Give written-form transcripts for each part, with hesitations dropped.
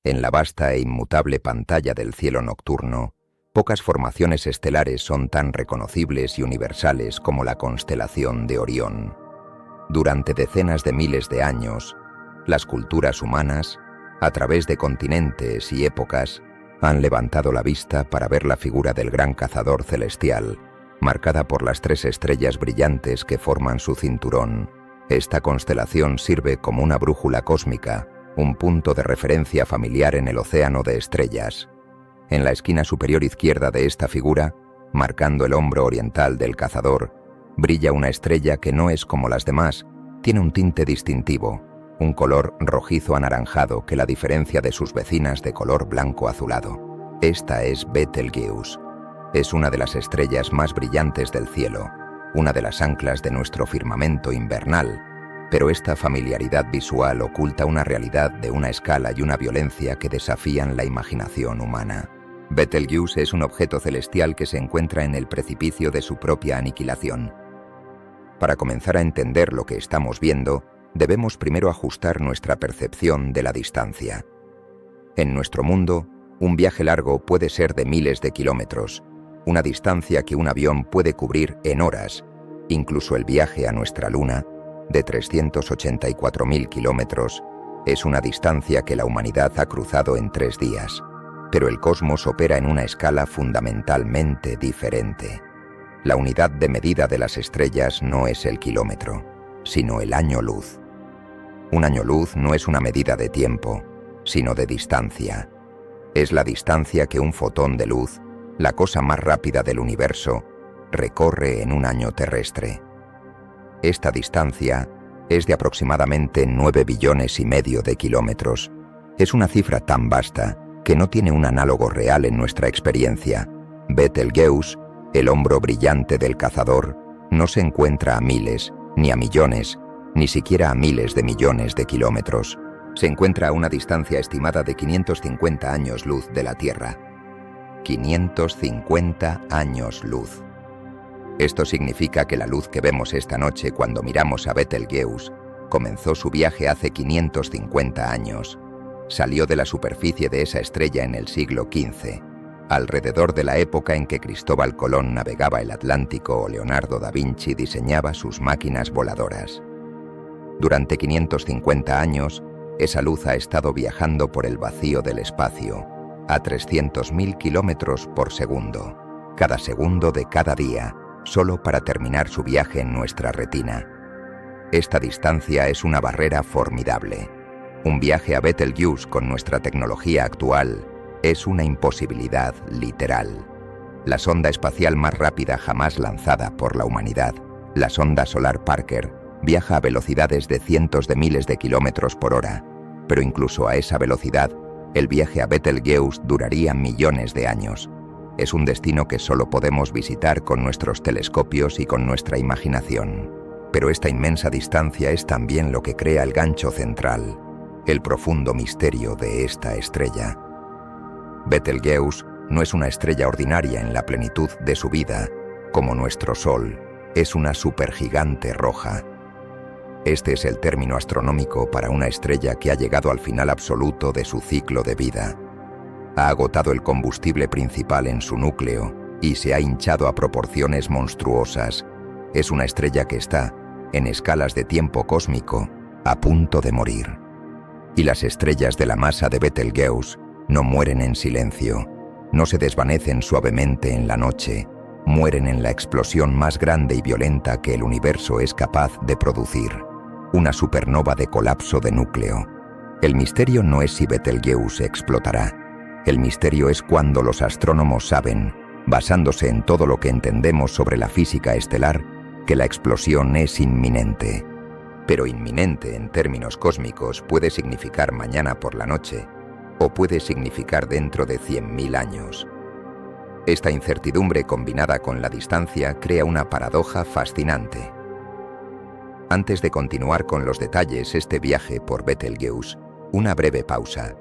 En la vasta e inmutable pantalla del cielo nocturno, pocas formaciones estelares son tan reconocibles y universales como la constelación de Orión. Durante decenas de miles de años, las culturas humanas, a través de continentes y épocas, han levantado la vista para ver la figura del gran cazador celestial, marcada por las 3 estrellas brillantes que forman su cinturón. Esta constelación sirve como una brújula cósmica, un punto de referencia familiar en el océano de estrellas. En la esquina superior izquierda de esta figura, marcando el hombro oriental del cazador, brilla una estrella que no es como las demás, tiene un tinte distintivo, un color rojizo anaranjado que la diferencia de sus vecinas de color blanco azulado. Esta es Betelgeuse. Es una de las estrellas más brillantes del cielo, una de las anclas de nuestro firmamento invernal, pero esta familiaridad visual oculta una realidad de una escala y una violencia que desafían la imaginación humana. Betelgeuse es un objeto celestial que se encuentra en el precipicio de su propia aniquilación. Para comenzar a entender lo que estamos viendo, debemos primero ajustar nuestra percepción de la distancia. En nuestro mundo, un viaje largo puede ser de miles de kilómetros, una distancia que un avión puede cubrir en horas. Incluso el viaje a nuestra luna, de 384.000 kilómetros, es una distancia que la humanidad ha cruzado en 3 días. Pero el cosmos opera en una escala fundamentalmente diferente. La unidad de medida de las estrellas no es el kilómetro, sino el año luz. Un año luz no es una medida de tiempo, sino de distancia. Es la distancia que un fotón de luz, la cosa más rápida del universo, recorre en un año terrestre. Esta distancia es de aproximadamente 9 billones y medio de kilómetros. Es una cifra tan vasta que no tiene un análogo real en nuestra experiencia. Betelgeuse, el hombro brillante del cazador, no se encuentra a miles, ni a millones, ni siquiera a miles de millones de kilómetros. Se encuentra a una distancia estimada de 550 años luz de la Tierra. 550 años luz. Esto significa que la luz que vemos esta noche cuando miramos a Betelgeuse comenzó su viaje hace 550 años. Salió de la superficie de esa estrella en el siglo XV, alrededor de la época en que Cristóbal Colón navegaba el Atlántico o Leonardo da Vinci diseñaba sus máquinas voladoras. Durante 550 años, esa luz ha estado viajando por el vacío del espacio, a 300.000 kilómetros por segundo, cada segundo de cada día, solo para terminar su viaje en nuestra retina. Esta distancia es una barrera formidable. Un viaje a Betelgeuse con nuestra tecnología actual es una imposibilidad literal. La sonda espacial más rápida jamás lanzada por la humanidad, la sonda solar Parker, viaja a velocidades de cientos de miles de kilómetros por hora, pero incluso a esa velocidad, el viaje a Betelgeuse duraría millones de años. Es un destino que solo podemos visitar con nuestros telescopios y con nuestra imaginación. Pero esta inmensa distancia es también lo que crea el gancho central, el profundo misterio de esta estrella. Betelgeuse no es una estrella ordinaria en la plenitud de su vida, como nuestro Sol, es una supergigante roja. Este es el término astronómico para una estrella que ha llegado al final absoluto de su ciclo de vida. Ha agotado el combustible principal en su núcleo y se ha hinchado a proporciones monstruosas. Es una estrella que está, en escalas de tiempo cósmico, a punto de morir. Y las estrellas de la masa de Betelgeuse no mueren en silencio, no se desvanecen suavemente en la noche, mueren en la explosión más grande y violenta que el universo es capaz de producir, una supernova de colapso de núcleo. El misterio no es si Betelgeuse explotará. El misterio es cuando los astrónomos saben, basándose en todo lo que entendemos sobre la física estelar, que la explosión es inminente. Pero inminente en términos cósmicos puede significar mañana por la noche, o puede significar dentro de 100.000 años. Esta incertidumbre combinada con la distancia crea una paradoja fascinante. Antes de continuar con los detalles este viaje por Betelgeuse, una breve pausa.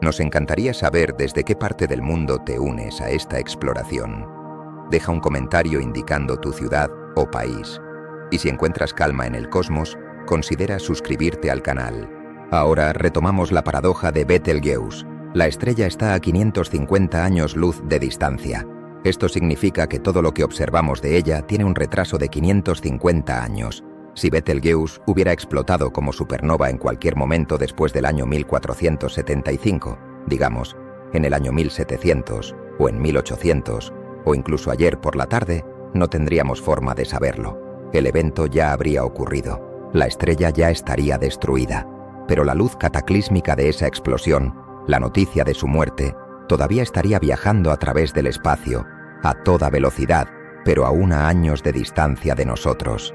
Nos encantaría saber desde qué parte del mundo te unes a esta exploración. Deja un comentario indicando tu ciudad o país. Y si encuentras calma en el cosmos, considera suscribirte al canal. Ahora retomamos la paradoja de Betelgeuse. La estrella está a 550 años luz de distancia. Esto significa que todo lo que observamos de ella tiene un retraso de 550 años. Si Betelgeuse hubiera explotado como supernova en cualquier momento después del año 1475, digamos, en el año 1700 o en 1800 o incluso ayer por la tarde, no tendríamos forma de saberlo. El evento ya habría ocurrido. La estrella ya estaría destruida. Pero la luz cataclísmica de esa explosión, la noticia de su muerte, todavía estaría viajando a través del espacio, a toda velocidad, pero aún a años de distancia de nosotros.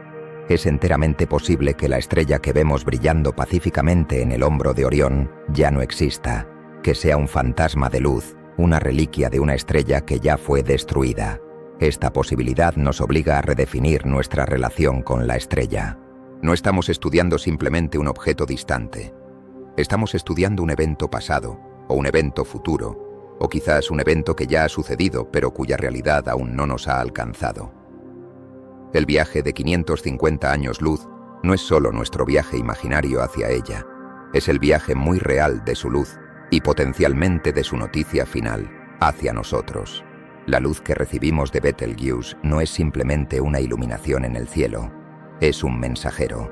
Es enteramente posible que la estrella que vemos brillando pacíficamente en el hombro de Orión ya no exista, que sea un fantasma de luz, una reliquia de una estrella que ya fue destruida. Esta posibilidad nos obliga a redefinir nuestra relación con la estrella. No estamos estudiando simplemente un objeto distante. Estamos estudiando un evento pasado, o un evento futuro, o quizás un evento que ya ha sucedido pero cuya realidad aún no nos ha alcanzado. El viaje de 550 años luz no es solo nuestro viaje imaginario hacia ella, es el viaje muy real de su luz y potencialmente de su noticia final, hacia nosotros. La luz que recibimos de Betelgeuse no es simplemente una iluminación en el cielo, es un mensajero.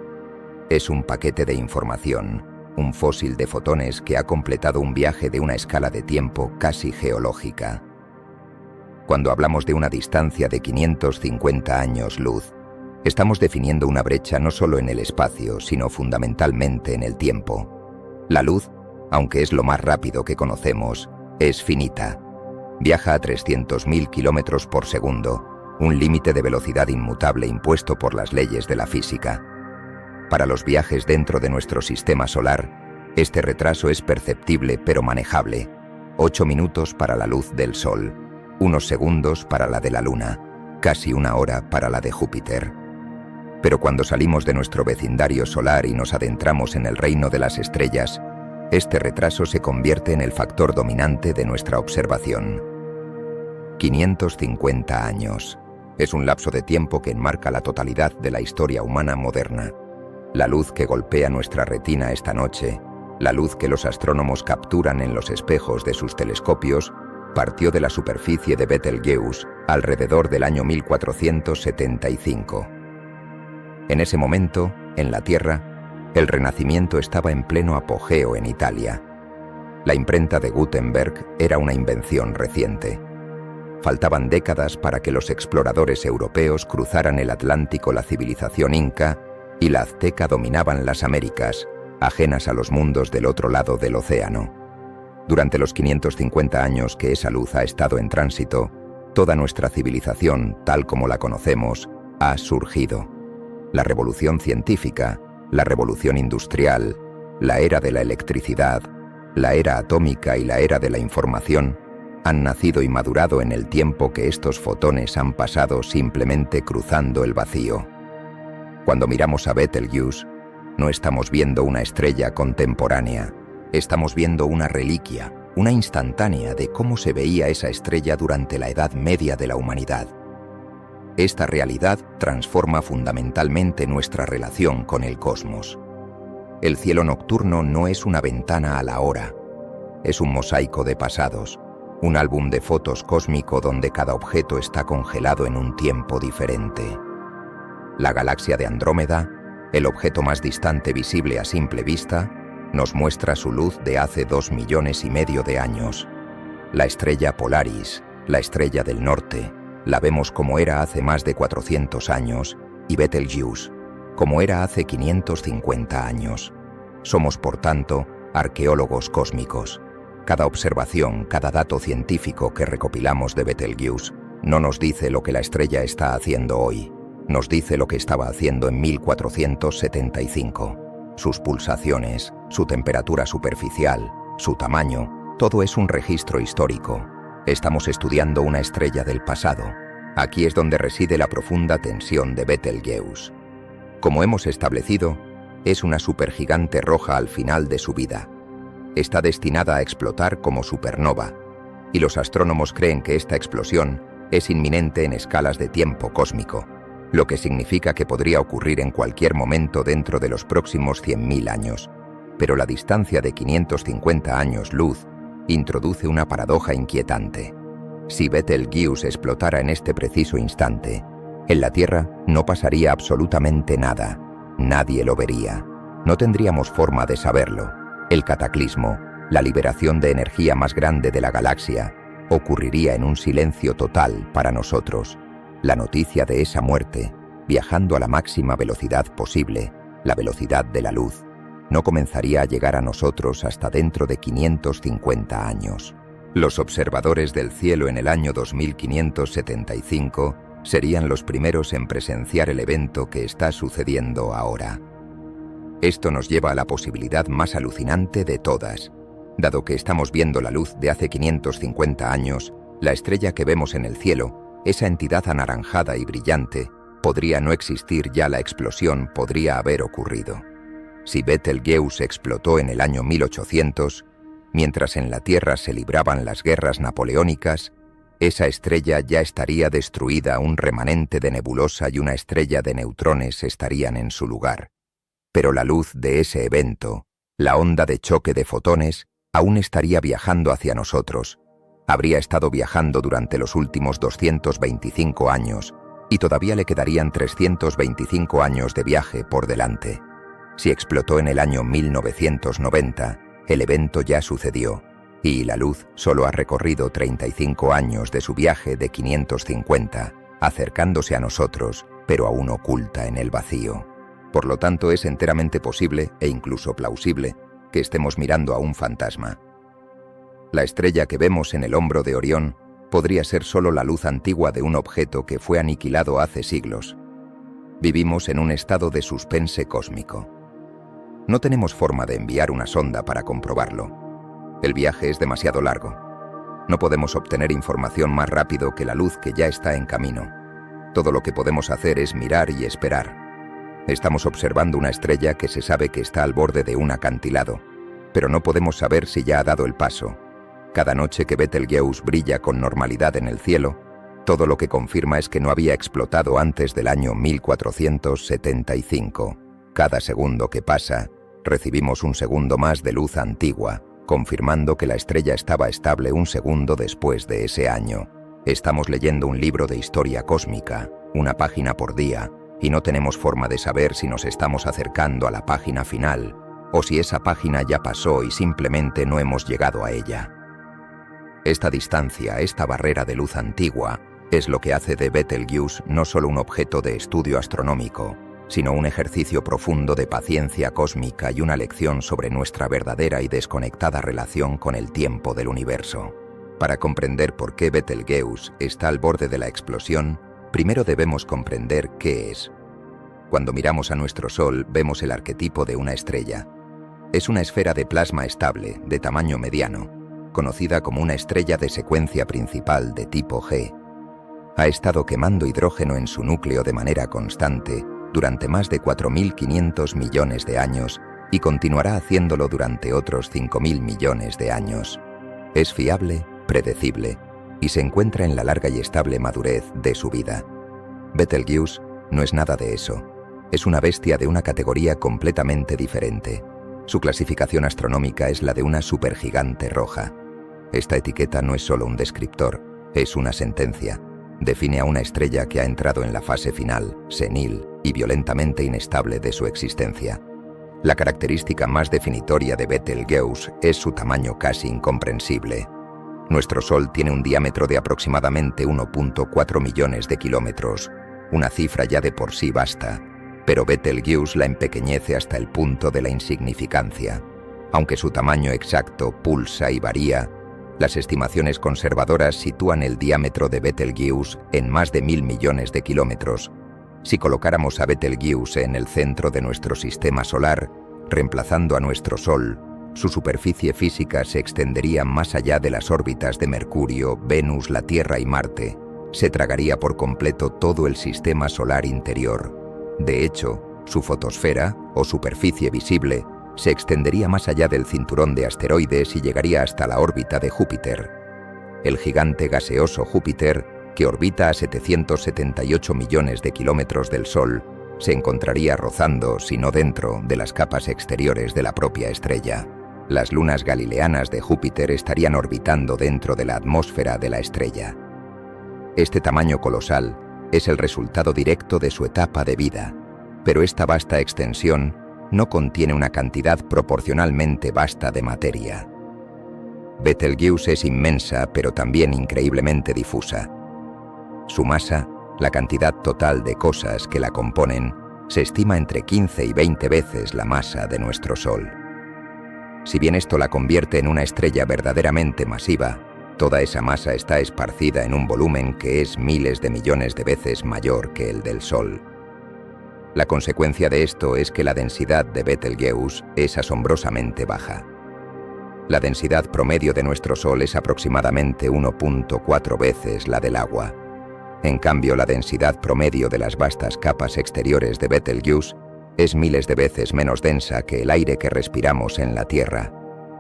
Es un paquete de información, un fósil de fotones que ha completado un viaje de una escala de tiempo casi geológica. Cuando hablamos de una distancia de 550 años luz, estamos definiendo una brecha no solo en el espacio, sino fundamentalmente en el tiempo. La luz, aunque es lo más rápido que conocemos, es finita. Viaja a 300.000 kilómetros por segundo, un límite de velocidad inmutable impuesto por las leyes de la física. Para los viajes dentro de nuestro sistema solar, este retraso es perceptible pero manejable. 8 minutos para la luz del Sol, unos segundos para la de la Luna, casi una hora para la de Júpiter. Pero cuando salimos de nuestro vecindario solar y nos adentramos en el reino de las estrellas, este retraso se convierte en el factor dominante de nuestra observación. 550 años. Es un lapso de tiempo que enmarca la totalidad de la historia humana moderna. La luz que golpea nuestra retina esta noche, la luz que los astrónomos capturan en los espejos de sus telescopios, partió de la superficie de Betelgeuse alrededor del año 1475. En ese momento, en la Tierra, el Renacimiento estaba en pleno apogeo en Italia. La imprenta de Gutenberg era una invención reciente. Faltaban décadas para que los exploradores europeos cruzaran el Atlántico. La civilización inca y la azteca dominaban las Américas, ajenas a los mundos del otro lado del océano. Durante los 550 años que esa luz ha estado en tránsito, toda nuestra civilización, tal como la conocemos, ha surgido. La revolución científica, la revolución industrial, la era de la electricidad, la era atómica y la era de la información han nacido y madurado en el tiempo que estos fotones han pasado simplemente cruzando el vacío. Cuando miramos a Betelgeuse, no estamos viendo una estrella contemporánea, estamos viendo una reliquia, una instantánea de cómo se veía esa estrella durante la Edad Media de la humanidad. Esta realidad transforma fundamentalmente nuestra relación con el cosmos. El cielo nocturno no es una ventana a la hora, es un mosaico de pasados, un álbum de fotos cósmico donde cada objeto está congelado en un tiempo diferente. La galaxia de Andrómeda, el objeto más distante visible a simple vista, nos muestra su luz de hace 2,5 millones de años. La estrella Polaris, la estrella del norte, la vemos como era hace más de 400 años, y Betelgeuse, como era hace 550 años. Somos, por tanto, arqueólogos cósmicos. Cada observación, cada dato científico que recopilamos de Betelgeuse no nos dice lo que la estrella está haciendo hoy, nos dice lo que estaba haciendo en 1475. Sus pulsaciones, su temperatura superficial, su tamaño, todo es un registro histórico. Estamos estudiando una estrella del pasado. Aquí es donde reside la profunda tensión de Betelgeuse. Como hemos establecido, es una supergigante roja al final de su vida. Está destinada a explotar como supernova, y los astrónomos creen que esta explosión es inminente en escalas de tiempo cósmico, lo que significa que podría ocurrir en cualquier momento dentro de los próximos 100.000 años. Pero la distancia de 550 años luz introduce una paradoja inquietante. Si Betelgeuse explotara en este preciso instante, en la Tierra no pasaría absolutamente nada. Nadie lo vería. No tendríamos forma de saberlo. El cataclismo, la liberación de energía más grande de la galaxia, ocurriría en un silencio total para nosotros. La noticia de esa muerte, viajando a la máxima velocidad posible, la velocidad de la luz, no comenzaría a llegar a nosotros hasta dentro de 550 años. Los observadores del cielo en el año 2575 serían los primeros en presenciar el evento que está sucediendo ahora. Esto nos lleva a la posibilidad más alucinante de todas. Dado que estamos viendo la luz de hace 550 años, la estrella que vemos en el cielo, esa entidad anaranjada y brillante, podría no existir ya. La explosión podría haber ocurrido. Si Betelgeuse explotó en el año 1800, mientras en la Tierra se libraban las guerras napoleónicas, esa estrella ya estaría destruida, un remanente de nebulosa y una estrella de neutrones estarían en su lugar. Pero la luz de ese evento, la onda de choque de fotones, aún estaría viajando hacia nosotros. Habría estado viajando durante los últimos 225 años y todavía le quedarían 325 años de viaje por delante. Si explotó en el año 1990, el evento ya sucedió, y la luz solo ha recorrido 35 años de su viaje de 550, acercándose a nosotros, pero aún oculta en el vacío. Por lo tanto, es enteramente posible, e incluso plausible, que estemos mirando a un fantasma. La estrella que vemos en el hombro de Orión podría ser solo la luz antigua de un objeto que fue aniquilado hace siglos. Vivimos en un estado de suspense cósmico. No tenemos forma de enviar una sonda para comprobarlo. El viaje es demasiado largo. No podemos obtener información más rápido que la luz que ya está en camino. Todo lo que podemos hacer es mirar y esperar. Estamos observando una estrella que se sabe que está al borde de un acantilado, pero no podemos saber si ya ha dado el paso. Cada noche que Betelgeuse brilla con normalidad en el cielo, todo lo que confirma es que no había explotado antes del año 1475. Cada segundo que pasa, recibimos un segundo más de luz antigua, confirmando que la estrella estaba estable un segundo después de ese año. Estamos leyendo un libro de historia cósmica, una página por día, y no tenemos forma de saber si nos estamos acercando a la página final, o si esa página ya pasó y simplemente no hemos llegado a ella. Esta distancia, esta barrera de luz antigua, es lo que hace de Betelgeuse no solo un objeto de estudio astronómico, sino un ejercicio profundo de paciencia cósmica y una lección sobre nuestra verdadera y desconectada relación con el tiempo del universo. Para comprender por qué Betelgeuse está al borde de la explosión, primero debemos comprender qué es. Cuando miramos a nuestro Sol, vemos el arquetipo de una estrella. Es una esfera de plasma estable, de tamaño mediano, conocida como una estrella de secuencia principal de tipo G. Ha estado quemando hidrógeno en su núcleo de manera constante durante más de 4.500 millones de años y continuará haciéndolo durante otros 5.000 millones de años. Es fiable, predecible y se encuentra en la larga y estable madurez de su vida. Betelgeuse no es nada de eso. Es una bestia de una categoría completamente diferente. Su clasificación astronómica es la de una supergigante roja. Esta etiqueta no es solo un descriptor, es una sentencia. Define a una estrella que ha entrado en la fase final, senil y violentamente inestable de su existencia. La característica más definitoria de Betelgeuse es su tamaño casi incomprensible. Nuestro Sol tiene un diámetro de aproximadamente 1.4 millones de kilómetros, una cifra ya de por sí vasta, pero Betelgeuse la empequeñece hasta el punto de la insignificancia. Aunque su tamaño exacto pulsa y varía, las estimaciones conservadoras sitúan el diámetro de Betelgeuse en más de 1.000 millones de kilómetros. Si colocáramos a Betelgeuse en el centro de nuestro sistema solar, reemplazando a nuestro Sol, su superficie física se extendería más allá de las órbitas de Mercurio, Venus, la Tierra y Marte. Se tragaría por completo todo el sistema solar interior. De hecho, su fotosfera, o superficie visible, se extendería más allá del cinturón de asteroides y llegaría hasta la órbita de Júpiter. El gigante gaseoso Júpiter, que orbita a 778 millones de kilómetros del Sol, se encontraría rozando, si no dentro, de las capas exteriores de la propia estrella. Las lunas galileanas de Júpiter estarían orbitando dentro de la atmósfera de la estrella. Este tamaño colosal es el resultado directo de su etapa de vida, pero esta vasta extensión no contiene una cantidad proporcionalmente vasta de materia. Betelgeuse es inmensa, pero también increíblemente difusa. Su masa, la cantidad total de cosas que la componen, se estima entre 15 y 20 veces la masa de nuestro Sol. Si bien esto la convierte en una estrella verdaderamente masiva, toda esa masa está esparcida en un volumen que es miles de millones de veces mayor que el del Sol. La consecuencia de esto es que la densidad de Betelgeuse es asombrosamente baja. La densidad promedio de nuestro Sol es aproximadamente 1.4 veces la del agua. En cambio, la densidad promedio de las vastas capas exteriores de Betelgeuse es miles de veces menos densa que el aire que respiramos en la Tierra.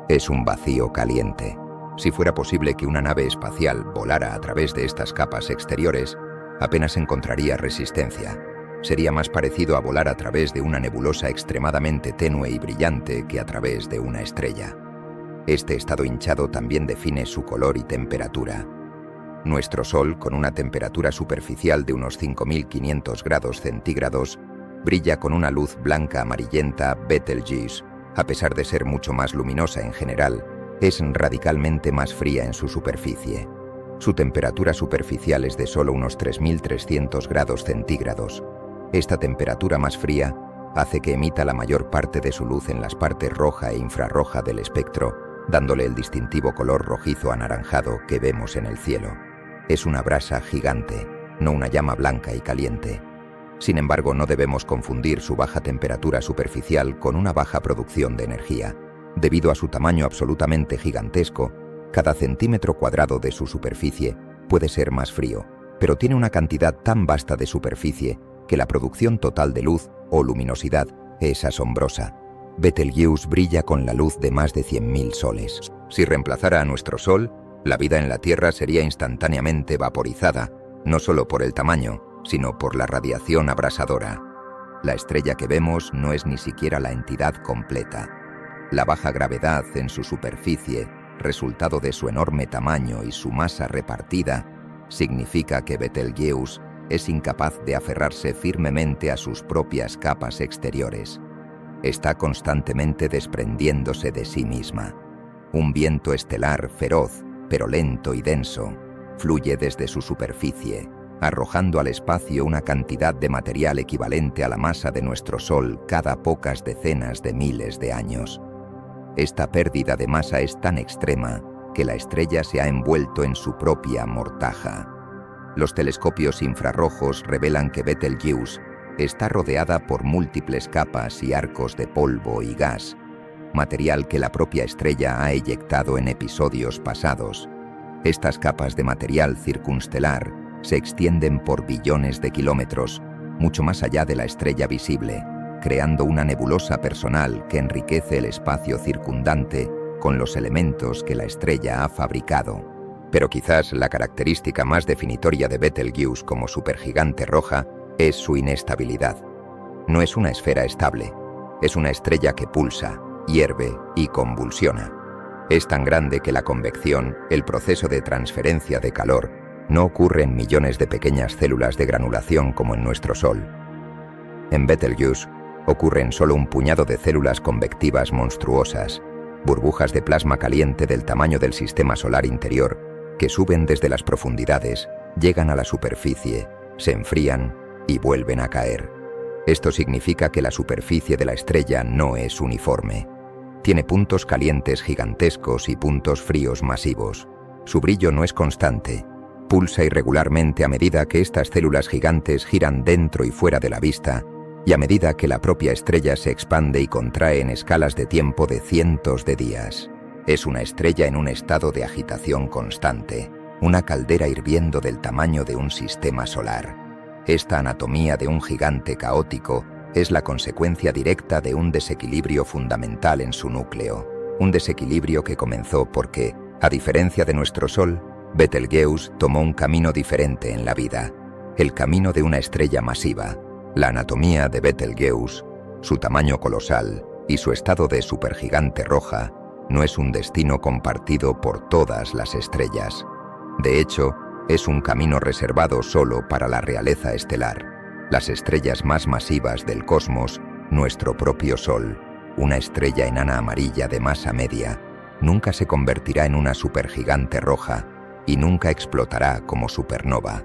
Es un vacío caliente. Si fuera posible que una nave espacial volara a través de estas capas exteriores, apenas encontraría resistencia. Sería más parecido a volar a través de una nebulosa extremadamente tenue y brillante que a través de una estrella. Este estado hinchado también define su color y temperatura. Nuestro Sol, con una temperatura superficial de unos 5.500 grados centígrados, brilla con una luz blanca amarillenta Betelgeuse. A pesar de ser mucho más luminosa en general, es radicalmente más fría en su superficie. Su temperatura superficial es de solo unos 3.300 grados centígrados. Esta temperatura más fría hace que emita la mayor parte de su luz en las partes roja e infrarroja del espectro, dándole el distintivo color rojizo anaranjado que vemos en el cielo. Es una brasa gigante, no una llama blanca y caliente. Sin embargo, no debemos confundir su baja temperatura superficial con una baja producción de energía. Debido a su tamaño absolutamente gigantesco, cada centímetro cuadrado de su superficie puede ser más frío, pero tiene una cantidad tan vasta de superficie que la producción total de luz o luminosidad es asombrosa. Betelgeuse brilla con la luz de más de 100.000 soles. Si reemplazara a nuestro Sol, la vida en la Tierra sería instantáneamente vaporizada, no solo por el tamaño, sino por la radiación abrasadora. La estrella que vemos no es ni siquiera la entidad completa. La baja gravedad en su superficie, resultado de su enorme tamaño y su masa repartida, significa que Betelgeuse es incapaz de aferrarse firmemente a sus propias capas exteriores. Está constantemente desprendiéndose de sí misma. Un viento estelar feroz, pero lento y denso, fluye desde su superficie, arrojando al espacio una cantidad de material equivalente a la masa de nuestro Sol cada pocas decenas de miles de años. Esta pérdida de masa es tan extrema que la estrella se ha envuelto en su propia mortaja. Los telescopios infrarrojos revelan que Betelgeuse está rodeada por múltiples capas y arcos de polvo y gas, material que la propia estrella ha eyectado en episodios pasados. Estas capas de material circunstelar se extienden por billones de kilómetros, mucho más allá de la estrella visible, creando una nebulosa personal que enriquece el espacio circundante con los elementos que la estrella ha fabricado. Pero quizás la característica más definitoria de Betelgeuse como supergigante roja es su inestabilidad. No es una esfera estable, es una estrella que pulsa, hierve y convulsiona. Es tan grande que la convección, el proceso de transferencia de calor, no ocurre en millones de pequeñas células de granulación como en nuestro Sol. En Betelgeuse ocurre en solo un puñado de células convectivas monstruosas, burbujas de plasma caliente del tamaño del sistema solar interior, que suben desde las profundidades, llegan a la superficie, se enfrían y vuelven a caer. Esto significa que la superficie de la estrella no es uniforme. Tiene puntos calientes gigantescos y puntos fríos masivos. Su brillo no es constante. Pulsa irregularmente a medida que estas células gigantes giran dentro y fuera de la vista, y a medida que la propia estrella se expande y contrae en escalas de tiempo de cientos de días. Es una estrella en un estado de agitación constante, una caldera hirviendo del tamaño de un sistema solar. Esta anatomía de un gigante caótico es la consecuencia directa de un desequilibrio fundamental en su núcleo, un desequilibrio que comenzó porque, a diferencia de nuestro Sol, Betelgeuse tomó un camino diferente en la vida, el camino de una estrella masiva. La anatomía de Betelgeuse, su tamaño colosal y su estado de supergigante roja no es un destino compartido por todas las estrellas. De hecho, es un camino reservado solo para la realeza estelar, las estrellas más masivas del cosmos, nuestro propio Sol, una estrella enana amarilla de masa media, nunca se convertirá en una supergigante roja y nunca explotará como supernova.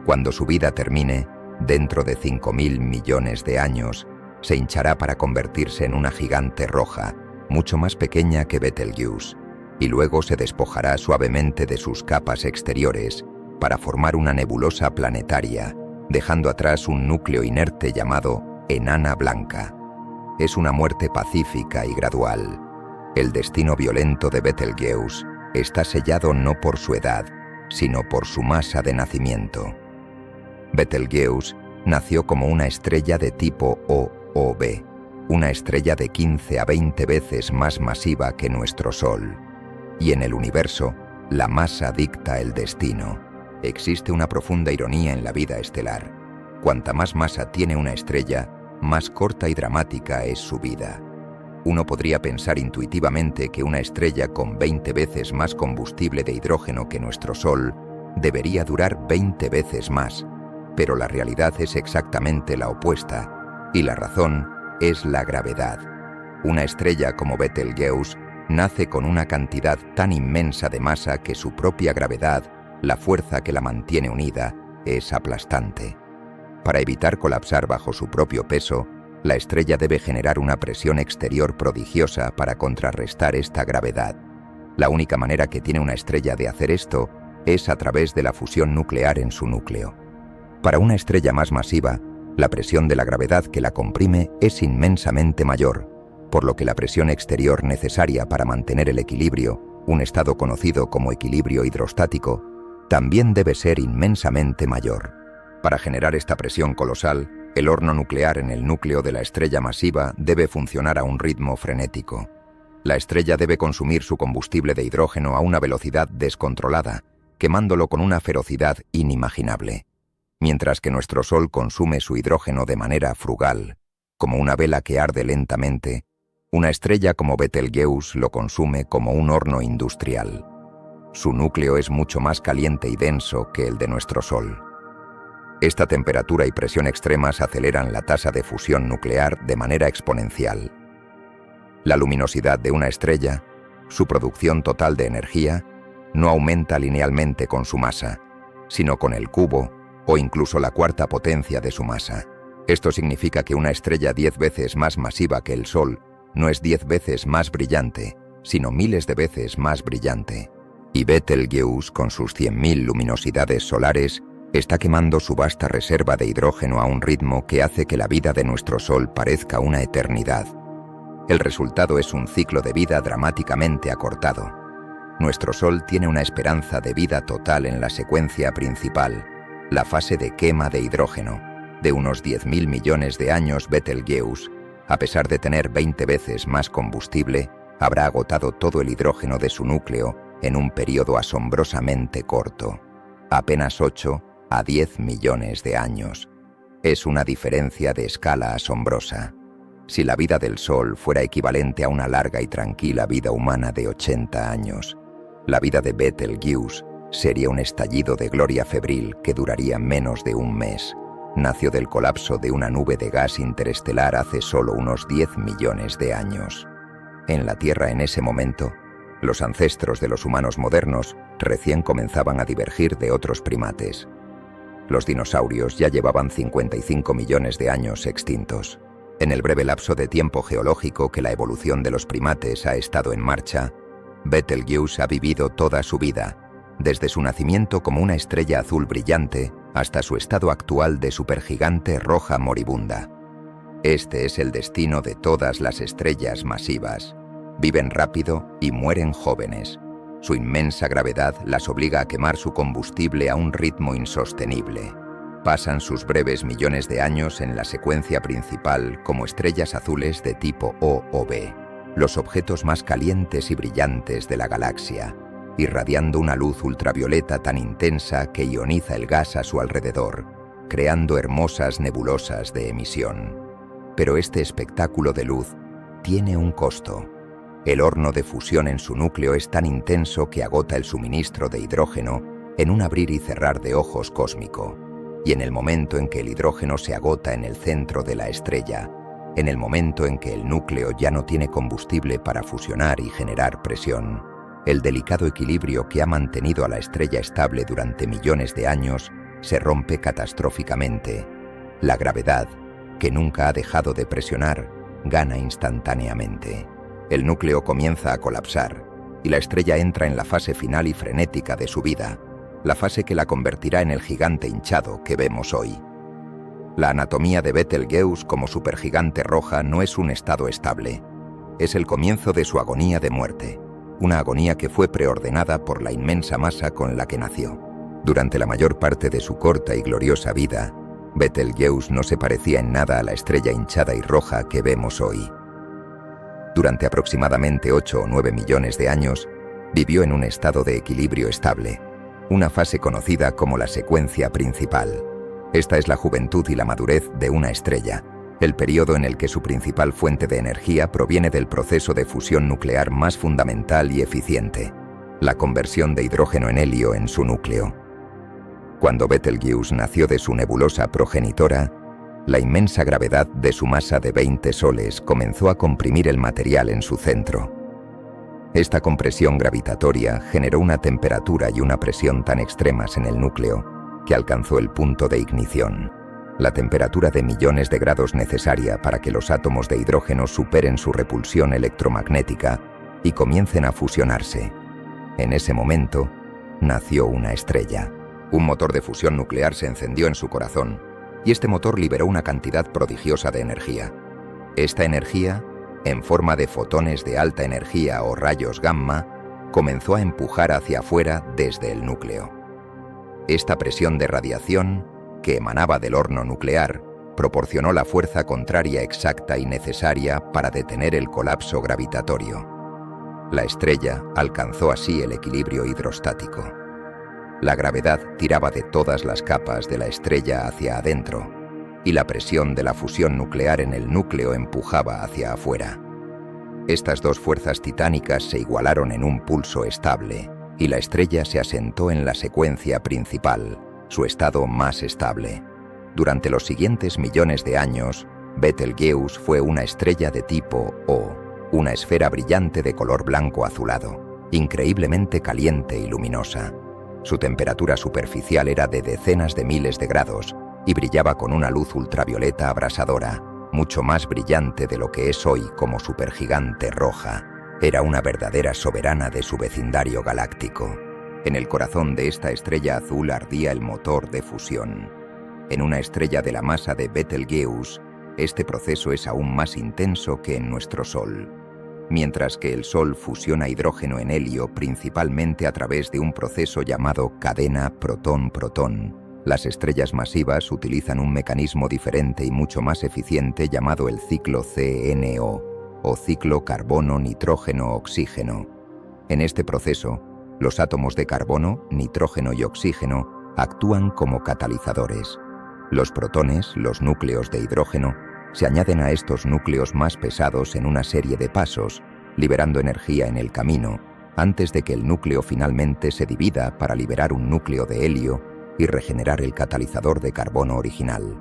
Cuando su vida termine, dentro de 5.000 millones de años, se hinchará para convertirse en una gigante roja, mucho más pequeña que Betelgeuse, y luego se despojará suavemente de sus capas exteriores para formar una nebulosa planetaria, dejando atrás un núcleo inerte llamado enana blanca. Es una muerte pacífica y gradual. El destino violento de Betelgeuse está sellado no por su edad, sino por su masa de nacimiento. Betelgeuse nació como una estrella de tipo O o B, una estrella de 15 a 20 veces más masiva que nuestro Sol. Y en el universo, la masa dicta el destino. Existe una profunda ironía en la vida estelar. Cuanta más masa tiene una estrella, más corta y dramática es su vida. Uno podría pensar intuitivamente que una estrella con 20 veces más combustible de hidrógeno que nuestro Sol debería durar 20 veces más, pero la realidad es exactamente la opuesta, y la razón es la gravedad. Una estrella como Betelgeuse nace con una cantidad tan inmensa de masa que su propia gravedad, la fuerza que la mantiene unida, es aplastante. Para evitar colapsar bajo su propio peso, la estrella debe generar una presión exterior prodigiosa para contrarrestar esta gravedad. La única manera que tiene una estrella de hacer esto es a través de la fusión nuclear en su núcleo. Para una estrella más masiva, la presión de la gravedad que la comprime es inmensamente mayor, por lo que la presión exterior necesaria para mantener el equilibrio, un estado conocido como equilibrio hidrostático, también debe ser inmensamente mayor. Para generar esta presión colosal, el horno nuclear en el núcleo de la estrella masiva debe funcionar a un ritmo frenético. La estrella debe consumir su combustible de hidrógeno a una velocidad descontrolada, quemándolo con una ferocidad inimaginable. Mientras que nuestro Sol consume su hidrógeno de manera frugal, como una vela que arde lentamente, una estrella como Betelgeuse lo consume como un horno industrial. Su núcleo es mucho más caliente y denso que el de nuestro Sol. Esta temperatura y presión extremas aceleran la tasa de fusión nuclear de manera exponencial. La luminosidad de una estrella, su producción total de energía, no aumenta linealmente con su masa, sino con el cubo o incluso la cuarta potencia de su masa. Esto significa que una estrella 10 veces más masiva que el Sol no es 10 veces más brillante, sino miles de veces más brillante. Y Betelgeuse, con sus 100.000 luminosidades solares, está quemando su vasta reserva de hidrógeno a un ritmo que hace que la vida de nuestro Sol parezca una eternidad. El resultado es un ciclo de vida dramáticamente acortado. Nuestro Sol tiene una esperanza de vida total en la secuencia principal, la fase de quema de hidrógeno, de unos 10.000 millones de años. Betelgeuse, a pesar de tener 20 veces más combustible, habrá agotado todo el hidrógeno de su núcleo en un periodo asombrosamente corto, apenas 8 a 10 millones de años. Es una diferencia de escala asombrosa. Si la vida del Sol fuera equivalente a una larga y tranquila vida humana de 80 años, la vida de Betelgeuse sería un estallido de gloria febril que duraría menos de un mes. Nació del colapso de una nube de gas interestelar hace solo unos 10 millones de años. En la Tierra en ese momento, los ancestros de los humanos modernos recién comenzaban a divergir de otros primates. Los dinosaurios ya llevaban 55 millones de años extintos. En el breve lapso de tiempo geológico que la evolución de los primates ha estado en marcha, Betelgeuse ha vivido toda su vida, desde su nacimiento como una estrella azul brillante hasta su estado actual de supergigante roja moribunda. Este es el destino de todas las estrellas masivas. Viven rápido y mueren jóvenes. Su inmensa gravedad las obliga a quemar su combustible a un ritmo insostenible. Pasan sus breves millones de años en la secuencia principal como estrellas azules de tipo O o B, los objetos más calientes y brillantes de la galaxia, irradiando una luz ultravioleta tan intensa que ioniza el gas a su alrededor, creando hermosas nebulosas de emisión. Pero este espectáculo de luz tiene un costo. El horno de fusión en su núcleo es tan intenso que agota el suministro de hidrógeno en un abrir y cerrar de ojos cósmico. Y en el momento en que el hidrógeno se agota en el centro de la estrella, en el momento en que el núcleo ya no tiene combustible para fusionar y generar presión, el delicado equilibrio que ha mantenido a la estrella estable durante millones de años se rompe catastróficamente. La gravedad, que nunca ha dejado de presionar, gana instantáneamente. El núcleo comienza a colapsar y la estrella entra en la fase final y frenética de su vida, la fase que la convertirá en el gigante hinchado que vemos hoy. La anatomía de Betelgeuse como supergigante roja no es un estado estable. Es el comienzo de su agonía de muerte, una agonía que fue preordenada por la inmensa masa con la que nació. Durante la mayor parte de su corta y gloriosa vida, Betelgeuse no se parecía en nada a la estrella hinchada y roja que vemos hoy. Durante aproximadamente 8 o 9 millones de años, vivió en un estado de equilibrio estable, una fase conocida como la secuencia principal. Esta es la juventud y la madurez de una estrella, el periodo en el que su principal fuente de energía proviene del proceso de fusión nuclear más fundamental y eficiente, la conversión de hidrógeno en helio en su núcleo. Cuando Betelgeuse nació de su nebulosa progenitora, la inmensa gravedad de su masa de 20 soles comenzó a comprimir el material en su centro. Esta compresión gravitatoria generó una temperatura y una presión tan extremas en el núcleo que alcanzó el punto de ignición, la temperatura de millones de grados necesaria para que los átomos de hidrógeno superen su repulsión electromagnética y comiencen a fusionarse. En ese momento, nació una estrella. Un motor de fusión nuclear se encendió en su corazón, y este motor liberó una cantidad prodigiosa de energía. Esta energía, en forma de fotones de alta energía o rayos gamma, comenzó a empujar hacia afuera desde el núcleo. Esta presión de radiación, que emanaba del horno nuclear, proporcionó la fuerza contraria exacta y necesaria para detener el colapso gravitatorio. La estrella alcanzó así el equilibrio hidrostático. La gravedad tiraba de todas las capas de la estrella hacia adentro, y la presión de la fusión nuclear en el núcleo empujaba hacia afuera. Estas dos fuerzas titánicas se igualaron en un pulso estable, y la estrella se asentó en la secuencia principal, su estado más estable. Durante los siguientes millones de años, Betelgeuse fue una estrella de tipo O, una esfera brillante de color blanco azulado, increíblemente caliente y luminosa. Su temperatura superficial era de decenas de miles de grados y brillaba con una luz ultravioleta abrasadora, mucho más brillante de lo que es hoy como supergigante roja. Era una verdadera soberana de su vecindario galáctico. En el corazón de esta estrella azul ardía el motor de fusión. En una estrella de la masa de Betelgeuse, este proceso es aún más intenso que en nuestro Sol. Mientras que el Sol fusiona hidrógeno en helio principalmente a través de un proceso llamado cadena protón-protón, las estrellas masivas utilizan un mecanismo diferente y mucho más eficiente llamado el ciclo CNO, o ciclo carbono-nitrógeno-oxígeno. En este proceso, los átomos de carbono, nitrógeno y oxígeno actúan como catalizadores. Los protones, los núcleos de hidrógeno, se añaden a estos núcleos más pesados en una serie de pasos, liberando energía en el camino, antes de que el núcleo finalmente se divida para liberar un núcleo de helio y regenerar el catalizador de carbono original.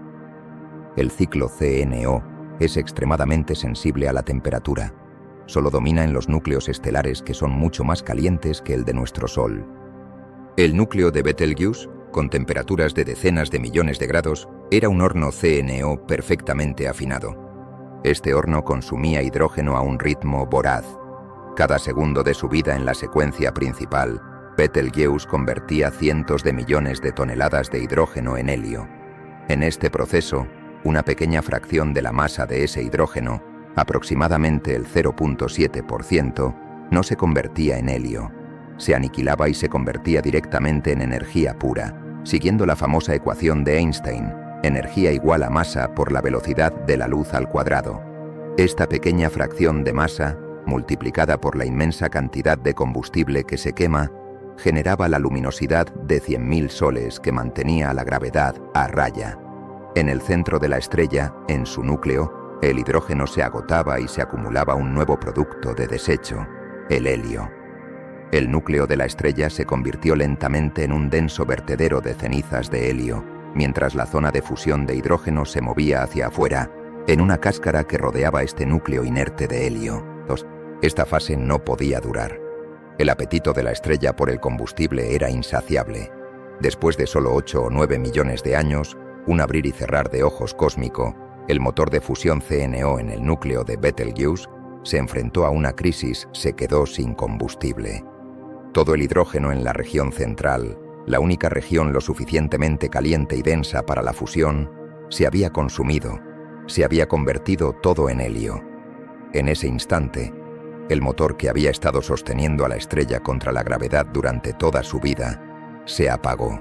El ciclo CNO es extremadamente sensible a la temperatura. Solo domina en los núcleos estelares que son mucho más calientes que el de nuestro Sol. El núcleo de Betelgeuse, con temperaturas de decenas de millones de grados, era un horno CNO perfectamente afinado. Este horno consumía hidrógeno a un ritmo voraz. Cada segundo de su vida en la secuencia principal, Betelgeuse convertía cientos de millones de toneladas de hidrógeno en helio. En este proceso, una pequeña fracción de la masa de ese hidrógeno, aproximadamente el 0.7%, no se convertía en helio. Se aniquilaba y se convertía directamente en energía pura, siguiendo la famosa ecuación de Einstein, energía igual a masa por la velocidad de la luz al cuadrado. Esta pequeña fracción de masa, multiplicada por la inmensa cantidad de combustible que se quema, generaba la luminosidad de 100.000 soles que mantenía a la gravedad a raya. En el centro de la estrella, en su núcleo, El hidrógeno se agotaba y se acumulaba un nuevo producto de desecho, el helio. El núcleo de la estrella se convirtió lentamente en un denso vertedero de cenizas de helio, mientras la zona de fusión de hidrógeno se movía hacia afuera, en una cáscara que rodeaba este núcleo inerte de helio. Esta fase no podía durar. El apetito de la estrella por el combustible era insaciable. Después de solo 8 o 9 millones de años, un abrir y cerrar de ojos cósmico, el motor de fusión CNO en el núcleo de Betelgeuse se enfrentó a una crisis, se quedó sin combustible. Todo el hidrógeno en la región central, la única región lo suficientemente caliente y densa para la fusión, se había consumido, se había convertido todo en helio. En ese instante, el motor que había estado sosteniendo a la estrella contra la gravedad durante toda su vida, se apagó.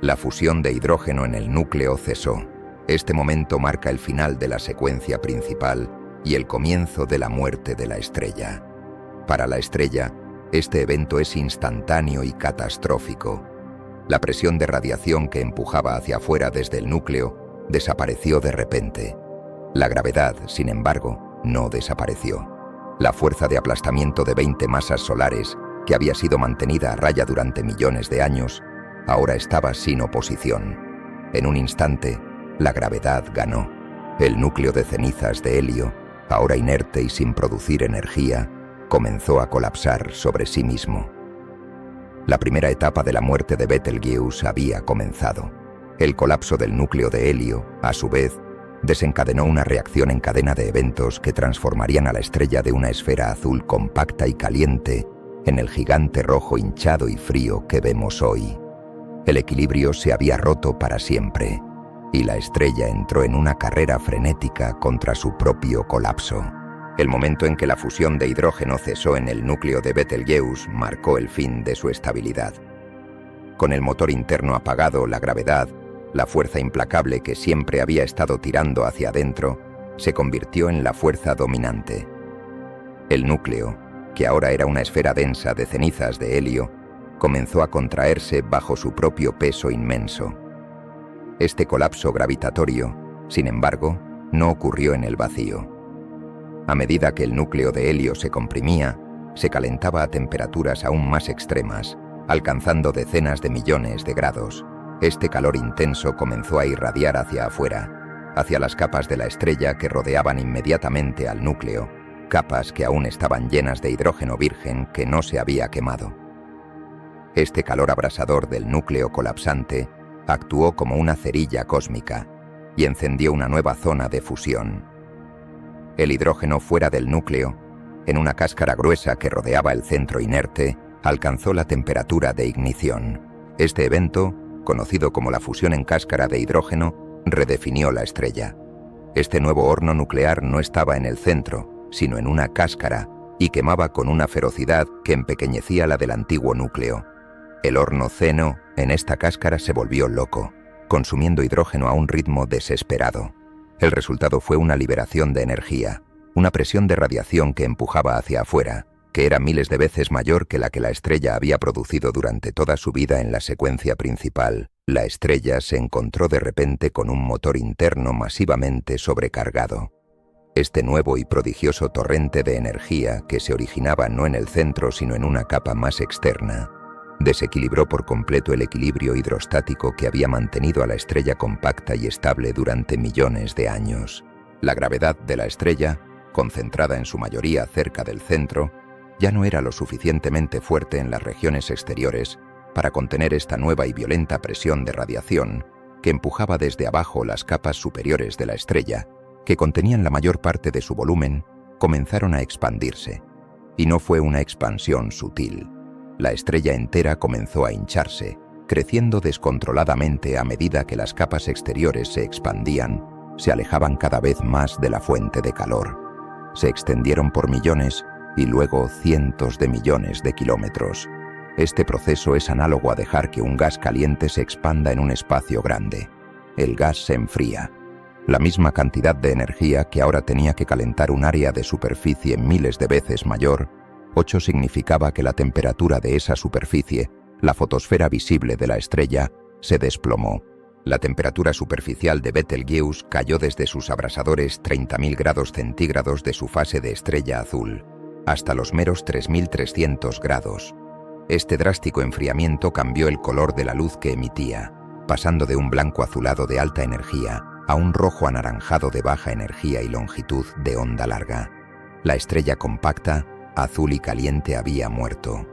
La fusión de hidrógeno en el núcleo cesó. Este momento marca el final de la secuencia principal y el comienzo de la muerte de la estrella. Para la estrella, este evento es instantáneo y catastrófico. La presión de radiación que empujaba hacia afuera desde el núcleo desapareció de repente. La gravedad, sin embargo, no desapareció. La fuerza de aplastamiento de 20 masas solares, que había sido mantenida a raya durante millones de años, ahora estaba sin oposición. En un instante, la gravedad ganó. El núcleo de cenizas de helio, ahora inerte y sin producir energía, comenzó a colapsar sobre sí mismo. La primera etapa de la muerte de Betelgeuse había comenzado. El colapso del núcleo de helio, a su vez, desencadenó una reacción en cadena de eventos que transformarían a la estrella de una esfera azul compacta y caliente en el gigante rojo hinchado y frío que vemos hoy. El equilibrio se había roto para siempre, y la estrella entró en una carrera frenética contra su propio colapso. El momento en que la fusión de hidrógeno cesó en el núcleo de Betelgeuse marcó el fin de su estabilidad. Con el motor interno apagado, la gravedad, la fuerza implacable que siempre había estado tirando hacia adentro, se convirtió en la fuerza dominante. El núcleo, que ahora era una esfera densa de cenizas de helio, comenzó a contraerse bajo su propio peso inmenso. Este colapso gravitatorio, sin embargo, no ocurrió en el vacío. A medida que el núcleo de helio se comprimía, se calentaba a temperaturas aún más extremas, alcanzando decenas de millones de grados. Este calor intenso comenzó a irradiar hacia afuera, hacia las capas de la estrella que rodeaban inmediatamente al núcleo, capas que aún estaban llenas de hidrógeno virgen que no se había quemado. Este calor abrasador del núcleo colapsante actuó como una cerilla cósmica y encendió una nueva zona de fusión. El hidrógeno fuera del núcleo, en una cáscara gruesa que rodeaba el centro inerte, alcanzó la temperatura de ignición. Este evento, conocido como la fusión en cáscara de hidrógeno, redefinió la estrella. Este nuevo horno nuclear no estaba en el centro, sino en una cáscara, y quemaba con una ferocidad que empequeñecía la del antiguo núcleo. El horno CNO en esta cáscara se volvió loco, consumiendo hidrógeno a un ritmo desesperado. El resultado fue una liberación de energía, una presión de radiación que empujaba hacia afuera, que era miles de veces mayor que la que la estrella había producido durante toda su vida en la secuencia principal. La estrella se encontró de repente con un motor interno masivamente sobrecargado. Este nuevo y prodigioso torrente de energía, que se originaba no en el centro sino en una capa más externa, desequilibró por completo el equilibrio hidrostático que había mantenido a la estrella compacta y estable durante millones de años. La gravedad de la estrella, concentrada en su mayoría cerca del centro, ya no era lo suficientemente fuerte en las regiones exteriores para contener esta nueva y violenta presión de radiación que empujaba desde abajo las capas superiores de la estrella, que contenían la mayor parte de su volumen, comenzaron a expandirse. Y no fue una expansión sutil. La estrella entera comenzó a hincharse, creciendo descontroladamente a medida que las capas exteriores se expandían, se alejaban cada vez más de la fuente de calor. Se extendieron por millones y luego cientos de millones de kilómetros. Este proceso es análogo a dejar que un gas caliente se expanda en un espacio grande. El gas se enfría. La misma cantidad de energía que ahora tenía que calentar un área de superficie miles de veces mayor, 8 significaba que la temperatura de esa superficie, la fotosfera visible de la estrella, se desplomó. La temperatura superficial de Betelgeuse cayó desde sus abrasadores 30.000 grados centígrados de su fase de estrella azul hasta los meros 3.300 grados. Este drástico enfriamiento cambió el color de la luz que emitía, pasando de un blanco azulado de alta energía a un rojo anaranjado de baja energía y longitud de onda larga. La estrella compacta, azul y caliente había muerto,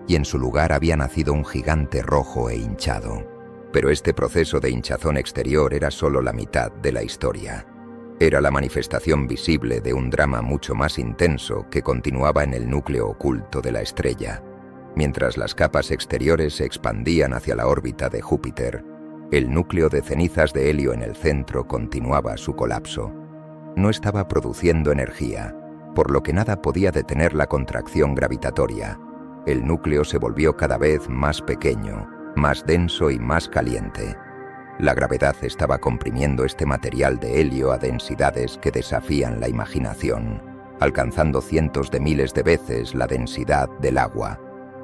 y en su lugar había nacido un gigante rojo e hinchado. Pero este proceso de hinchazón exterior era solo la mitad de la historia. Era la manifestación visible de un drama mucho más intenso que continuaba en el núcleo oculto de la estrella. Mientras las capas exteriores se expandían hacia la órbita de Júpiter, el núcleo de cenizas de helio en el centro continuaba su colapso. No estaba produciendo energía, por lo que nada podía detener la contracción gravitatoria. El núcleo se volvió cada vez más pequeño, más denso y más caliente. La gravedad estaba comprimiendo este material de helio a densidades que desafían la imaginación, alcanzando cientos de miles de veces la densidad del agua,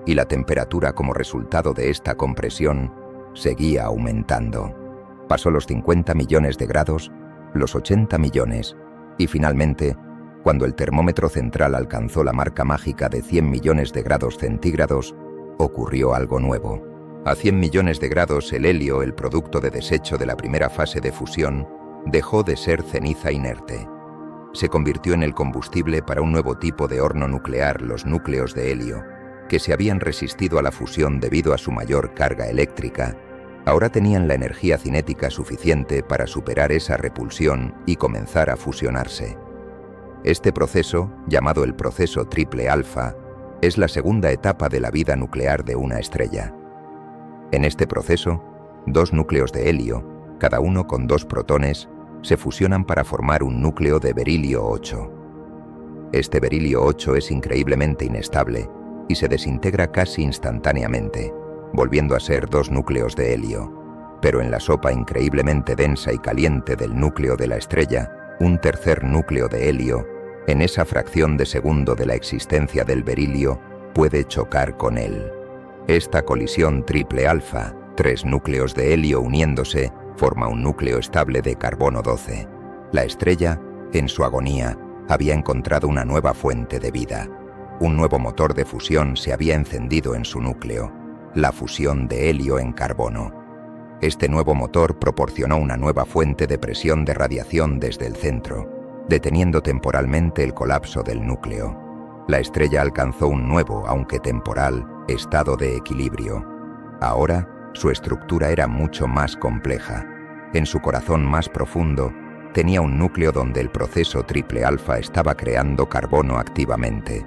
y la temperatura como resultado de esta compresión seguía aumentando. Pasó los 50 millones de grados, los 80 millones, y finalmente, cuando el termómetro central alcanzó la marca mágica de 100 millones de grados centígrados, ocurrió algo nuevo. A 100 millones de grados el helio, el producto de desecho de la primera fase de fusión, dejó de ser ceniza inerte. Se convirtió en el combustible para un nuevo tipo de horno nuclear, los núcleos de helio, que se habían resistido a la fusión debido a su mayor carga eléctrica. Ahora tenían la energía cinética suficiente para superar esa repulsión y comenzar a fusionarse. Este proceso, llamado el proceso triple alfa, es la segunda etapa de la vida nuclear de una estrella. En este proceso, dos núcleos de helio, cada uno con 2 protones, se fusionan para formar un núcleo de berilio 8. Este berilio 8 es increíblemente inestable y se desintegra casi instantáneamente, volviendo a ser 2 núcleos de helio. Pero en la sopa increíblemente densa y caliente del núcleo de la estrella, un tercer núcleo de helio, en esa fracción de segundo de la existencia del berilio, puede chocar con él. Esta colisión triple alfa, 3 núcleos de helio uniéndose, forma un núcleo estable de carbono 12. La estrella, en su agonía, había encontrado una nueva fuente de vida. Un nuevo motor de fusión se había encendido en su núcleo, la fusión de helio en carbono. Este nuevo motor proporcionó una nueva fuente de presión de radiación desde el centro, deteniendo temporalmente el colapso del núcleo. La estrella alcanzó un nuevo, aunque temporal, estado de equilibrio. Ahora, su estructura era mucho más compleja. En su corazón más profundo, tenía un núcleo donde el proceso triple alfa estaba creando carbono activamente.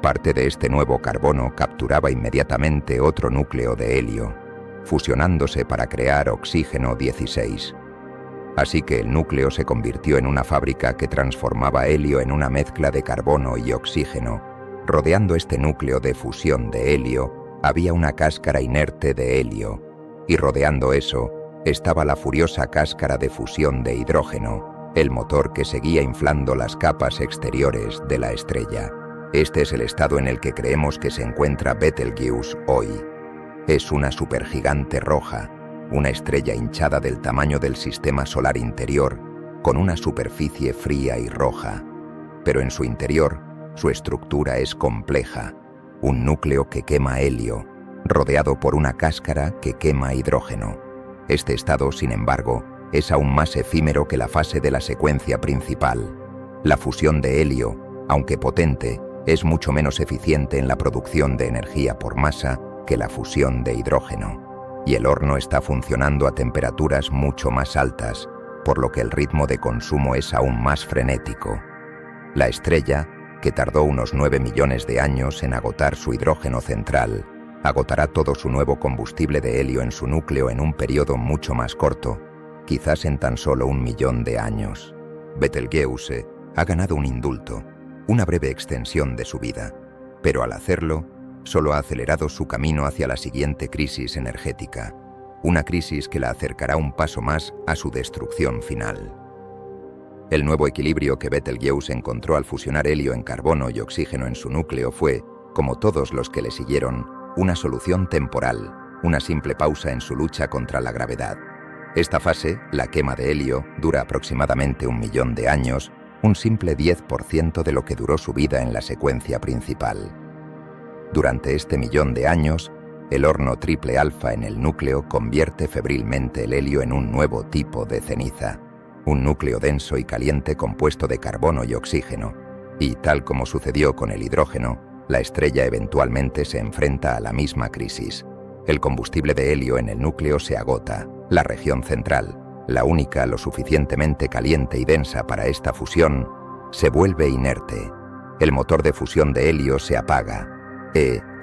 Parte de este nuevo carbono capturaba inmediatamente otro núcleo de helio, fusionándose para crear oxígeno 16. Así que el núcleo se convirtió en una fábrica que transformaba helio en una mezcla de carbono y oxígeno. Rodeando este núcleo de fusión de helio había una cáscara inerte de helio, y rodeando eso estaba la furiosa cáscara de fusión de hidrógeno, el motor que seguía inflando las capas exteriores de la estrella. Este es el estado en el que creemos que se encuentra Betelgeuse hoy. Es una supergigante roja, una estrella hinchada del tamaño del sistema solar interior, con una superficie fría y roja. Pero en su interior, su estructura es compleja, un núcleo que quema helio, rodeado por una cáscara que quema hidrógeno. Este estado, sin embargo, es aún más efímero que la fase de la secuencia principal. La fusión de helio, aunque potente, es mucho menos eficiente en la producción de energía por masa que la fusión de hidrógeno, y el horno está funcionando a temperaturas mucho más altas, por lo que el ritmo de consumo es aún más frenético. La estrella, que tardó unos 9 millones de años en agotar su hidrógeno central, agotará todo su nuevo combustible de helio en su núcleo en un periodo mucho más corto, quizás en tan solo 1 millón de años. Betelgeuse ha ganado un indulto, una breve extensión de su vida, pero al hacerlo, solo ha acelerado su camino hacia la siguiente crisis energética, una crisis que la acercará un paso más a su destrucción final. El nuevo equilibrio que Betelgeuse encontró al fusionar helio en carbono y oxígeno en su núcleo fue, como todos los que le siguieron, una solución temporal, una simple pausa en su lucha contra la gravedad. Esta fase, la quema de helio, dura aproximadamente 1 millón de años, un simple 10% de lo que duró su vida en la secuencia principal. Durante este millón de años, el horno triple alfa en el núcleo convierte febrilmente el helio en un nuevo tipo de ceniza, un núcleo denso y caliente compuesto de carbono y oxígeno, y tal como sucedió con el hidrógeno, la estrella eventualmente se enfrenta a la misma crisis. El combustible de helio en el núcleo se agota. La región central, la única lo suficientemente caliente y densa para esta fusión, se vuelve inerte. El motor de fusión de helio se apaga.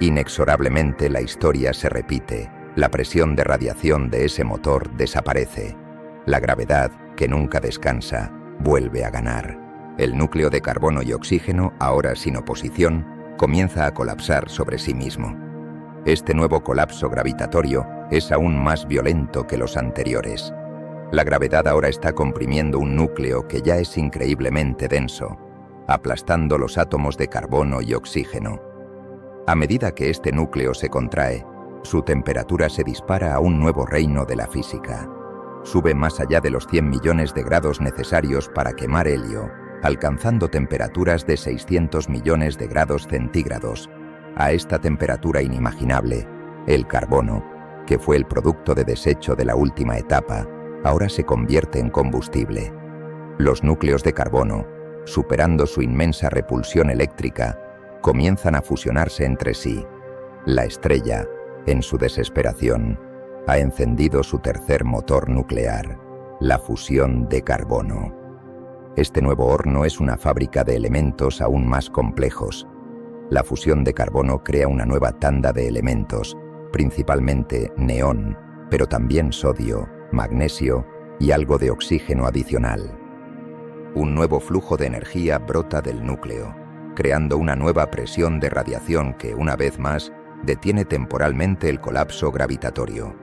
Inexorablemente la historia se repite. La presión de radiación de ese motor desaparece. La gravedad, que nunca descansa, vuelve a ganar. El núcleo de carbono y oxígeno, ahora sin oposición, comienza a colapsar sobre sí mismo. Este nuevo colapso gravitatorio es aún más violento que los anteriores. La gravedad ahora está comprimiendo un núcleo que ya es increíblemente denso, aplastando los átomos de carbono y oxígeno. A medida que este núcleo se contrae, su temperatura se dispara a un nuevo reino de la física. Sube más allá de los 100 millones de grados necesarios para quemar helio, alcanzando temperaturas de 600 millones de grados centígrados. A esta temperatura inimaginable, el carbono, que fue el producto de desecho de la última etapa, ahora se convierte en combustible. Los núcleos de carbono, superando su inmensa repulsión eléctrica, comienzan a fusionarse entre sí. La estrella, en su desesperación, ha encendido su tercer motor nuclear, la fusión de carbono. Este nuevo horno es una fábrica de elementos aún más complejos. La fusión de carbono crea una nueva tanda de elementos, principalmente neón, pero también sodio, magnesio y algo de oxígeno adicional. Un nuevo flujo de energía brota del núcleo, creando una nueva presión de radiación que, una vez más, detiene temporalmente el colapso gravitatorio.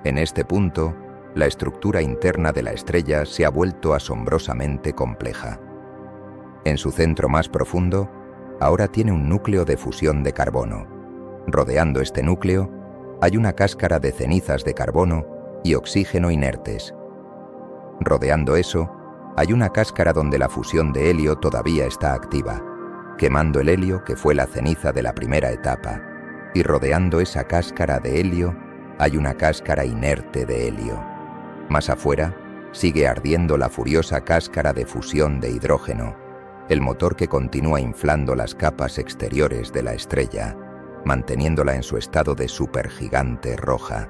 En este punto, la estructura interna de la estrella se ha vuelto asombrosamente compleja. En su centro más profundo, ahora tiene un núcleo de fusión de carbono. Rodeando este núcleo, hay una cáscara de cenizas de carbono y oxígeno inertes. Rodeando eso, hay una cáscara donde la fusión de helio todavía está activa, quemando el helio que fue la ceniza de la primera etapa, y rodeando esa cáscara de helio hay una cáscara inerte de helio. Más afuera, sigue ardiendo la furiosa cáscara de fusión de hidrógeno, el motor que continúa inflando las capas exteriores de la estrella, manteniéndola en su estado de supergigante roja.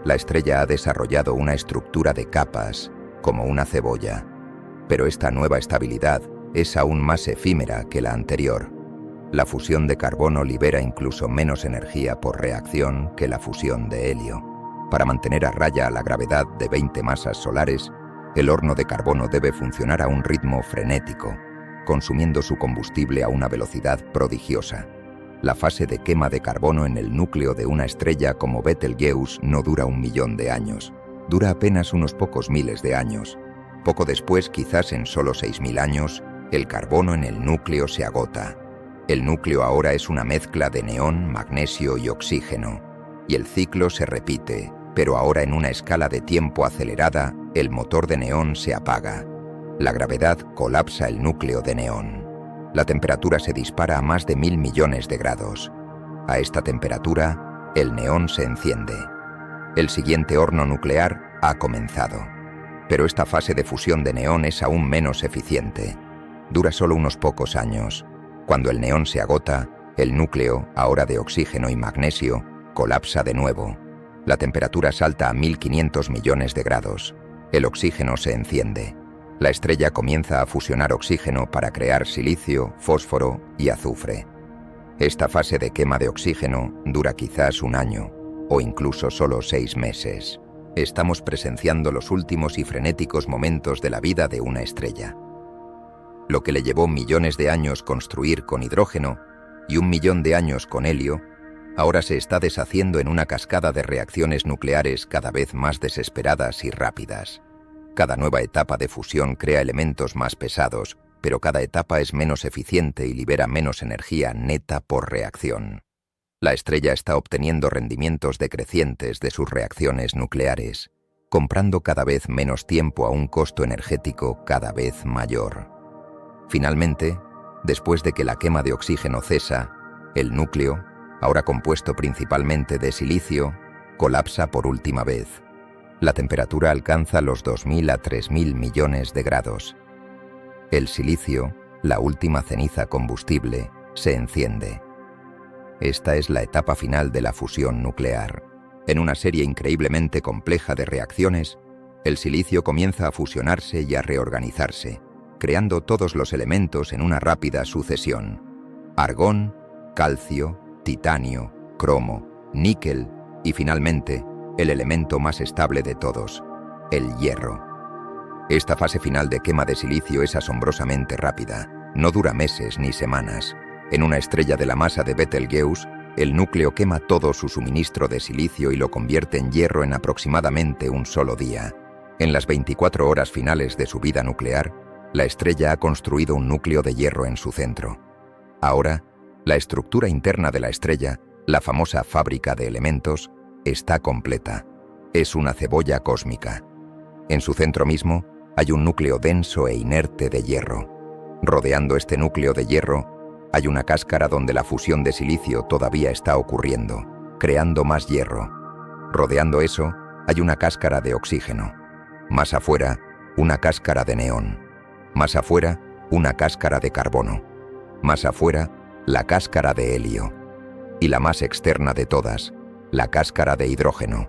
La estrella ha desarrollado una estructura de capas, como una cebolla, pero esta nueva estabilidad es aún más efímera que la anterior. La fusión de carbono libera incluso menos energía por reacción que la fusión de helio. Para mantener a raya la gravedad de 20 masas solares, el horno de carbono debe funcionar a un ritmo frenético, consumiendo su combustible a una velocidad prodigiosa. La fase de quema de carbono en el núcleo de una estrella como Betelgeuse no dura 1 millón de años, dura apenas unos pocos miles de años. Poco después, quizás en solo 6.000 años, el carbono en el núcleo se agota. El núcleo ahora es una mezcla de neón, magnesio y oxígeno, y el ciclo se repite, pero ahora en una escala de tiempo acelerada, el motor de neón se apaga. La gravedad colapsa el núcleo de neón. La temperatura se dispara a más de 1.000 millones de grados. A esta temperatura, el neón se enciende. El siguiente horno nuclear ha comenzado. Pero esta fase de fusión de neón es aún menos eficiente. Dura solo unos pocos años. Cuando el neón se agota, el núcleo, ahora de oxígeno y magnesio, colapsa de nuevo. La temperatura salta a 1.500 millones de grados. El oxígeno se enciende. La estrella comienza a fusionar oxígeno para crear silicio, fósforo y azufre. Esta fase de quema de oxígeno dura quizás 1 año, o incluso solo 6 meses. Estamos presenciando los últimos y frenéticos momentos de la vida de una estrella. Lo que le llevó millones de años construir con hidrógeno y 1 millón de años con helio, ahora se está deshaciendo en una cascada de reacciones nucleares cada vez más desesperadas y rápidas. Cada nueva etapa de fusión crea elementos más pesados, pero cada etapa es menos eficiente y libera menos energía neta por reacción. La estrella está obteniendo rendimientos decrecientes de sus reacciones nucleares, comprando cada vez menos tiempo a un costo energético cada vez mayor. Finalmente, después de que la quema de oxígeno cesa, el núcleo, ahora compuesto principalmente de silicio, colapsa por última vez. La temperatura alcanza los 2.000 a 3.000 millones de grados. El silicio, la última ceniza combustible, se enciende. Esta es la etapa final de la fusión nuclear. En una serie increíblemente compleja de reacciones, el silicio comienza a fusionarse y a reorganizarse, creando todos los elementos en una rápida sucesión: argón, calcio, titanio, cromo, níquel y finalmente el elemento más estable de todos, el hierro. Esta fase final de quema de silicio es asombrosamente rápida, no dura meses ni semanas. En una estrella de la masa de Betelgeuse, el núcleo quema todo su suministro de silicio y lo convierte en hierro en aproximadamente un solo día. En las 24 horas finales de su vida nuclear, la estrella ha construido un núcleo de hierro en su centro. Ahora, la estructura interna de la estrella, la famosa fábrica de elementos, está completa. Es una cebolla cósmica. En su centro mismo hay un núcleo denso e inerte de hierro. Rodeando este núcleo de hierro, hay una cáscara donde la fusión de silicio todavía está ocurriendo, creando más hierro. Rodeando eso, hay una cáscara de oxígeno. Más afuera, una cáscara de neón. Más afuera, una cáscara de carbono. Más afuera, la cáscara de helio. Y la más externa de todas, la cáscara de hidrógeno.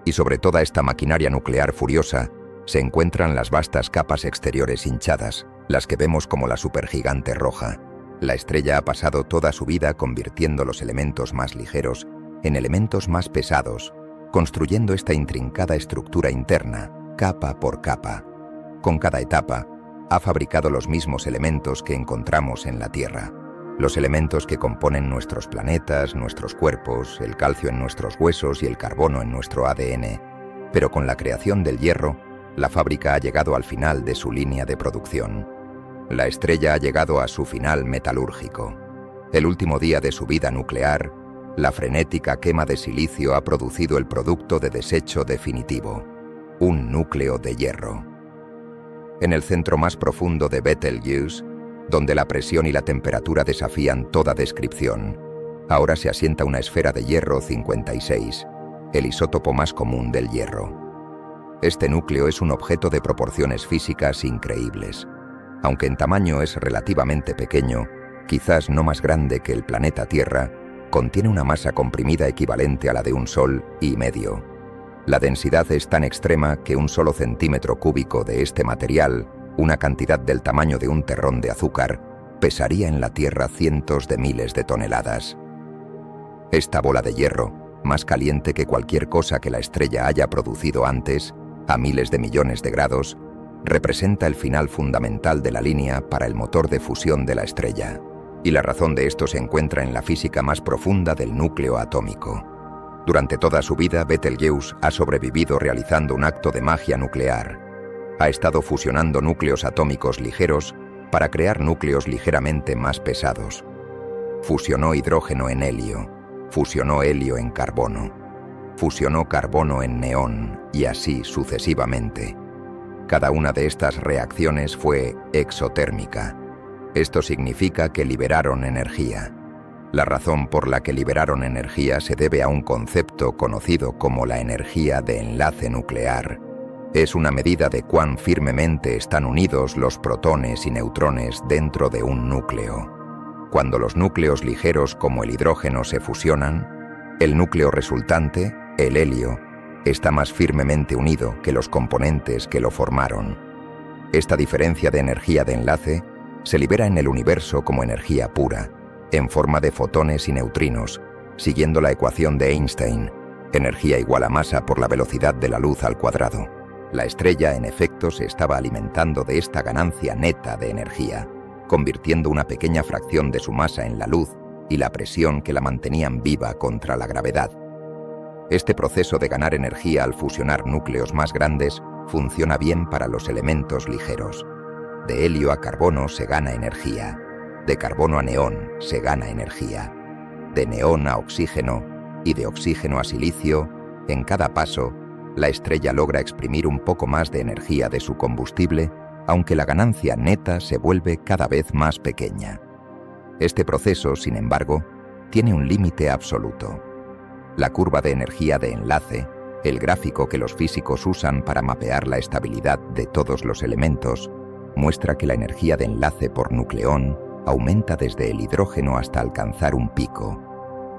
Y sobre toda esta maquinaria nuclear furiosa, se encuentran las vastas capas exteriores hinchadas, las que vemos como la supergigante roja. La estrella ha pasado toda su vida convirtiendo los elementos más ligeros en elementos más pesados, construyendo esta intrincada estructura interna, capa por capa. Con cada etapa, ha fabricado los mismos elementos que encontramos en la Tierra. Los elementos que componen nuestros planetas, nuestros cuerpos, el calcio en nuestros huesos y el carbono en nuestro ADN. Pero con la creación del hierro, la fábrica ha llegado al final de su línea de producción. La estrella ha llegado a su final metalúrgico. El último día de su vida nuclear, la frenética quema de silicio ha producido el producto de desecho definitivo, un núcleo de hierro. En el centro más profundo de Betelgeuse, donde la presión y la temperatura desafían toda descripción, ahora se asienta una esfera de hierro 56, el isótopo más común del hierro. Este núcleo es un objeto de proporciones físicas increíbles. Aunque en tamaño es relativamente pequeño, quizás no más grande que el planeta Tierra, contiene una masa comprimida equivalente a la de un sol y medio. La densidad es tan extrema que un solo centímetro cúbico de este material, una cantidad del tamaño de un terrón de azúcar, pesaría en la Tierra cientos de miles de toneladas. Esta bola de hierro, más caliente que cualquier cosa que la estrella haya producido antes, a miles de millones de grados, representa el final fundamental de la línea para el motor de fusión de la estrella, y la razón de esto se encuentra en la física más profunda del núcleo atómico. Durante toda su vida, Betelgeuse ha sobrevivido realizando un acto de magia nuclear. Ha estado fusionando núcleos atómicos ligeros para crear núcleos ligeramente más pesados. Fusionó hidrógeno en helio, fusionó helio en carbono, fusionó carbono en neón y así sucesivamente. Cada una de estas reacciones fue exotérmica. Esto significa que liberaron energía. La razón por la que liberaron energía se debe a un concepto conocido como la energía de enlace nuclear. Es una medida de cuán firmemente están unidos los protones y neutrones dentro de un núcleo. Cuando los núcleos ligeros como el hidrógeno se fusionan, el núcleo resultante, el helio, está más firmemente unido que los componentes que lo formaron. Esta diferencia de energía de enlace se libera en el universo como energía pura, en forma de fotones y neutrinos, siguiendo la ecuación de Einstein, energía igual a masa por la velocidad de la luz al cuadrado. La estrella, en efecto, se estaba alimentando de esta ganancia neta de energía, convirtiendo una pequeña fracción de su masa en la luz y la presión que la mantenían viva contra la gravedad. Este proceso de ganar energía al fusionar núcleos más grandes funciona bien para los elementos ligeros. De helio a carbono se gana energía. De carbono a neón se gana energía. De neón a oxígeno y de oxígeno a silicio, en cada paso, la estrella logra exprimir un poco más de energía de su combustible, aunque la ganancia neta se vuelve cada vez más pequeña. Este proceso, sin embargo, tiene un límite absoluto. La curva de energía de enlace, el gráfico que los físicos usan para mapear la estabilidad de todos los elementos, muestra que la energía de enlace por nucleón aumenta desde el hidrógeno hasta alcanzar un pico.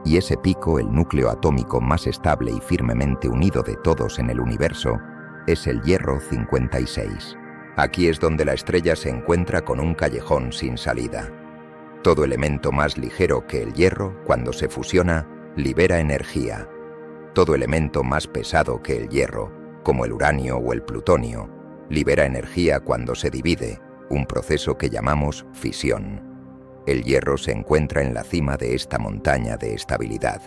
Y ese pico, el núcleo atómico más estable y firmemente unido de todos en el universo, es el hierro 56. Aquí es donde la estrella se encuentra con un callejón sin salida. Todo elemento más ligero que el hierro, cuando se fusiona, libera energía. Todo elemento más pesado que el hierro, como el uranio o el plutonio, libera energía cuando se divide, un proceso que llamamos fisión. El hierro se encuentra en la cima de esta montaña de estabilidad.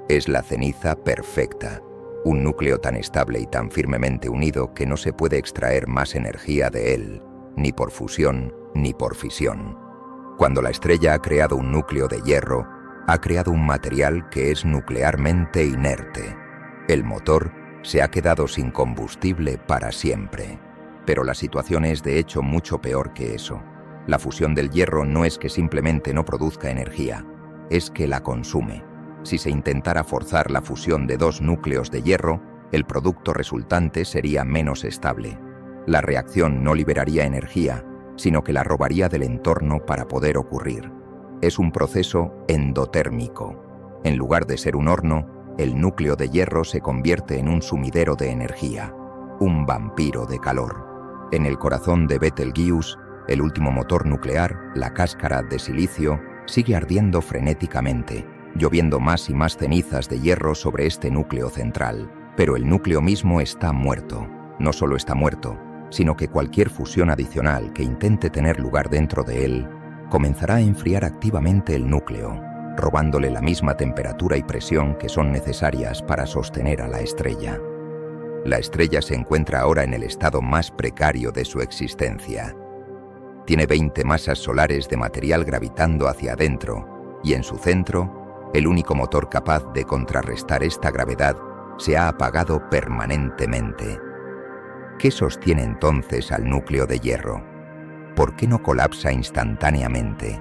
Es la ceniza perfecta, un núcleo tan estable y tan firmemente unido que no se puede extraer más energía de él, ni por fusión ni por fisión. Cuando la estrella ha creado un núcleo de hierro, ha creado un material que es nuclearmente inerte. El motor se ha quedado sin combustible para siempre. Pero la situación es de hecho mucho peor que eso. La fusión del hierro no es que simplemente no produzca energía, es que la consume. Si se intentara forzar la fusión de dos núcleos de hierro, el producto resultante sería menos estable. La reacción no liberaría energía, sino que la robaría del entorno para poder ocurrir. Es un proceso endotérmico. En lugar de ser un horno, el núcleo de hierro se convierte en un sumidero de energía, un vampiro de calor. En el corazón de Betelgeuse, el último motor nuclear, la cáscara de silicio, sigue ardiendo frenéticamente, lloviendo más y más cenizas de hierro sobre este núcleo central. Pero el núcleo mismo está muerto. No solo está muerto, sino que cualquier fusión adicional que intente tener lugar dentro de él comenzará a enfriar activamente el núcleo, robándole la misma temperatura y presión que son necesarias para sostener a la estrella. La estrella se encuentra ahora en el estado más precario de su existencia. Tiene 20 masas solares de material gravitando hacia adentro, y en su centro, el único motor capaz de contrarrestar esta gravedad se ha apagado permanentemente. ¿Qué sostiene entonces al núcleo de hierro? ¿Por qué no colapsa instantáneamente?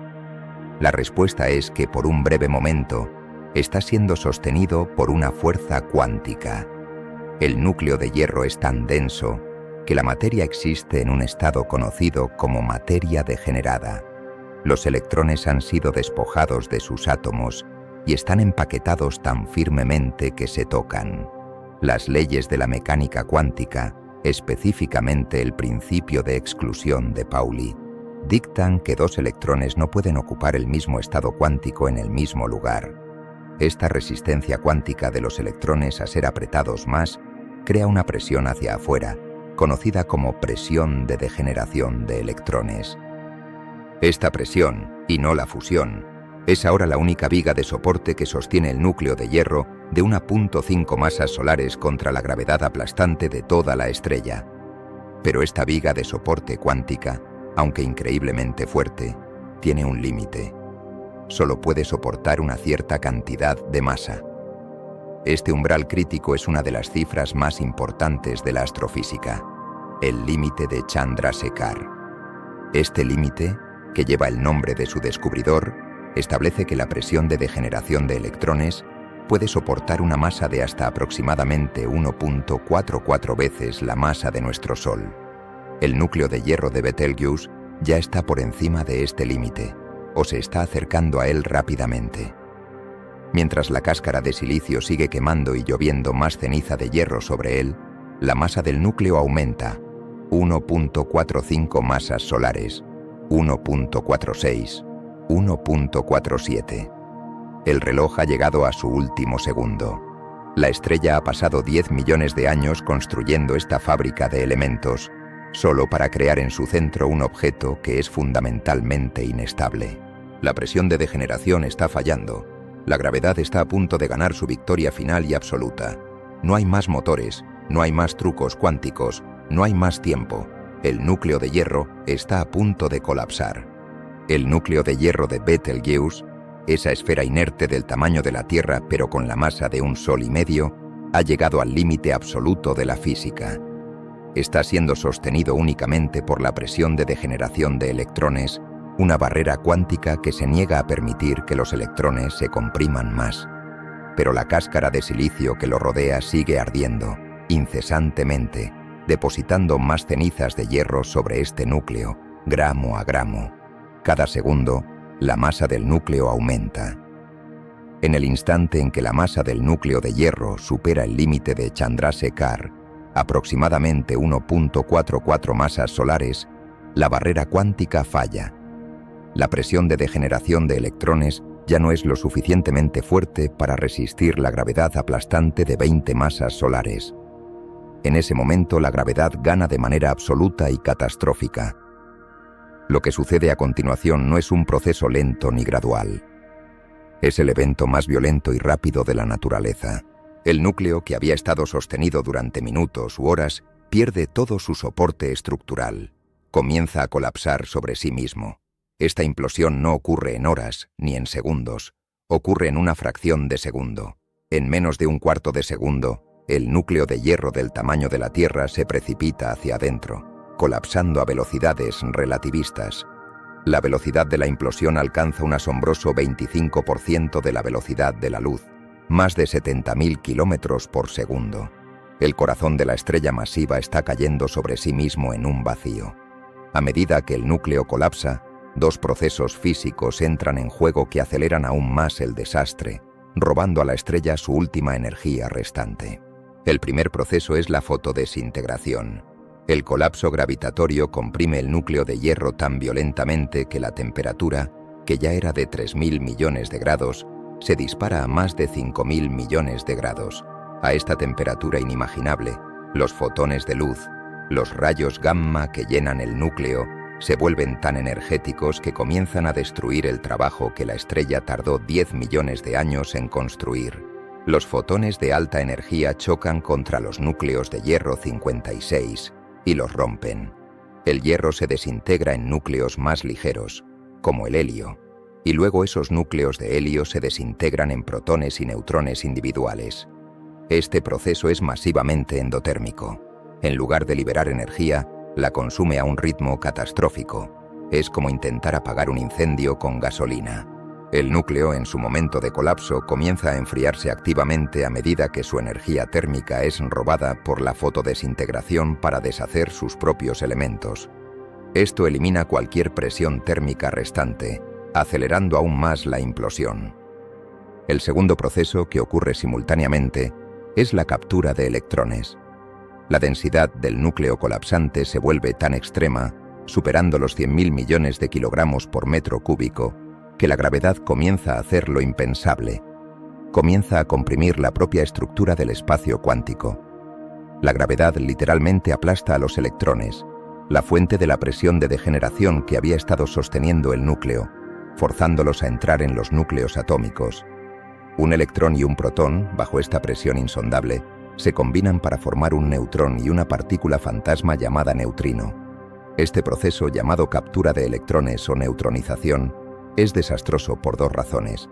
La respuesta es que por un breve momento está siendo sostenido por una fuerza cuántica. El núcleo de hierro es tan denso que la materia existe en un estado conocido como materia degenerada. Los electrones han sido despojados de sus átomos y están empaquetados tan firmemente que se tocan. Las leyes de la mecánica cuántica, específicamente el principio de exclusión de Pauli, dictan que dos electrones no pueden ocupar el mismo estado cuántico en el mismo lugar. Esta resistencia cuántica de los electrones a ser apretados más crea una presión hacia afuera, conocida como presión de degeneración de electrones. Esta presión, y no la fusión, es ahora la única viga de soporte que sostiene el núcleo de hierro de 1.5 masas solares contra la gravedad aplastante de toda la estrella. Pero esta viga de soporte cuántica, aunque increíblemente fuerte, tiene un límite. Solo puede soportar una cierta cantidad de masa. Este umbral crítico es una de las cifras más importantes de la astrofísica, el límite de Chandrasekhar. Este límite, que lleva el nombre de su descubridor, establece que la presión de degeneración de electrones puede soportar una masa de hasta aproximadamente 1.44 veces la masa de nuestro Sol. El núcleo de hierro de Betelgeuse ya está por encima de este límite, o se está acercando a él rápidamente. Mientras la cáscara de silicio sigue quemando y lloviendo más ceniza de hierro sobre él, la masa del núcleo aumenta, 1.45 masas solares, 1.46, 1.47. El reloj ha llegado a su último segundo. La estrella ha pasado 10 millones de años construyendo esta fábrica de elementos, solo para crear en su centro un objeto que es fundamentalmente inestable. La presión de degeneración está fallando. La gravedad está a punto de ganar su victoria final y absoluta. No hay más motores, no hay más trucos cuánticos, no hay más tiempo. El núcleo de hierro está a punto de colapsar. El núcleo de hierro de Betelgeuse, esa esfera inerte del tamaño de la Tierra pero con la masa de un sol y medio, ha llegado al límite absoluto de la física. Está siendo sostenido únicamente por la presión de degeneración de electrones, una barrera cuántica que se niega a permitir que los electrones se compriman más. Pero la cáscara de silicio que lo rodea sigue ardiendo, incesantemente, depositando más cenizas de hierro sobre este núcleo, gramo a gramo. Cada segundo, la masa del núcleo aumenta. En el instante en que la masa del núcleo de hierro supera el límite de Chandrasekhar, aproximadamente 1.44 masas solares, la barrera cuántica falla. La presión de degeneración de electrones ya no es lo suficientemente fuerte para resistir la gravedad aplastante de 20 masas solares. En ese momento la gravedad gana de manera absoluta y catastrófica. Lo que sucede a continuación no es un proceso lento ni gradual. Es el evento más violento y rápido de la naturaleza. El núcleo, que había estado sostenido durante minutos u horas, pierde todo su soporte estructural. Comienza a colapsar sobre sí mismo. Esta implosión no ocurre en horas ni en segundos. Ocurre en una fracción de segundo. En menos de un cuarto de segundo, el núcleo de hierro del tamaño de la Tierra se precipita hacia adentro, colapsando a velocidades relativistas. La velocidad de la implosión alcanza un asombroso 25% de la velocidad de la luz, más de 70.000 kilómetros por segundo. El corazón de la estrella masiva está cayendo sobre sí mismo en un vacío. A medida que el núcleo colapsa, dos procesos físicos entran en juego que aceleran aún más el desastre, robando a la estrella su última energía restante. El primer proceso es la fotodesintegración. El colapso gravitatorio comprime el núcleo de hierro tan violentamente que la temperatura, que ya era de 3.000 millones de grados, se dispara a más de 5.000 millones de grados. A esta temperatura inimaginable, los fotones de luz, los rayos gamma que llenan el núcleo, se vuelven tan energéticos que comienzan a destruir el trabajo que la estrella tardó 10 millones de años en construir. Los fotones de alta energía chocan contra los núcleos de hierro 56 y los rompen. El hierro se desintegra en núcleos más ligeros, como el helio, y luego esos núcleos de helio se desintegran en protones y neutrones individuales. Este proceso es masivamente endotérmico. En lugar de liberar energía, la consume a un ritmo catastrófico. Es como intentar apagar un incendio con gasolina. El núcleo, en su momento de colapso, comienza a enfriarse activamente a medida que su energía térmica es robada por la fotodesintegración para deshacer sus propios elementos. Esto elimina cualquier presión térmica restante, acelerando aún más la implosión. El segundo proceso, que ocurre simultáneamente, es la captura de electrones. La densidad del núcleo colapsante se vuelve tan extrema, superando los 100.000 millones de kilogramos por metro cúbico, que la gravedad comienza a hacer lo impensable. Comienza a comprimir la propia estructura del espacio cuántico. La gravedad literalmente aplasta a los electrones, la fuente de la presión de degeneración que había estado sosteniendo el núcleo, forzándolos a entrar en los núcleos atómicos. Un electrón y un protón, bajo esta presión insondable, se combinan para formar un neutrón y una partícula fantasma llamada neutrino. Este proceso, llamado captura de electrones o neutronización, es desastroso por dos razones.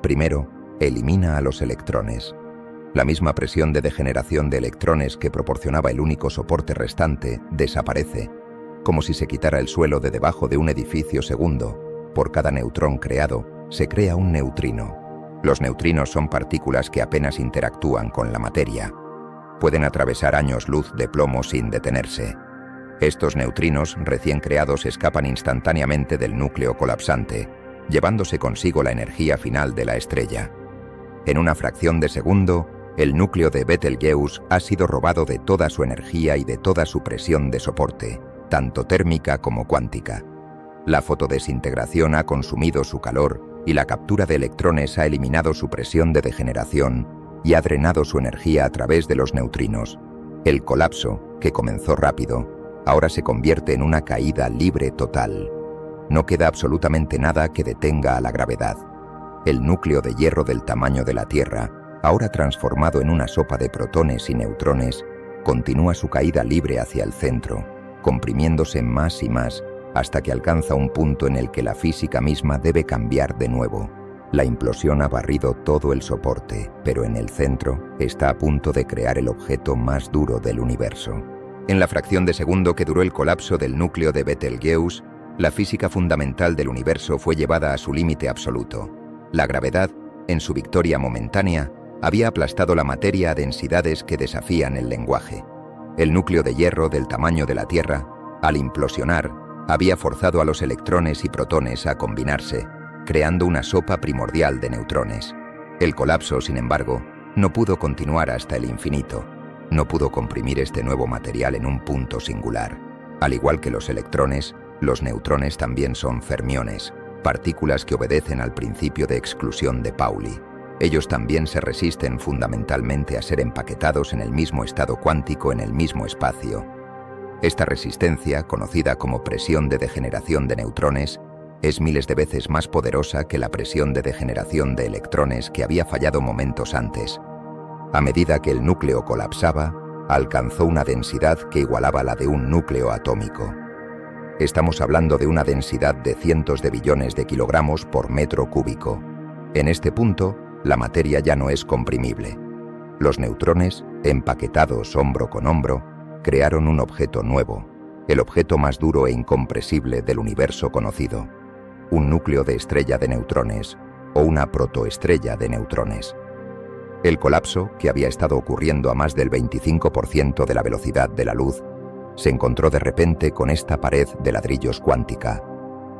Primero, elimina a los electrones. La misma presión de degeneración de electrones que proporcionaba el único soporte restante desaparece, como si se quitara el suelo de debajo de un edificio segundo. Por cada neutrón creado, se crea un neutrino. Los neutrinos son partículas que apenas interactúan con la materia. Pueden atravesar años luz de plomo sin detenerse. Estos neutrinos recién creados escapan instantáneamente del núcleo colapsante, llevándose consigo la energía final de la estrella. En una fracción de segundo, el núcleo de Betelgeuse ha sido robado de toda su energía y de toda su presión de soporte, tanto térmica como cuántica. La fotodesintegración ha consumido su calor y la captura de electrones ha eliminado su presión de degeneración y ha drenado su energía a través de los neutrinos. El colapso, que comenzó rápido, ahora se convierte en una caída libre total. No queda absolutamente nada que detenga a la gravedad. El núcleo de hierro del tamaño de la Tierra, ahora transformado en una sopa de protones y neutrones, continúa su caída libre hacia el centro, comprimiéndose más y más hasta que alcanza un punto en el que la física misma debe cambiar de nuevo. La implosión ha barrido todo el soporte, pero en el centro está a punto de crear el objeto más duro del universo. En la fracción de segundo que duró el colapso del núcleo de Betelgeuse, la física fundamental del universo fue llevada a su límite absoluto. La gravedad, en su victoria momentánea, había aplastado la materia a densidades que desafían el lenguaje. El núcleo de hierro del tamaño de la Tierra, al implosionar, había forzado a los electrones y protones a combinarse, creando una sopa primordial de neutrones. El colapso, sin embargo, no pudo continuar hasta el infinito. No pudo comprimir este nuevo material en un punto singular. Al igual que los electrones, los neutrones también son fermiones, partículas que obedecen al principio de exclusión de Pauli. Ellos también se resisten fundamentalmente a ser empaquetados en el mismo estado cuántico en el mismo espacio. Esta resistencia, conocida como presión de degeneración de neutrones, es miles de veces más poderosa que la presión de degeneración de electrones que había fallado momentos antes. A medida que el núcleo colapsaba, alcanzó una densidad que igualaba la de un núcleo atómico. Estamos hablando de una densidad de cientos de billones de kilogramos por metro cúbico. En este punto, la materia ya no es comprimible. Los neutrones, empaquetados hombro con hombro, crearon un objeto nuevo, el objeto más duro e incompresible del universo conocido, un núcleo de estrella de neutrones o una protoestrella de neutrones. El colapso, que había estado ocurriendo a más del 25% de la velocidad de la luz, se encontró de repente con esta pared de ladrillos cuántica.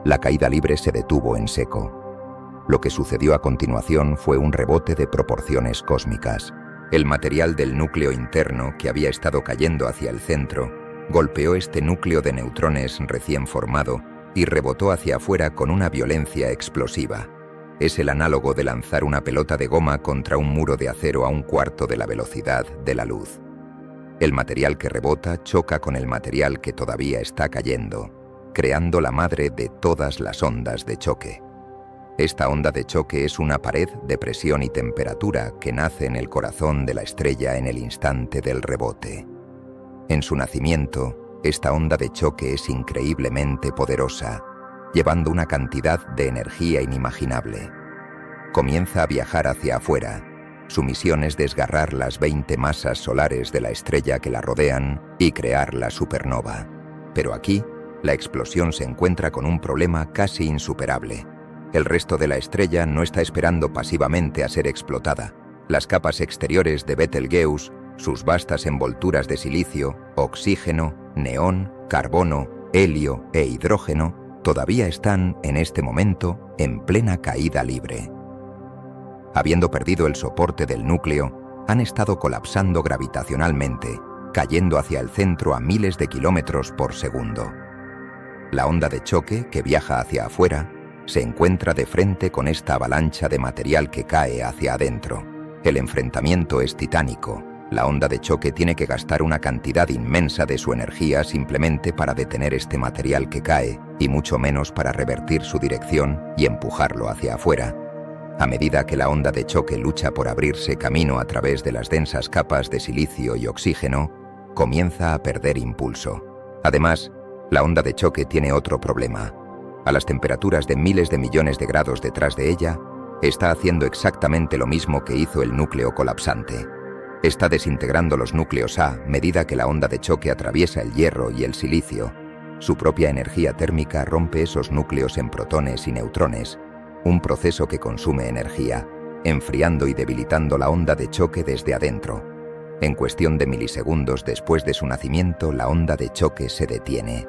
La caída libre se detuvo en seco. Lo que sucedió a continuación fue un rebote de proporciones cósmicas. El material del núcleo interno, que había estado cayendo hacia el centro, golpeó este núcleo de neutrones recién formado y rebotó hacia afuera con una violencia explosiva. Es el análogo de lanzar una pelota de goma contra un muro de acero a un cuarto de la velocidad de la luz. El material que rebota choca con el material que todavía está cayendo, creando la madre de todas las ondas de choque. Esta onda de choque es una pared de presión y temperatura que nace en el corazón de la estrella en el instante del rebote. En su nacimiento, esta onda de choque es increíblemente poderosa, llevando una cantidad de energía inimaginable. Comienza a viajar hacia afuera. Su misión es desgarrar las 20 masas solares de la estrella que la rodean y crear la supernova. Pero aquí, la explosión se encuentra con un problema casi insuperable. El resto de la estrella no está esperando pasivamente a ser explotada. Las capas exteriores de Betelgeuse, sus vastas envolturas de silicio, oxígeno, neón, carbono, helio e hidrógeno, todavía están, en este momento, en plena caída libre. Habiendo perdido el soporte del núcleo, han estado colapsando gravitacionalmente, cayendo hacia el centro a miles de kilómetros por segundo. La onda de choque, que viaja hacia afuera, se encuentra de frente con esta avalancha de material que cae hacia adentro. El enfrentamiento es titánico. La onda de choque tiene que gastar una cantidad inmensa de su energía simplemente para detener este material que cae, y mucho menos para revertir su dirección y empujarlo hacia afuera. A medida que la onda de choque lucha por abrirse camino a través de las densas capas de silicio y oxígeno, comienza a perder impulso. Además, la onda de choque tiene otro problema. A las temperaturas de miles de millones de grados detrás de ella, está haciendo exactamente lo mismo que hizo el núcleo colapsante. Está desintegrando los núcleos a medida que la onda de choque atraviesa el hierro y el silicio. Su propia energía térmica rompe esos núcleos en protones y neutrones, un proceso que consume energía, enfriando y debilitando la onda de choque desde adentro. En cuestión de milisegundos después de su nacimiento, la onda de choque se detiene,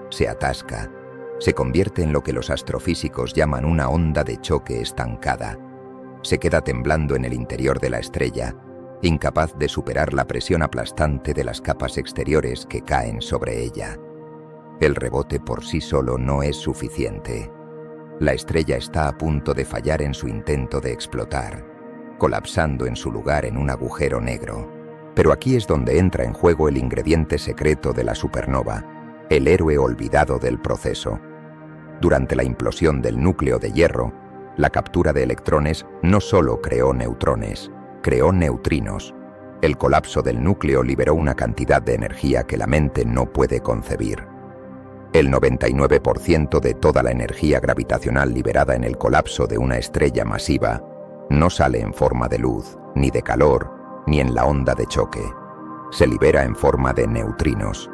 se atasca, se convierte en lo que los astrofísicos llaman una onda de choque estancada. Se queda temblando en el interior de la estrella, incapaz de superar la presión aplastante de las capas exteriores que caen sobre ella. El rebote por sí solo no es suficiente. La estrella está a punto de fallar en su intento de explotar, colapsando en su lugar en un agujero negro. Pero aquí es donde entra en juego el ingrediente secreto de la supernova, el héroe olvidado del proceso. Durante la implosión del núcleo de hierro, la captura de electrones no solo creó neutrones, creó neutrinos. El colapso del núcleo liberó una cantidad de energía que la mente no puede concebir. El 99% de toda la energía gravitacional liberada en el colapso de una estrella masiva no sale en forma de luz, ni de calor, ni en la onda de choque. Se libera en forma de neutrinos.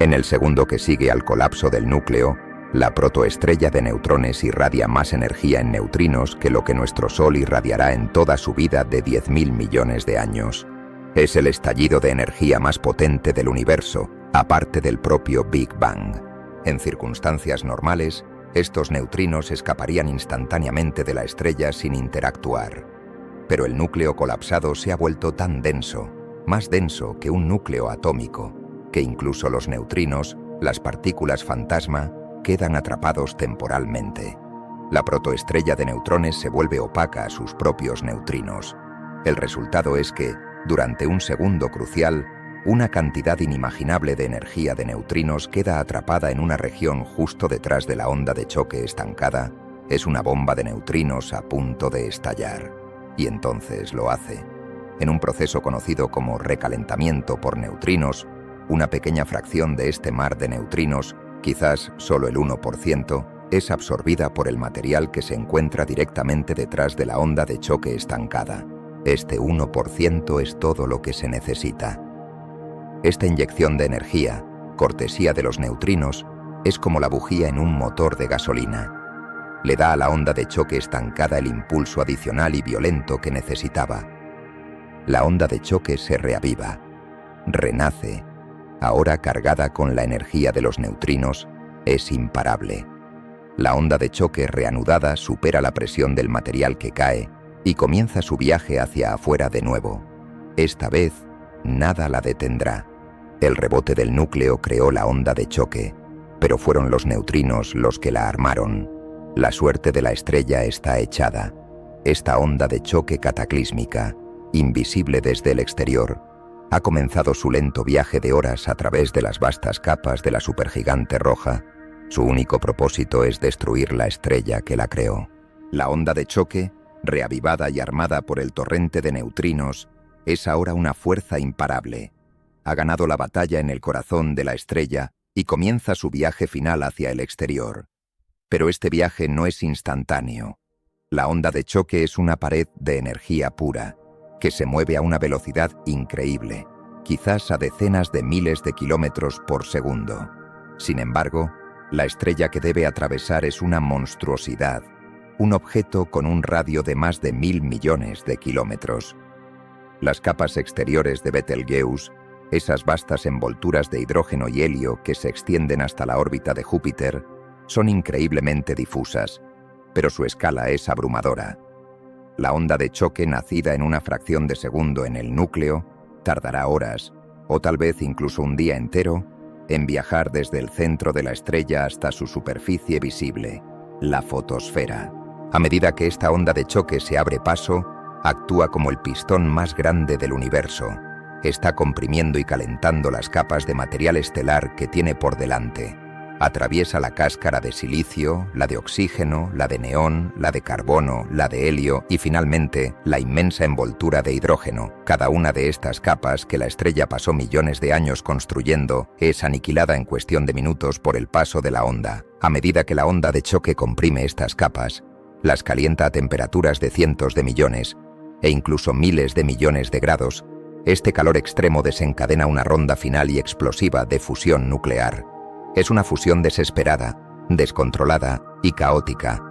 En el segundo que sigue al colapso del núcleo, la protoestrella de neutrones irradia más energía en neutrinos que lo que nuestro Sol irradiará en toda su vida de 10.000 millones de años. Es el estallido de energía más potente del universo, aparte del propio Big Bang. En circunstancias normales, estos neutrinos escaparían instantáneamente de la estrella sin interactuar. Pero el núcleo colapsado se ha vuelto tan denso, más denso que un núcleo atómico, que incluso los neutrinos, las partículas fantasma, quedan atrapados temporalmente. La protoestrella de neutrones se vuelve opaca a sus propios neutrinos. El resultado es que, durante un segundo crucial, una cantidad inimaginable de energía de neutrinos queda atrapada en una región justo detrás de la onda de choque estancada. Es una bomba de neutrinos a punto de estallar. Y entonces lo hace. En un proceso conocido como recalentamiento por neutrinos, una pequeña fracción de este mar de neutrinos, quizás solo el 1%, es absorbida por el material que se encuentra directamente detrás de la onda de choque estancada. Este 1% es todo lo que se necesita. Esta inyección de energía, cortesía de los neutrinos, es como la bujía en un motor de gasolina. Le da a la onda de choque estancada el impulso adicional y violento que necesitaba. La onda de choque se reaviva, renace. Ahora cargada con la energía de los neutrinos, es imparable. La onda de choque reanudada supera la presión del material que cae y comienza su viaje hacia afuera de nuevo. Esta vez, nada la detendrá. El rebote del núcleo creó la onda de choque, pero fueron los neutrinos los que la armaron. La suerte de la estrella está echada. Esta onda de choque cataclísmica, invisible desde el exterior, ha comenzado su lento viaje de horas a través de las vastas capas de la supergigante roja. Su único propósito es destruir la estrella que la creó. La onda de choque, reavivada y armada por el torrente de neutrinos, es ahora una fuerza imparable. Ha ganado la batalla en el corazón de la estrella y comienza su viaje final hacia el exterior. Pero este viaje no es instantáneo. La onda de choque es una pared de energía pura, que se mueve a una velocidad increíble, quizás a decenas de miles de kilómetros por segundo. Sin embargo, la estrella que debe atravesar es una monstruosidad, un objeto con un radio de más de 1.000 millones de kilómetros. Las capas exteriores de Betelgeuse, esas vastas envolturas de hidrógeno y helio que se extienden hasta la órbita de Júpiter, son increíblemente difusas, pero su escala es abrumadora. La onda de choque nacida en una fracción de segundo en el núcleo tardará horas, o tal vez incluso un día entero, en viajar desde el centro de la estrella hasta su superficie visible, la fotosfera. A medida que esta onda de choque se abre paso, actúa como el pistón más grande del universo. Está comprimiendo y calentando las capas de material estelar que tiene por delante. Atraviesa la cáscara de silicio, la de oxígeno, la de neón, la de carbono, la de helio y finalmente la inmensa envoltura de hidrógeno. Cada una de estas capas que la estrella pasó millones de años construyendo es aniquilada en cuestión de minutos por el paso de la onda. A medida que la onda de choque comprime estas capas, las calienta a temperaturas de cientos de millones e incluso miles de millones de grados, este calor extremo desencadena una ronda final y explosiva de fusión nuclear. Es una fusión desesperada, descontrolada y caótica.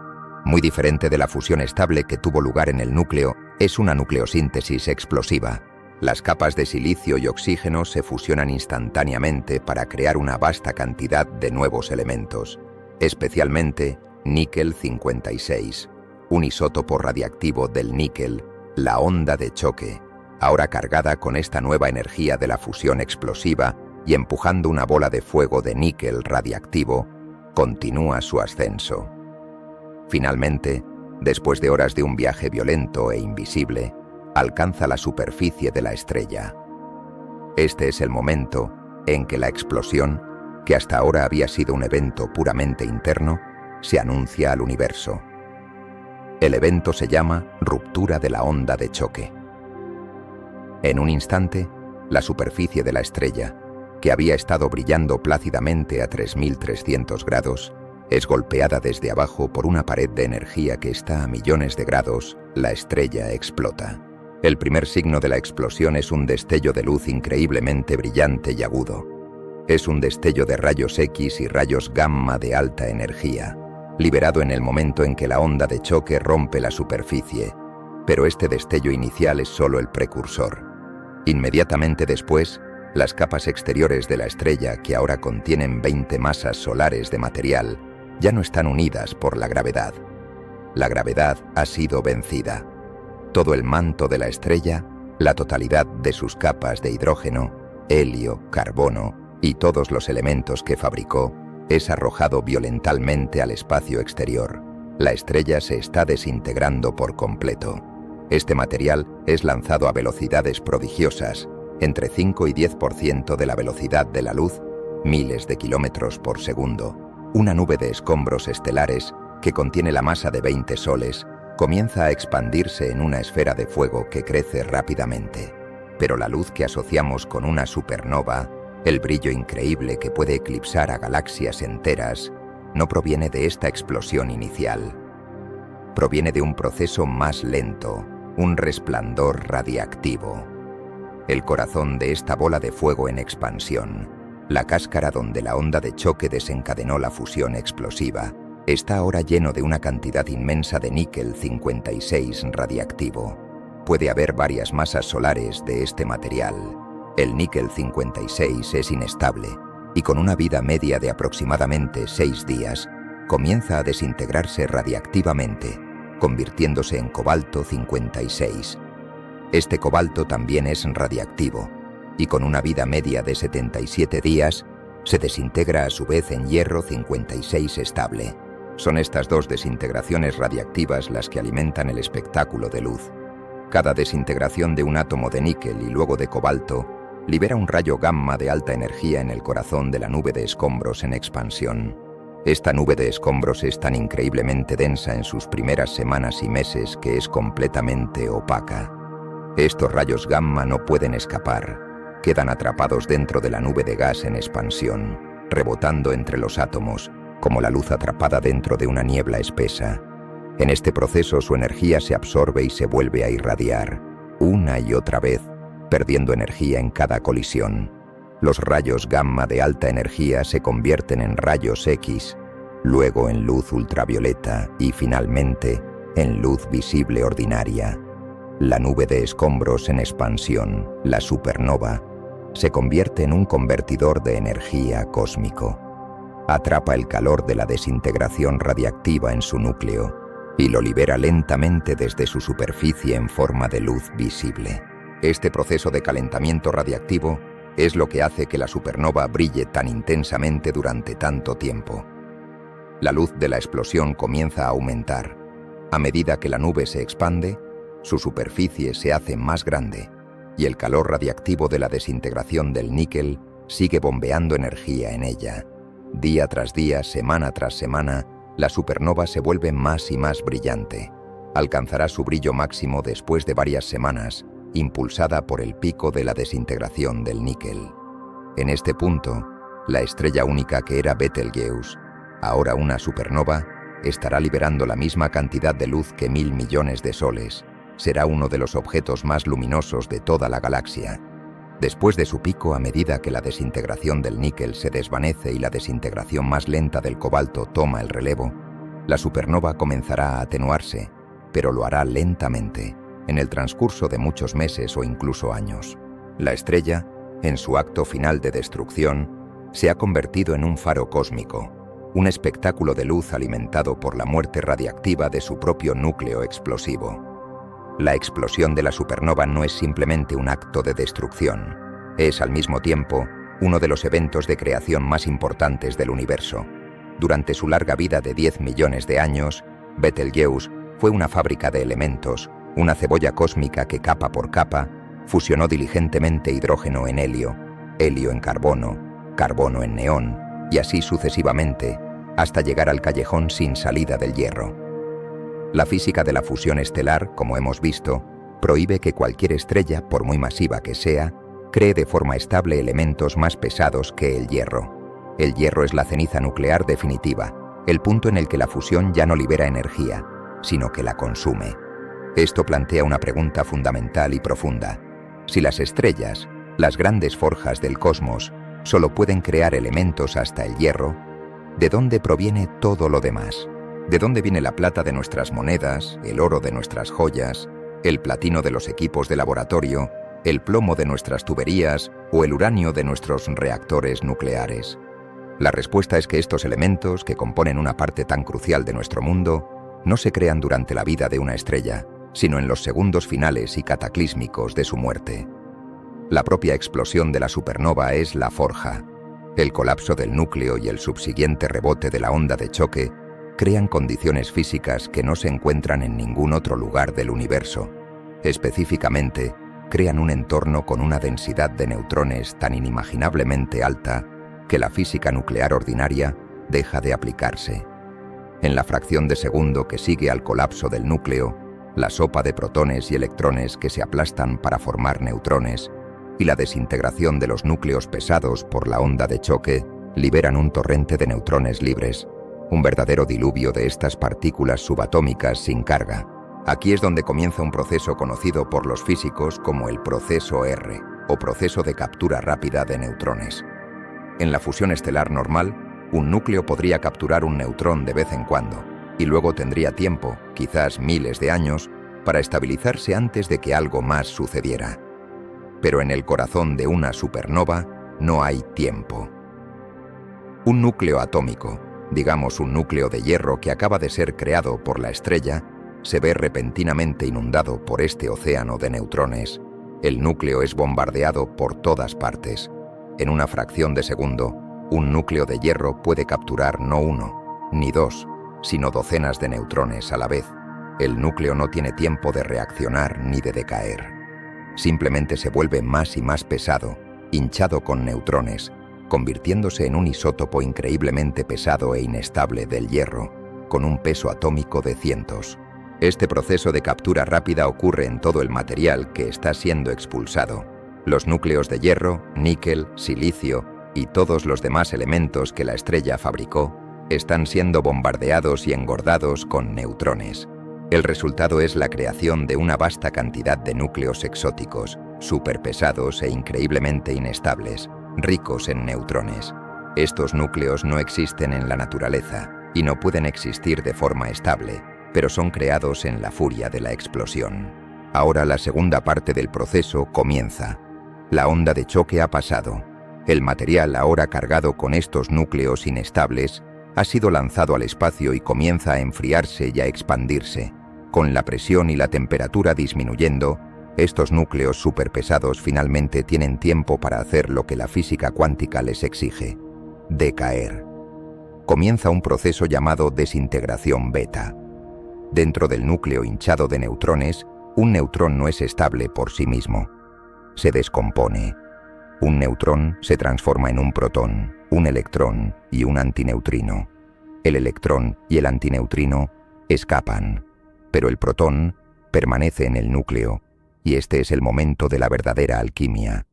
Muy diferente de la fusión estable que tuvo lugar en el núcleo, es una nucleosíntesis explosiva. Las capas de silicio y oxígeno se fusionan instantáneamente para crear una vasta cantidad de nuevos elementos, especialmente níquel 56, un isótopo radiactivo del níquel, la onda de choque, ahora cargada con esta nueva energía de la fusión explosiva y empujando una bola de fuego de níquel radiactivo, continúa su ascenso. Finalmente, después de horas de un viaje violento e invisible, alcanza la superficie de la estrella. Este es el momento en que la explosión, que hasta ahora había sido un evento puramente interno, se anuncia al universo. El evento se llama ruptura de la onda de choque. En un instante, la superficie de la estrella, que había estado brillando plácidamente a 3300 grados, es golpeada desde abajo por una pared de energía que está a millones de grados. La estrella explota. El primer signo de la explosión es un destello de luz increíblemente brillante y agudo. Es un destello de rayos X y rayos gamma de alta energía, liberado en el momento en que la onda de choque rompe la superficie, pero este destello inicial es solo el precursor. Inmediatamente después, las capas exteriores de la estrella, que ahora contienen 20 masas solares de material, ya no están unidas por la gravedad. La gravedad ha sido vencida. Todo el manto de la estrella, la totalidad de sus capas de hidrógeno, helio, carbono y todos los elementos que fabricó, es arrojado violentamente al espacio exterior. La estrella se está desintegrando por completo. Este material es lanzado a velocidades prodigiosas, entre 5 y 10% de la velocidad de la luz, miles de kilómetros por segundo. Una nube de escombros estelares, que contiene la masa de 20 soles, comienza a expandirse en una esfera de fuego que crece rápidamente. Pero la luz que asociamos con una supernova, el brillo increíble que puede eclipsar a galaxias enteras, no proviene de esta explosión inicial. Proviene de un proceso más lento, un resplandor radiactivo. El corazón de esta bola de fuego en expansión, la cáscara donde la onda de choque desencadenó la fusión explosiva, está ahora lleno de una cantidad inmensa de níquel 56 radiactivo. Puede haber varias masas solares de este material. El níquel 56 es inestable y con una vida media de aproximadamente 6 días, comienza a desintegrarse radiactivamente, convirtiéndose en cobalto 56. Este cobalto también es radiactivo y con una vida media de 77 días, se desintegra a su vez en hierro 56 estable. Son estas dos desintegraciones radiactivas las que alimentan el espectáculo de luz. Cada desintegración de un átomo de níquel y luego de cobalto libera un rayo gamma de alta energía en el corazón de la nube de escombros en expansión. Esta nube de escombros es tan increíblemente densa en sus primeras semanas y meses que es completamente opaca. Estos rayos gamma no pueden escapar. Quedan atrapados dentro de la nube de gas en expansión, rebotando entre los átomos, como la luz atrapada dentro de una niebla espesa. En este proceso su energía se absorbe y se vuelve a irradiar, una y otra vez, perdiendo energía en cada colisión. Los rayos gamma de alta energía se convierten en rayos X, luego en luz ultravioleta y finalmente en luz visible ordinaria. La nube de escombros en expansión, la supernova, se convierte en un convertidor de energía cósmico. Atrapa el calor de la desintegración radiactiva en su núcleo y lo libera lentamente desde su superficie en forma de luz visible. Este proceso de calentamiento radiactivo es lo que hace que la supernova brille tan intensamente durante tanto tiempo. La luz de la explosión comienza a aumentar. A medida que la nube se expande, su superficie se hace más grande y el calor radiactivo de la desintegración del níquel sigue bombeando energía en ella. Día tras día, semana tras semana, la supernova se vuelve más y más brillante. Alcanzará su brillo máximo después de varias semanas, impulsada por el pico de la desintegración del níquel. En este punto, la estrella única que era Betelgeuse, ahora una supernova, estará liberando la misma cantidad de luz que 1000 millones de soles. Será uno de los objetos más luminosos de toda la galaxia. Después de su pico, a medida que la desintegración del níquel se desvanece y la desintegración más lenta del cobalto toma el relevo, la supernova comenzará a atenuarse, pero lo hará lentamente, en el transcurso de muchos meses o incluso años. La estrella, en su acto final de destrucción, se ha convertido en un faro cósmico, un espectáculo de luz alimentado por la muerte radiactiva de su propio núcleo explosivo. La explosión de la supernova no es simplemente un acto de destrucción, es al mismo tiempo uno de los eventos de creación más importantes del universo. Durante su larga vida de 10 millones de años, Betelgeuse fue una fábrica de elementos, una cebolla cósmica que capa por capa fusionó diligentemente hidrógeno en helio, helio en carbono, carbono en neón, y así sucesivamente, hasta llegar al callejón sin salida del hierro. La física de la fusión estelar, como hemos visto, prohíbe que cualquier estrella, por muy masiva que sea, cree de forma estable elementos más pesados que el hierro. El hierro es la ceniza nuclear definitiva, el punto en el que la fusión ya no libera energía, sino que la consume. Esto plantea una pregunta fundamental y profunda. Si las estrellas, las grandes forjas del cosmos, solo pueden crear elementos hasta el hierro, ¿de dónde proviene todo lo demás? ¿De dónde viene la plata de nuestras monedas, el oro de nuestras joyas, el platino de los equipos de laboratorio, el plomo de nuestras tuberías o el uranio de nuestros reactores nucleares? La respuesta es que estos elementos, que componen una parte tan crucial de nuestro mundo, no se crean durante la vida de una estrella, sino en los segundos finales y cataclísmicos de su muerte. La propia explosión de la supernova es la forja. El colapso del núcleo y el subsiguiente rebote de la onda de choque crean condiciones físicas que no se encuentran en ningún otro lugar del universo. Específicamente, crean un entorno con una densidad de neutrones tan inimaginablemente alta que la física nuclear ordinaria deja de aplicarse. En la fracción de segundo que sigue al colapso del núcleo, la sopa de protones y electrones que se aplastan para formar neutrones y la desintegración de los núcleos pesados por la onda de choque liberan un torrente de neutrones libres, un verdadero diluvio de estas partículas subatómicas sin carga. Aquí es donde comienza un proceso conocido por los físicos como el proceso R, o proceso de captura rápida de neutrones. En la fusión estelar normal, un núcleo podría capturar un neutrón de vez en cuando, y luego tendría tiempo, quizás miles de años, para estabilizarse antes de que algo más sucediera. Pero en el corazón de una supernova no hay tiempo. Un núcleo atómico, digamos un núcleo de hierro que acaba de ser creado por la estrella, se ve repentinamente inundado por este océano de neutrones. El núcleo es bombardeado por todas partes. En una fracción de segundo, un núcleo de hierro puede capturar no uno, ni dos, sino docenas de neutrones a la vez. El núcleo no tiene tiempo de reaccionar ni de decaer. Simplemente se vuelve más y más pesado, hinchado con neutrones, convirtiéndose en un isótopo increíblemente pesado e inestable del hierro, con un peso atómico de cientos. Este proceso de captura rápida ocurre en todo el material que está siendo expulsado. Los núcleos de hierro, níquel, silicio y todos los demás elementos que la estrella fabricó están siendo bombardeados y engordados con neutrones. El resultado es la creación de una vasta cantidad de núcleos exóticos, superpesados e increíblemente inestables, ricos en neutrones. Estos núcleos no existen en la naturaleza y no pueden existir de forma estable, pero son creados en la furia de la explosión. Ahora la segunda parte del proceso comienza. La onda de choque ha pasado. El material ahora cargado con estos núcleos inestables ha sido lanzado al espacio y comienza a enfriarse y a expandirse. Con la presión y la temperatura disminuyendo, estos núcleos superpesados finalmente tienen tiempo para hacer lo que la física cuántica les exige: decaer. Comienza un proceso llamado desintegración beta. Dentro del núcleo hinchado de neutrones, un neutrón no es estable por sí mismo. Se descompone. Un neutrón se transforma en un protón, un electrón y un antineutrino. El electrón y el antineutrino escapan, pero el protón permanece en el núcleo, y este es el momento de la verdadera alquimia.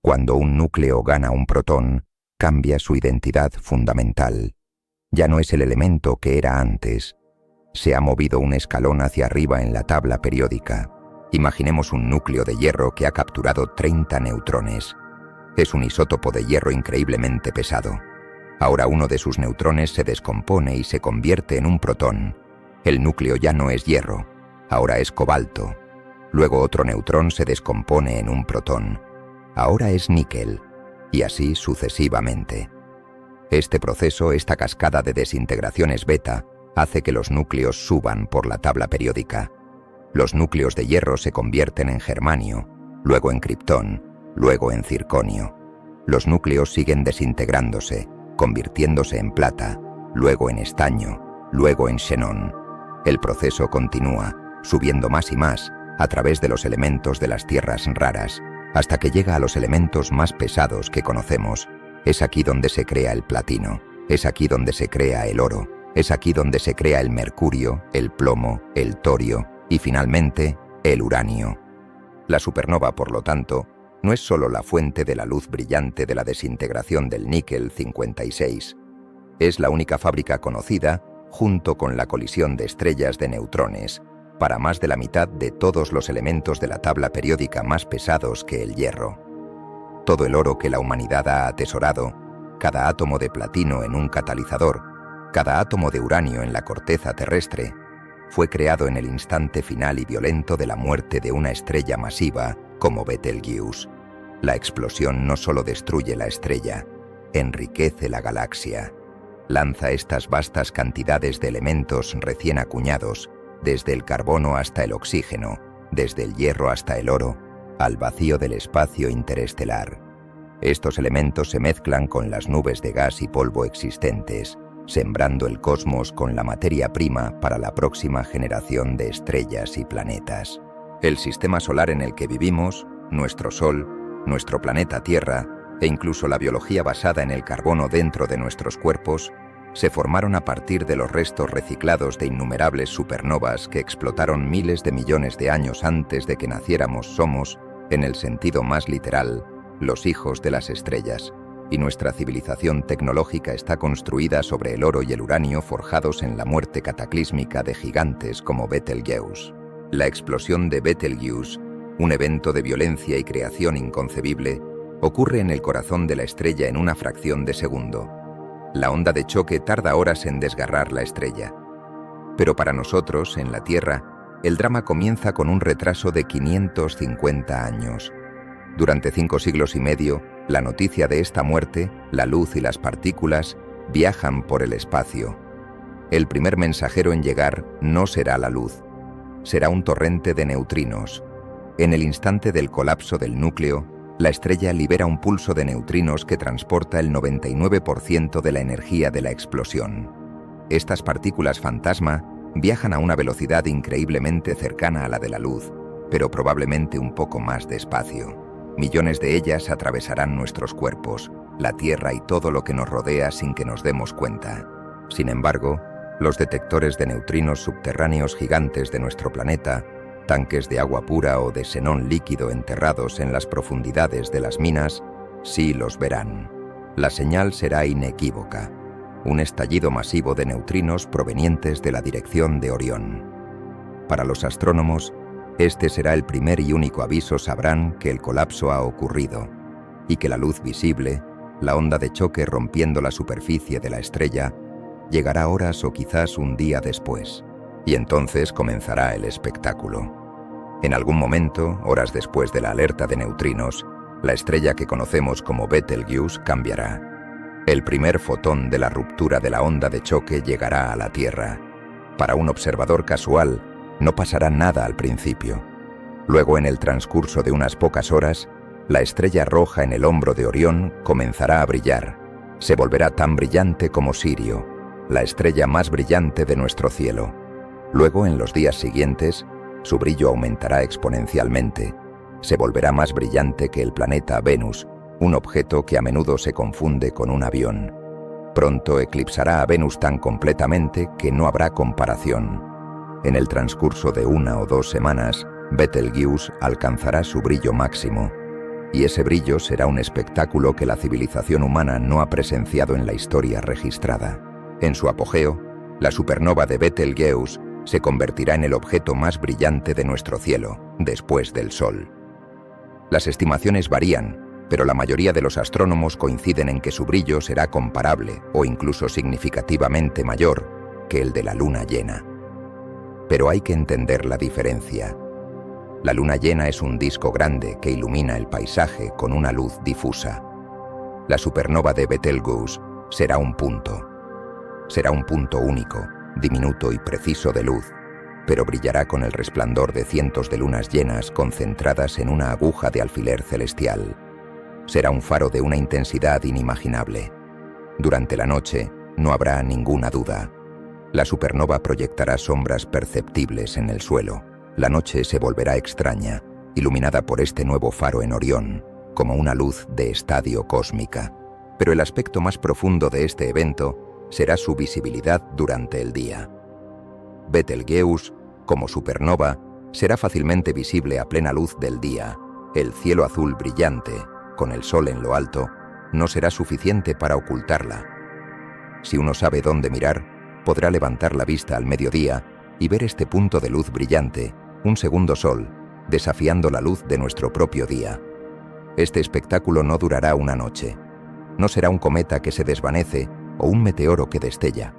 Cuando un núcleo gana un protón, cambia su identidad fundamental. Ya no es el elemento que era antes. Se ha movido un escalón hacia arriba en la tabla periódica. Imaginemos un núcleo de hierro que ha capturado 30 neutrones. Es un isótopo de hierro increíblemente pesado. Ahora uno de sus neutrones se descompone y se convierte en un protón. El núcleo ya no es hierro, ahora es cobalto. Luego otro neutrón se descompone en un protón. Ahora es níquel, y así sucesivamente. Este proceso, esta cascada de desintegraciones beta, hace que los núcleos suban por la tabla periódica. Los núcleos de hierro se convierten en germanio, luego en criptón, luego en circonio. Los núcleos siguen desintegrándose, convirtiéndose en plata, luego en estaño, luego en xenón. El proceso continúa, subiendo más y más, a través de los elementos de las tierras raras, hasta que llega a los elementos más pesados que conocemos. Es aquí donde se crea el platino, es aquí donde se crea el oro, es aquí donde se crea el mercurio, el plomo, el torio y finalmente el uranio. La supernova, por lo tanto, no es solo la fuente de la luz brillante de la desintegración del níquel 56. Es la única fábrica conocida, junto con la colisión de estrellas de neutrones, para más de la mitad de todos los elementos de la tabla periódica más pesados que el hierro. Todo el oro que la humanidad ha atesorado, cada átomo de platino en un catalizador, cada átomo de uranio en la corteza terrestre, fue creado en el instante final y violento de la muerte de una estrella masiva como Betelgeuse. La explosión no solo destruye la estrella, enriquece la galaxia. Lanza estas vastas cantidades de elementos recién acuñados, desde el carbono hasta el oxígeno, desde el hierro hasta el oro, al vacío del espacio interestelar. Estos elementos se mezclan con las nubes de gas y polvo existentes, sembrando el cosmos con la materia prima para la próxima generación de estrellas y planetas. El sistema solar en el que vivimos, nuestro Sol, nuestro planeta Tierra, e incluso la biología basada en el carbono dentro de nuestros cuerpos, se formaron a partir de los restos reciclados de innumerables supernovas que explotaron miles de millones de años antes de que naciéramos. Somos, en el sentido más literal, los hijos de las estrellas, y nuestra civilización tecnológica está construida sobre el oro y el uranio forjados en la muerte cataclísmica de gigantes como Betelgeuse. La explosión de Betelgeuse, un evento de violencia y creación inconcebible, ocurre en el corazón de la estrella en una fracción de segundo. La onda de choque tarda horas en desgarrar la estrella. Pero para nosotros, en la Tierra, el drama comienza con un retraso de 550 años. Durante 5 siglos y medio, la noticia de esta muerte, la luz y las partículas, viajan por el espacio. El primer mensajero en llegar no será la luz, será un torrente de neutrinos. En el instante del colapso del núcleo, la estrella libera un pulso de neutrinos que transporta el 99% de la energía de la explosión. Estas partículas fantasma viajan a una velocidad increíblemente cercana a la de la luz, pero probablemente un poco más despacio. Millones de ellas atravesarán nuestros cuerpos, la Tierra y todo lo que nos rodea sin que nos demos cuenta. Sin embargo, los detectores de neutrinos subterráneos gigantes de nuestro planeta, tanques de agua pura o de xenón líquido enterrados en las profundidades de las minas, sí los verán. La señal será inequívoca, un estallido masivo de neutrinos provenientes de la dirección de Orión. Para los astrónomos, este será el primer y único aviso. Sabrán que el colapso ha ocurrido y que la luz visible, la onda de choque rompiendo la superficie de la estrella, llegará horas o quizás un día después. Y entonces comenzará el espectáculo. En algún momento, horas después de la alerta de neutrinos, la estrella que conocemos como Betelgeuse cambiará. El primer fotón de la ruptura de la onda de choque llegará a la Tierra. Para un observador casual, no pasará nada al principio. Luego, en el transcurso de unas pocas horas, la estrella roja en el hombro de Orión comenzará a brillar. Se volverá tan brillante como Sirio, la estrella más brillante de nuestro cielo. Luego, en los días siguientes, su brillo aumentará exponencialmente. Se volverá más brillante que el planeta Venus, un objeto que a menudo se confunde con un avión. Pronto eclipsará a Venus tan completamente que no habrá comparación. En el transcurso de 1 o 2 semanas, Betelgeuse alcanzará su brillo máximo, y ese brillo será un espectáculo que la civilización humana no ha presenciado en la historia registrada. En su apogeo, la supernova de Betelgeuse se convertirá en el objeto más brillante de nuestro cielo, después del Sol. Las estimaciones varían, pero la mayoría de los astrónomos coinciden en que su brillo será comparable o incluso significativamente mayor que el de la luna llena. Pero hay que entender la diferencia. La luna llena es un disco grande que ilumina el paisaje con una luz difusa. La supernova de Betelgeuse será un punto. Será un punto único, diminuto y preciso de luz, pero brillará con el resplandor de cientos de lunas llenas concentradas en una aguja de alfiler celestial. Será un faro de una intensidad inimaginable. Durante la noche no habrá ninguna duda. La supernova proyectará sombras perceptibles en el suelo. La noche se volverá extraña, iluminada por este nuevo faro en Orión, como una luz de estadio cósmica. Pero el aspecto más profundo de este evento será su visibilidad durante el día. Betelgeuse, como supernova, será fácilmente visible a plena luz del día, El cielo azul brillante, con el sol en lo alto, no será suficiente para ocultarla. Si uno sabe dónde mirar, podrá levantar la vista al mediodía y ver este punto de luz brillante, un segundo sol, desafiando la luz de nuestro propio día. Este espectáculo no durará una noche. No será un cometa que se desvanece o un meteoro que destella.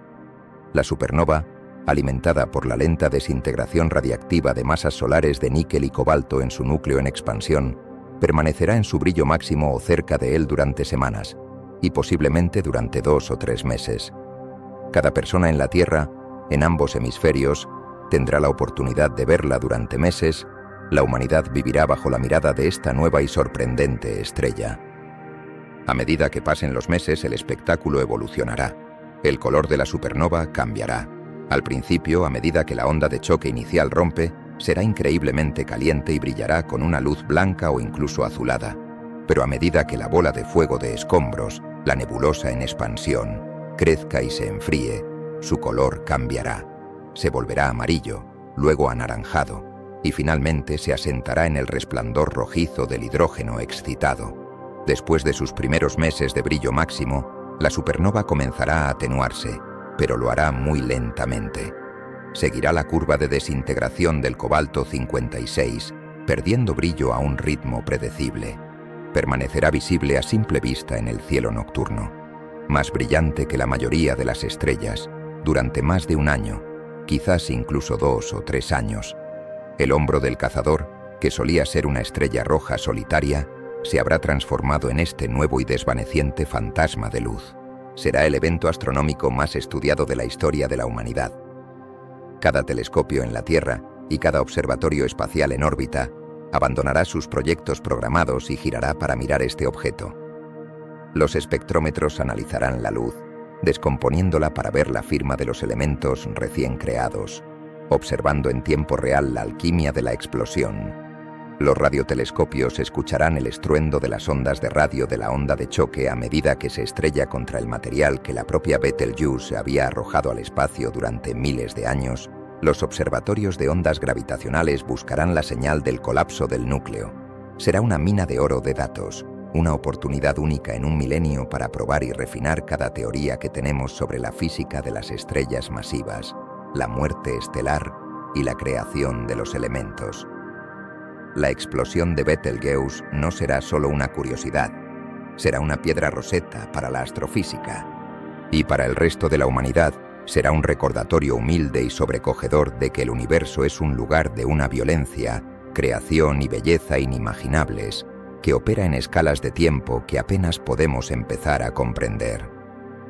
La supernova, alimentada por la lenta desintegración radiactiva de masas solares de níquel y cobalto en su núcleo en expansión, permanecerá en su brillo máximo o cerca de él durante semanas, y posiblemente durante 2 o 3 meses. Cada persona en la Tierra, en ambos hemisferios, tendrá la oportunidad de verla durante meses. La humanidad vivirá bajo la mirada de esta nueva y sorprendente estrella. A medida que pasen los meses, el espectáculo evolucionará. El color de la supernova cambiará. Al principio, a medida que la onda de choque inicial rompe, será increíblemente caliente y brillará con una luz blanca o incluso azulada. Pero a medida que la bola de fuego de escombros, la nebulosa en expansión, crezca y se enfríe, su color cambiará. Se volverá amarillo, luego anaranjado, y finalmente se asentará en el resplandor rojizo del hidrógeno excitado. Después de sus primeros meses de brillo máximo, la supernova comenzará a atenuarse, pero lo hará muy lentamente. Seguirá la curva de desintegración del cobalto 56, perdiendo brillo a un ritmo predecible. Permanecerá visible a simple vista en el cielo nocturno, más brillante que la mayoría de las estrellas, durante más de un año, quizás incluso 2 o 3 años. El hombro del cazador, que solía ser una estrella roja solitaria, se habrá transformado en este nuevo y desvaneciente fantasma de luz. Será el evento astronómico más estudiado de la historia de la humanidad. Cada telescopio en la Tierra y cada observatorio espacial en órbita abandonará sus proyectos programados y girará para mirar este objeto. Los espectrómetros analizarán la luz, descomponiéndola para ver la firma de los elementos recién creados, observando en tiempo real la alquimia de la explosión. Los radiotelescopios escucharán el estruendo de las ondas de radio de la onda de choque a medida que se estrella contra el material que la propia Betelgeuse había arrojado al espacio durante miles de años. Los observatorios de ondas gravitacionales buscarán la señal del colapso del núcleo. Será una mina de oro de datos, una oportunidad única en un milenio para probar y refinar cada teoría que tenemos sobre la física de las estrellas masivas, la muerte estelar y la creación de los elementos. La explosión de Betelgeuse no será solo una curiosidad, será una piedra roseta para la astrofísica. Y para el resto de la humanidad, será un recordatorio humilde y sobrecogedor de que el universo es un lugar de una violencia, creación y belleza inimaginables, que opera en escalas de tiempo que apenas podemos empezar a comprender.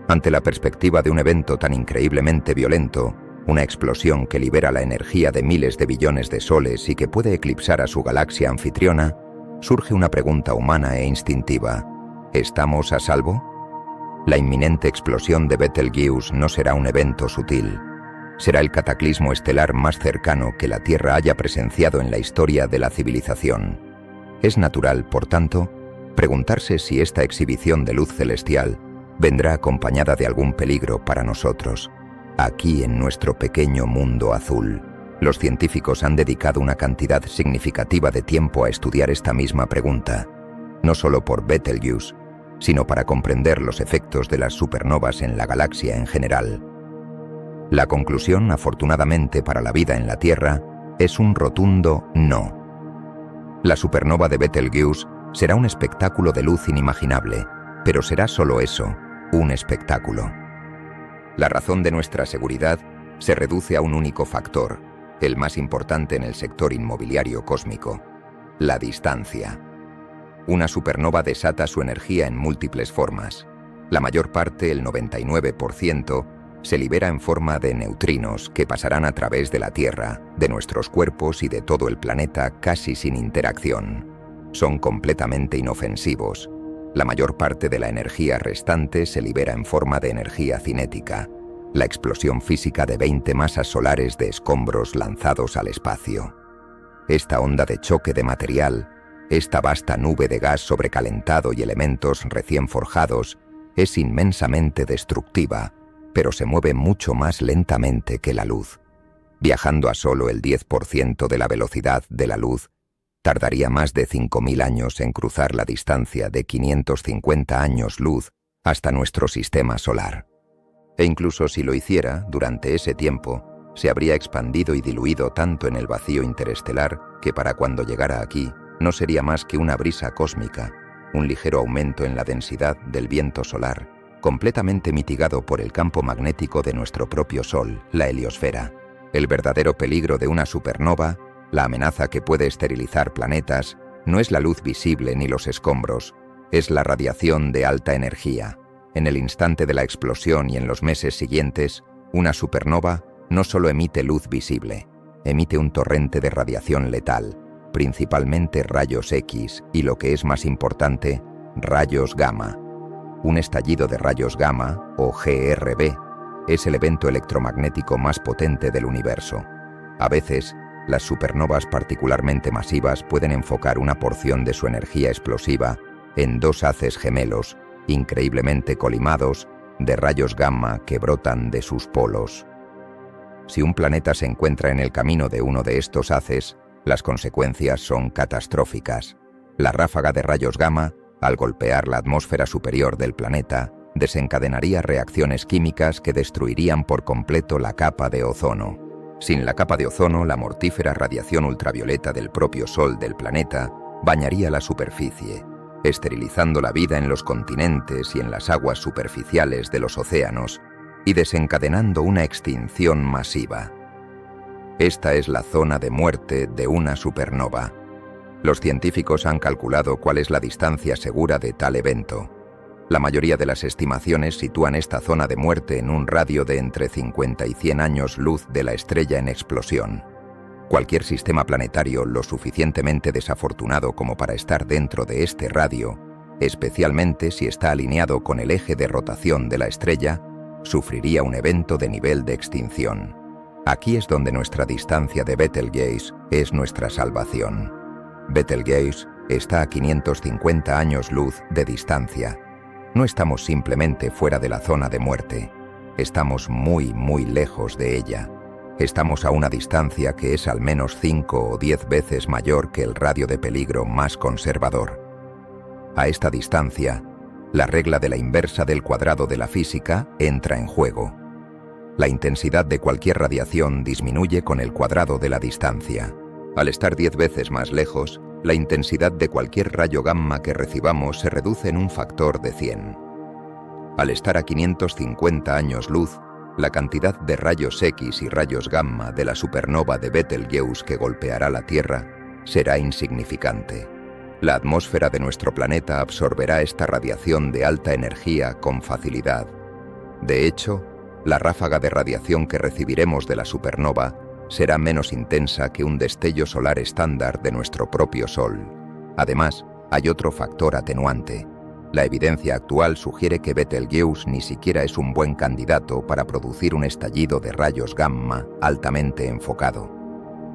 Ante la perspectiva de un evento tan increíblemente violento, una explosión que libera la energía de miles de billones de soles y que puede eclipsar a su galaxia anfitriona, surge una pregunta humana e instintiva: ¿estamos a salvo? La inminente explosión de Betelgeuse no será un evento sutil. Será el cataclismo estelar más cercano que la Tierra haya presenciado en la historia de la civilización. Es natural, por tanto, preguntarse si esta exhibición de luz celestial vendrá acompañada de algún peligro para nosotros. Aquí en nuestro pequeño mundo azul, los científicos han dedicado una cantidad significativa de tiempo a estudiar esta misma pregunta, no solo por Betelgeuse, sino para comprender los efectos de las supernovas en la galaxia en general. La conclusión, afortunadamente para la vida en la Tierra, es un rotundo no. La supernova de Betelgeuse será un espectáculo de luz inimaginable, pero será solo eso, un espectáculo. La razón de nuestra seguridad se reduce a un único factor, el más importante en el sector inmobiliario cósmico: la distancia. Una supernova desata su energía en múltiples formas. La mayor parte, el 99%, se libera en forma de neutrinos que pasarán a través de la Tierra, de nuestros cuerpos y de todo el planeta casi sin interacción. Son completamente inofensivos. La mayor parte de la energía restante se libera en forma de energía cinética, la explosión física de 20 masas solares de escombros lanzados al espacio. Esta onda de choque de material, esta vasta nube de gas sobrecalentado y elementos recién forjados, es inmensamente destructiva, pero se mueve mucho más lentamente que la luz. Viajando a solo el 10% de la velocidad de la luz, Tardaría más de 5.000 años en cruzar la distancia de 550 años luz hasta nuestro sistema solar. E incluso si lo hiciera, durante ese tiempo, se habría expandido y diluido tanto en el vacío interestelar que para cuando llegara aquí no sería más que una brisa cósmica, un ligero aumento en la densidad del viento solar, completamente mitigado por el campo magnético de nuestro propio Sol, la heliosfera. El verdadero peligro de una supernova, la amenaza que puede esterilizar planetas, no es la luz visible ni los escombros, es la radiación de alta energía. En el instante de la explosión y en los meses siguientes, una supernova no solo emite luz visible, emite un torrente de radiación letal, principalmente rayos X y, lo que es más importante, rayos gamma. Un estallido de rayos gamma, o GRB, es el evento electromagnético más potente del universo. A veces, las supernovas particularmente masivas pueden enfocar una porción de su energía explosiva en dos haces gemelos, increíblemente colimados, de rayos gamma que brotan de sus polos. Si un planeta se encuentra en el camino de uno de estos haces, las consecuencias son catastróficas. La ráfaga de rayos gamma, al golpear la atmósfera superior del planeta, desencadenaría reacciones químicas que destruirían por completo la capa de ozono. Sin la capa de ozono, la mortífera radiación ultravioleta del propio Sol del planeta bañaría la superficie, esterilizando la vida en los continentes y en las aguas superficiales de los océanos y desencadenando una extinción masiva. Esta es la zona de muerte de una supernova. Los científicos han calculado cuál es la distancia segura de tal evento. La mayoría de las estimaciones sitúan esta zona de muerte en un radio de entre 50 y 100 años luz de la estrella en explosión. Cualquier sistema planetario lo suficientemente desafortunado como para estar dentro de este radio, especialmente si está alineado con el eje de rotación de la estrella, sufriría un evento de nivel de extinción. Aquí es donde nuestra distancia de Betelgeuse es nuestra salvación. Betelgeuse está a 550 años luz de distancia. No estamos simplemente fuera de la zona de muerte, estamos muy, muy lejos de ella. Estamos a una distancia que es al menos 5 o 10 veces mayor que el radio de peligro más conservador. A esta distancia, la regla de la inversa del cuadrado de la física entra en juego. La intensidad de cualquier radiación disminuye con el cuadrado de la distancia. Al estar 10 veces más lejos, la intensidad de cualquier rayo gamma que recibamos se reduce en un factor de 100. Al estar a 550 años luz, la cantidad de rayos X y rayos gamma de la supernova de Betelgeuse que golpeará la Tierra será insignificante. La atmósfera de nuestro planeta absorberá esta radiación de alta energía con facilidad. De hecho, la ráfaga de radiación que recibiremos de la supernova será menos intensa que un destello solar estándar de nuestro propio Sol. Además, hay otro factor atenuante. La evidencia actual sugiere que Betelgeuse ni siquiera es un buen candidato para producir un estallido de rayos gamma altamente enfocado.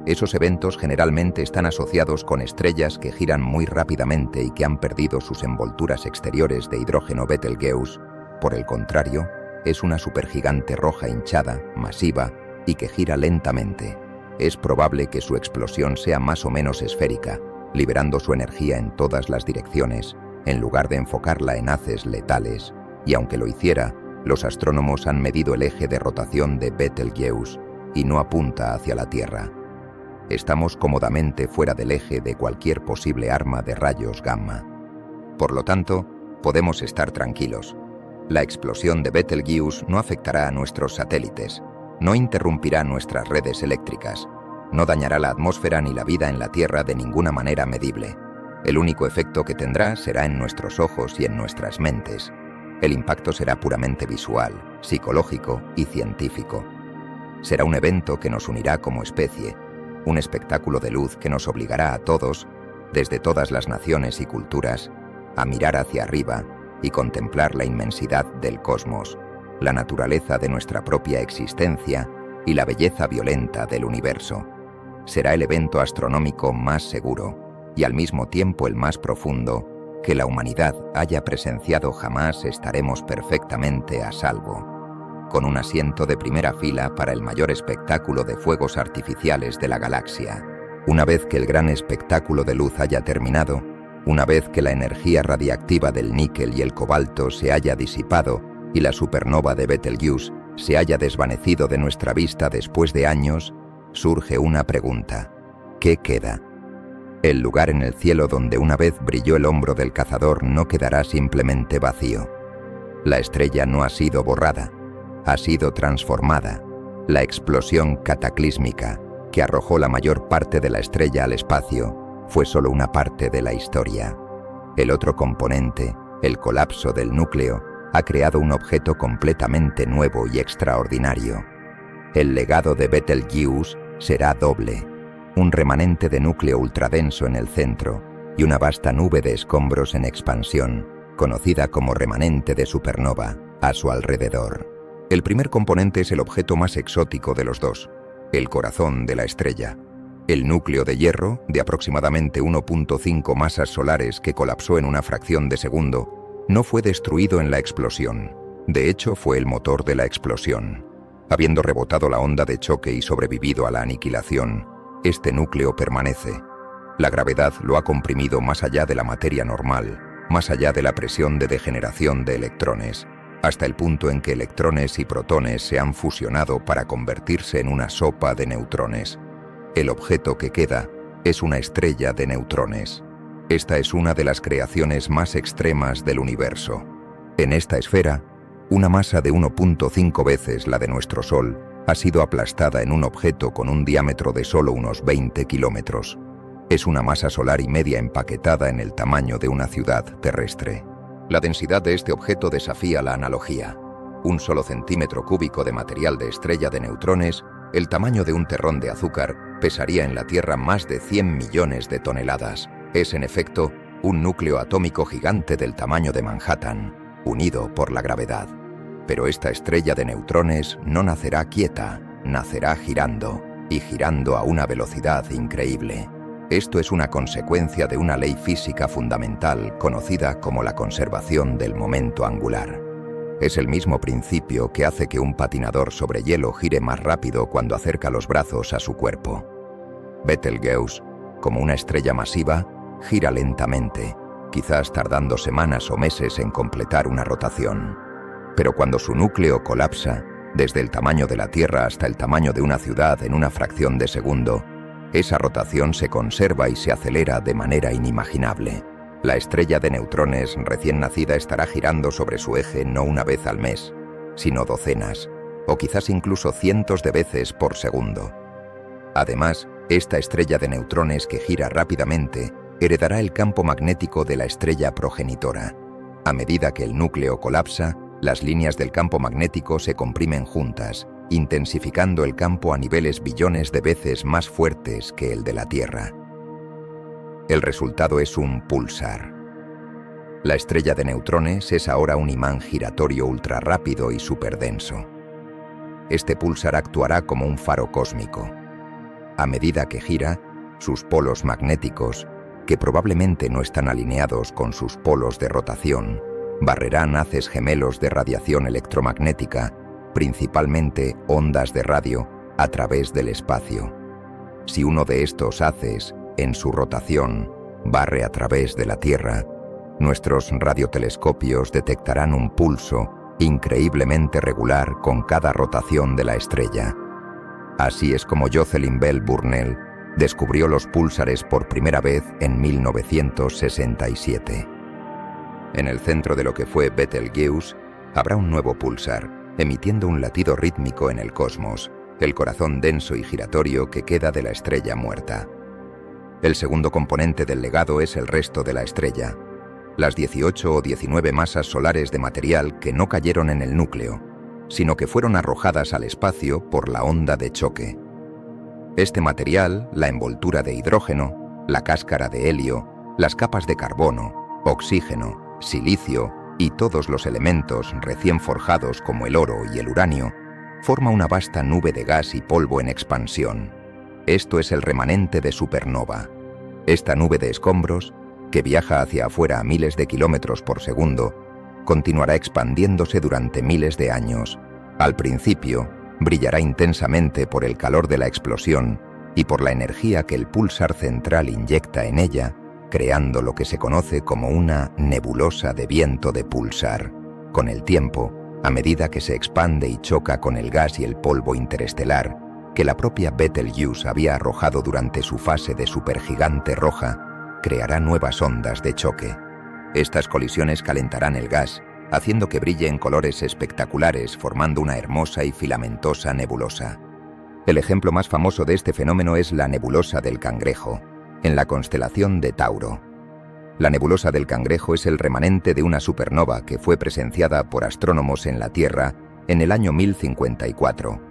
Esos eventos generalmente están asociados con estrellas que giran muy rápidamente y que han perdido sus envolturas exteriores de hidrógeno. Betelgeuse, por el contrario, es una supergigante roja hinchada, masiva, y que gira lentamente. Es probable que su explosión sea más o menos esférica, liberando su energía en todas las direcciones, en lugar de enfocarla en haces letales, y aunque lo hiciera, los astrónomos han medido el eje de rotación de Betelgeuse y no apunta hacia la Tierra. Estamos cómodamente fuera del eje de cualquier posible arma de rayos gamma. Por lo tanto, podemos estar tranquilos. La explosión de Betelgeuse no afectará a nuestros satélites, no interrumpirá nuestras redes eléctricas, no dañará la atmósfera ni la vida en la Tierra de ninguna manera medible. El único efecto que tendrá será en nuestros ojos y en nuestras mentes. El impacto será puramente visual, psicológico y científico. Será un evento que nos unirá como especie, un espectáculo de luz que nos obligará a todos, desde todas las naciones y culturas, a mirar hacia arriba y contemplar la inmensidad del cosmos, la naturaleza de nuestra propia existencia y la belleza violenta del universo. Será el evento astronómico más seguro y al mismo tiempo el más profundo que la humanidad haya presenciado jamás. Estaremos perfectamente a salvo, con un asiento de primera fila para el mayor espectáculo de fuegos artificiales de la galaxia. Una vez que el gran espectáculo de luz haya terminado, una vez que la energía radiactiva del níquel y el cobalto se haya disipado y la supernova de Betelgeuse se haya desvanecido de nuestra vista después de años, surge una pregunta: ¿qué queda? El lugar en el cielo donde una vez brilló el hombro del cazador no quedará simplemente vacío. La estrella no ha sido borrada, ha sido transformada. La explosión cataclísmica que arrojó la mayor parte de la estrella al espacio fue solo una parte de la historia. El otro componente, el colapso del núcleo, ha creado un objeto completamente nuevo y extraordinario. El legado de Betelgeuse será doble: un remanente de núcleo ultradenso en el centro y una vasta nube de escombros en expansión, conocida como remanente de supernova, a su alrededor. El primer componente es el objeto más exótico de los dos, el corazón de la estrella. El núcleo de hierro, de aproximadamente 1.5 masas solares que colapsó en una fracción de segundo, no fue destruido en la explosión. De hecho, fue el motor de la explosión. Habiendo rebotado la onda de choque y sobrevivido a la aniquilación, este núcleo permanece. La gravedad lo ha comprimido más allá de la materia normal, más allá de la presión de degeneración de electrones, hasta el punto en que electrones y protones se han fusionado para convertirse en una sopa de neutrones. El objeto que queda es una estrella de neutrones. Esta es una de las creaciones más extremas del universo. En esta esfera, una masa de 1.5 veces la de nuestro Sol ha sido aplastada en un objeto con un diámetro de solo unos 20 kilómetros. Es una masa solar y media empaquetada en el tamaño de una ciudad terrestre. La densidad de este objeto desafía la analogía. Un solo centímetro cúbico de material de estrella de neutrones, el tamaño de un terrón de azúcar, pesaría en la Tierra más de 100 millones de toneladas. Es, en efecto, un núcleo atómico gigante del tamaño de Manhattan, unido por la gravedad. Pero esta estrella de neutrones no nacerá quieta, nacerá girando, y girando a una velocidad increíble. Esto es una consecuencia de una ley física fundamental conocida como la conservación del momento angular. Es el mismo principio que hace que un patinador sobre hielo gire más rápido cuando acerca los brazos a su cuerpo. Betelgeuse, como una estrella masiva, gira lentamente, quizás tardando semanas o meses en completar una rotación. Pero cuando su núcleo colapsa, desde el tamaño de la Tierra hasta el tamaño de una ciudad en una fracción de segundo, esa rotación se conserva y se acelera de manera inimaginable. La estrella de neutrones recién nacida estará girando sobre su eje no una vez al mes, sino docenas, o quizás incluso cientos de veces por segundo. Además, esta estrella de neutrones que gira rápidamente heredará el campo magnético de la estrella progenitora. A medida que el núcleo colapsa, las líneas del campo magnético se comprimen juntas, intensificando el campo a niveles billones de veces más fuertes que el de la Tierra. El resultado es un pulsar. La estrella de neutrones es ahora un imán giratorio ultrarrápido y superdenso. Este pulsar actuará como un faro cósmico. A medida que gira, sus polos magnéticos, que probablemente no están alineados con sus polos de rotación, barrerán haces gemelos de radiación electromagnética, principalmente ondas de radio, a través del espacio. Si uno de estos haces, en su rotación, barre a través de la Tierra, nuestros radiotelescopios detectarán un pulso increíblemente regular con cada rotación de la estrella. Así es como Jocelyn Bell Burnell descubrió los púlsares por primera vez en 1967. En el centro de lo que fue Betelgeuse habrá un nuevo pulsar, emitiendo un latido rítmico en el cosmos, el corazón denso y giratorio que queda de la estrella muerta. El segundo componente del legado es el resto de la estrella, las 18 o 19 masas solares de material que no cayeron en el núcleo, sino que fueron arrojadas al espacio por la onda de choque. Este material, la envoltura de hidrógeno, la cáscara de helio, las capas de carbono, oxígeno, silicio y todos los elementos recién forjados como el oro y el uranio, forma una vasta nube de gas y polvo en expansión. Esto es el remanente de supernova. Esta nube de escombros, que viaja hacia afuera a miles de kilómetros por segundo, continuará expandiéndose durante miles de años. Al principio, brillará intensamente por el calor de la explosión y por la energía que el púlsar central inyecta en ella, creando lo que se conoce como una nebulosa de viento de púlsar. Con el tiempo, a medida que se expande y choca con el gas y el polvo interestelar que la propia Betelgeuse había arrojado durante su fase de supergigante roja, creará nuevas ondas de choque. Estas colisiones calentarán el gas, haciendo que brille en colores espectaculares, formando una hermosa y filamentosa nebulosa. El ejemplo más famoso de este fenómeno es la nebulosa del Cangrejo, en la constelación de Tauro. La nebulosa del Cangrejo es el remanente de una supernova que fue presenciada por astrónomos en la Tierra en el año 1054.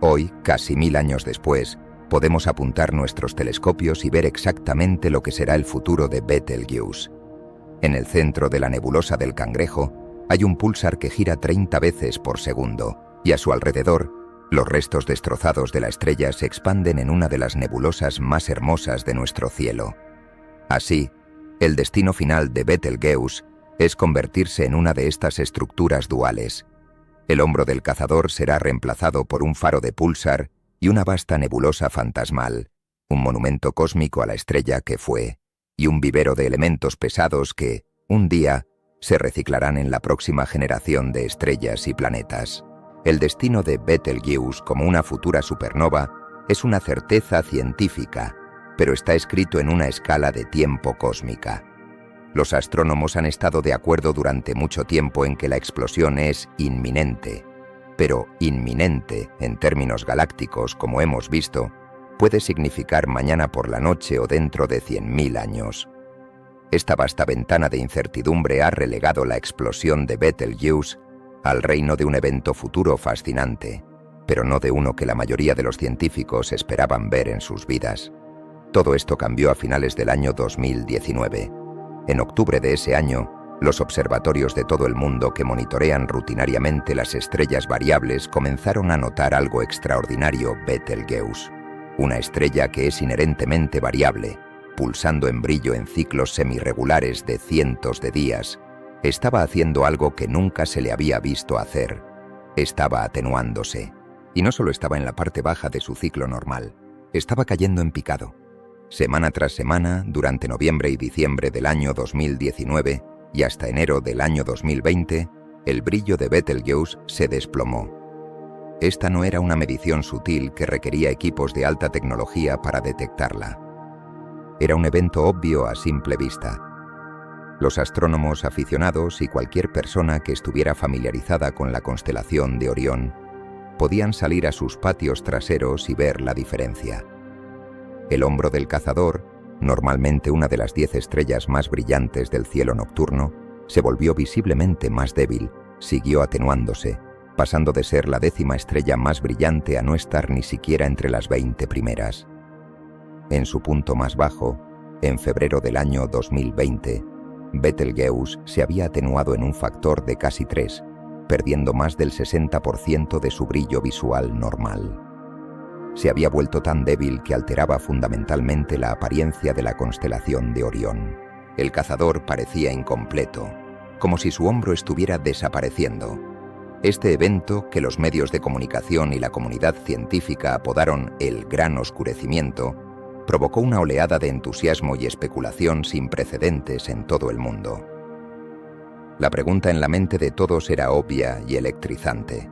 Hoy, casi 1000 años después, podemos apuntar nuestros telescopios y ver exactamente lo que será el futuro de Betelgeuse. En el centro de la nebulosa del Cangrejo hay un púlsar que gira 30 veces por segundo, y a su alrededor, los restos destrozados de la estrella se expanden en una de las nebulosas más hermosas de nuestro cielo. Así, el destino final de Betelgeuse es convertirse en una de estas estructuras duales. El hombro del cazador será reemplazado por un faro de púlsar y una vasta nebulosa fantasmal, un monumento cósmico a la estrella que fue, y un vivero de elementos pesados que, un día, se reciclarán en la próxima generación de estrellas y planetas. El destino de Betelgeuse como una futura supernova es una certeza científica, pero está escrito en una escala de tiempo cósmica. Los astrónomos han estado de acuerdo durante mucho tiempo en que la explosión es inminente, pero inminente, en términos galácticos, como hemos visto, puede significar mañana por la noche o dentro de 100.000 años. Esta vasta ventana de incertidumbre ha relegado la explosión de Betelgeuse al reino de un evento futuro fascinante, pero no de uno que la mayoría de los científicos esperaban ver en sus vidas. Todo esto cambió a finales del año 2019. En octubre de ese año, los observatorios de todo el mundo que monitorean rutinariamente las estrellas variables comenzaron a notar algo extraordinario: Betelgeuse, una estrella que es inherentemente variable, pulsando en brillo en ciclos semirregulares de cientos de días, estaba haciendo algo que nunca se le había visto hacer. Estaba atenuándose. Y no solo estaba en la parte baja de su ciclo normal, estaba cayendo en picado. Semana tras semana, durante noviembre y diciembre del año 2019 y hasta enero del año 2020, el brillo de Betelgeuse se desplomó. Esta no era una medición sutil que requería equipos de alta tecnología para detectarla. Era un evento obvio a simple vista. Los astrónomos aficionados y cualquier persona que estuviera familiarizada con la constelación de Orión podían salir a sus patios traseros y ver la diferencia. El hombro del cazador, normalmente una de las 10 estrellas más brillantes del cielo nocturno, se volvió visiblemente más débil, siguió atenuándose, pasando de ser la 10ª estrella más brillante a no estar ni siquiera entre las 20 primeras. En su punto más bajo, en febrero del año 2020, Betelgeuse se había atenuado en un factor de casi 3, perdiendo más del 60% de su brillo visual normal. Se había vuelto tan débil que alteraba fundamentalmente la apariencia de la constelación de Orión. El cazador parecía incompleto, como si su hombro estuviera desapareciendo. Este evento, que los medios de comunicación y la comunidad científica apodaron el Gran Oscurecimiento, provocó una oleada de entusiasmo y especulación sin precedentes en todo el mundo. La pregunta en la mente de todos era obvia y electrizante.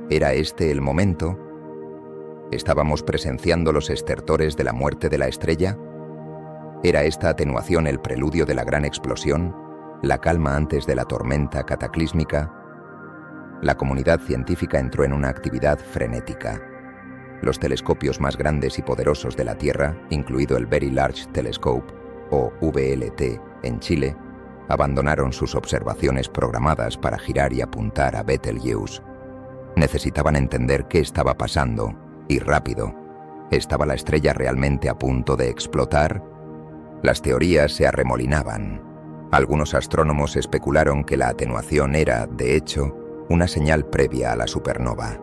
¿Era este el momento? ¿Estábamos presenciando los estertores de la muerte de la estrella? ¿Era esta atenuación el preludio de la gran explosión, la calma antes de la tormenta cataclísmica? La comunidad científica entró en una actividad frenética. Los telescopios más grandes y poderosos de la Tierra, incluido el Very Large Telescope, o VLT, en Chile, abandonaron sus observaciones programadas para girar y apuntar a Betelgeuse. Necesitaban entender qué estaba pasando, y rápido. ¿Estaba la estrella realmente a punto de explotar? Las teorías se arremolinaban. Algunos astrónomos especularon que la atenuación era, de hecho, una señal previa a la supernova.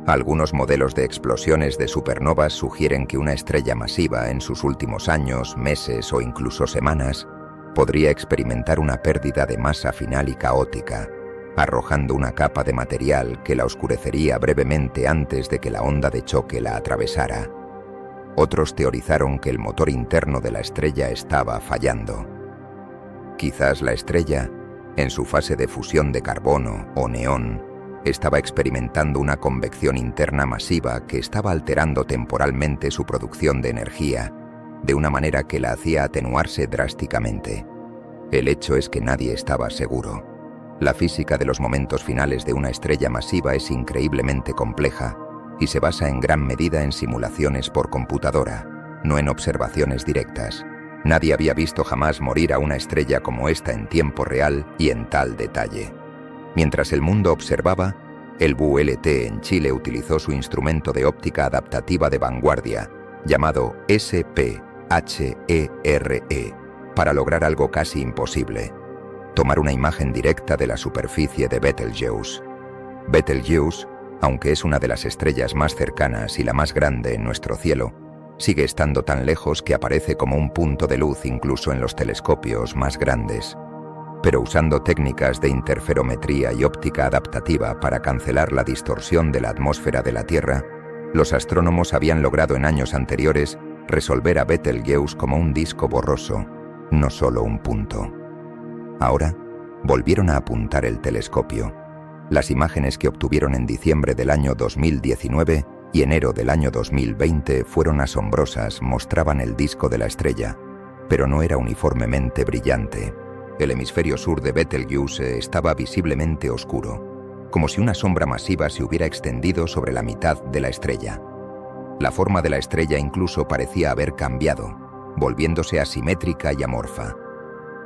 Algunos modelos de explosiones de supernovas sugieren que una estrella masiva en sus últimos años, meses o incluso semanas podría experimentar una pérdida de masa final y caótica, arrojando una capa de material que la oscurecería brevemente antes de que la onda de choque la atravesara. Otros teorizaron que el motor interno de la estrella estaba fallando. Quizás la estrella, en su fase de fusión de carbono o neón, estaba experimentando una convección interna masiva que estaba alterando temporalmente su producción de energía, de una manera que la hacía atenuarse drásticamente. El hecho es que nadie estaba seguro. La física de los momentos finales de una estrella masiva es increíblemente compleja y se basa en gran medida en simulaciones por computadora, no en observaciones directas. Nadie había visto jamás morir a una estrella como esta en tiempo real y en tal detalle. Mientras el mundo observaba, el VULT en Chile utilizó su instrumento de óptica adaptativa de vanguardia, llamado SPHERE, para lograr algo casi imposible: tomar una imagen directa de la superficie de Betelgeuse. Betelgeuse, aunque es una de las estrellas más cercanas y la más grande en nuestro cielo, sigue estando tan lejos que aparece como un punto de luz incluso en los telescopios más grandes. Pero usando técnicas de interferometría y óptica adaptativa para cancelar la distorsión de la atmósfera de la Tierra, los astrónomos habían logrado en años anteriores resolver a Betelgeuse como un disco borroso, no solo un punto. Ahora, volvieron a apuntar el telescopio. Las imágenes que obtuvieron en diciembre del año 2019 y enero del año 2020 fueron asombrosas, mostraban el disco de la estrella, pero no era uniformemente brillante. El hemisferio sur de Betelgeuse estaba visiblemente oscuro, como si una sombra masiva se hubiera extendido sobre la mitad de la estrella. La forma de la estrella incluso parecía haber cambiado, volviéndose asimétrica y amorfa.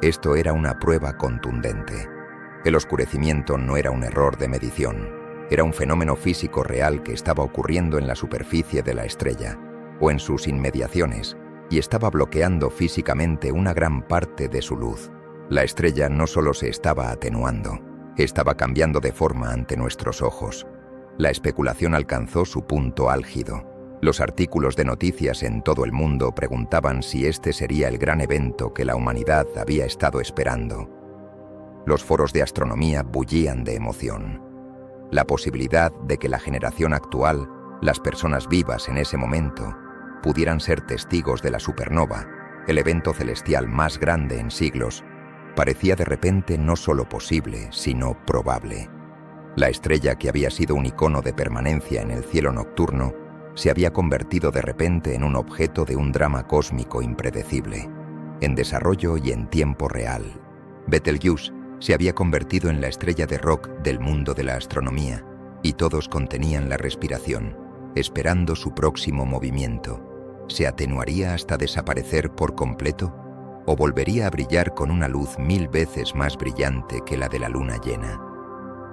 Esto era una prueba contundente. El oscurecimiento no era un error de medición, era un fenómeno físico real que estaba ocurriendo en la superficie de la estrella, o en sus inmediaciones, y estaba bloqueando físicamente una gran parte de su luz. La estrella no solo se estaba atenuando, estaba cambiando de forma ante nuestros ojos. La especulación alcanzó su punto álgido. Los artículos de noticias en todo el mundo preguntaban si este sería el gran evento que la humanidad había estado esperando. Los foros de astronomía bullían de emoción. La posibilidad de que la generación actual, las personas vivas en ese momento, pudieran ser testigos de la supernova, el evento celestial más grande en siglos, parecía de repente no solo posible, sino probable. La estrella que había sido un icono de permanencia en el cielo nocturno se había convertido de repente en un objeto de un drama cósmico impredecible, en desarrollo y en tiempo real. Betelgeuse se había convertido en la estrella de rock del mundo de la astronomía, y todos contenían la respiración, esperando su próximo movimiento. ¿Se atenuaría hasta desaparecer por completo? ¿O volvería a brillar con una luz 1000 veces más brillante que la de la luna llena?